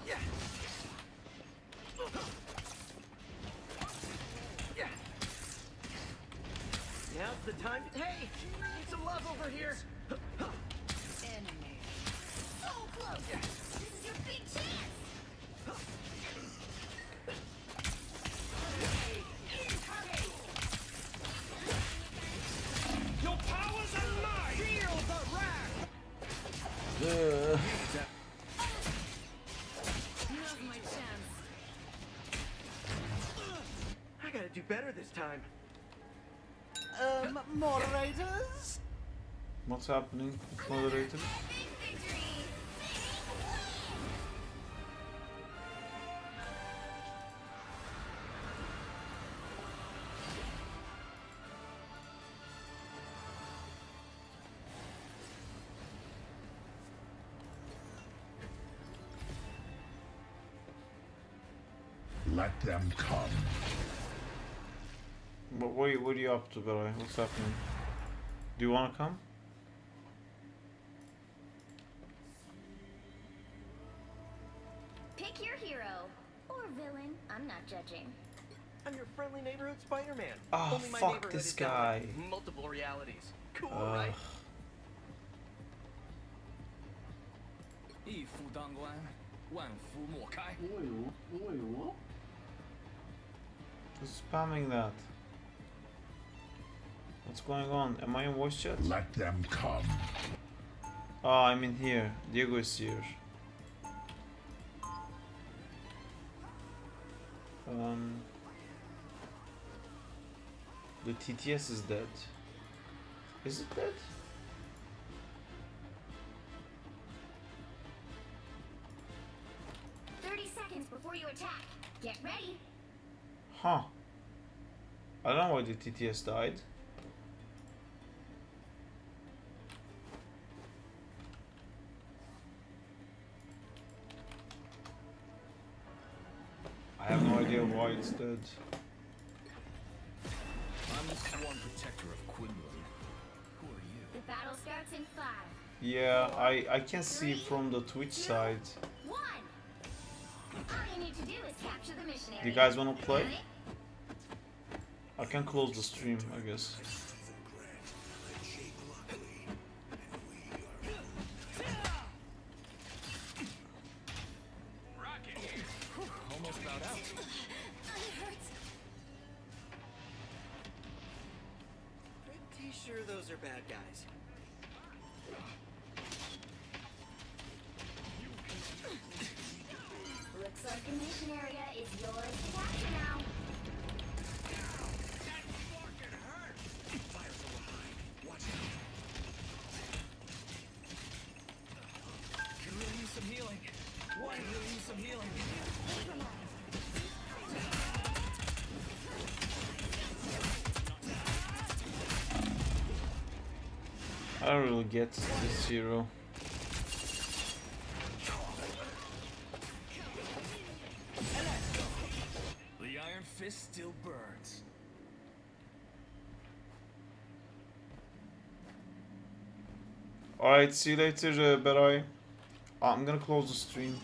Yeah. Yeah. Now's the time. Hey, need some love over here. Enemy. So close. Yeah. This is your big chance. Your powers are mine. Feel the wrath. Now's my chance. I gotta do better this time. Moderators? What's happening, moderator? Big victory. Let them come. But what are you up to, guy? What's happening? Do you wanna come? Pick your hero or villain. I'm not judging. I'm your friendly neighborhood Spider-Man. Ah, Only my fuck neighborhood this is now guy. like multiple realities. Cool, right? 一夫当关，万夫莫开。 Who's spamming that? What's going on? Am I in voice chat? Let them come. Ah, I'm in here. Diego is here. The TTS is dead. Is it dead? Seconds before you attack. Get ready. Huh. I don't know why the TTS died. I have no idea why it's dead. I'm the sworn protector of Quinlan. Who are you? The battle starts in 5. Yeah, I can see from the Twitch side. 1. All you need to do is capture the missionary. Do you guys wanna play? I can close the stream, I guess. Almost bowed out. It hurts. Pretty sure those are bad guys. Looks like Destination area is yours to capture now. Can really use some healing. Can really use some healing. I don't really get this hero. The Iron Fist still burns. Alright, see you later, Beray. I'm gonna close the stream.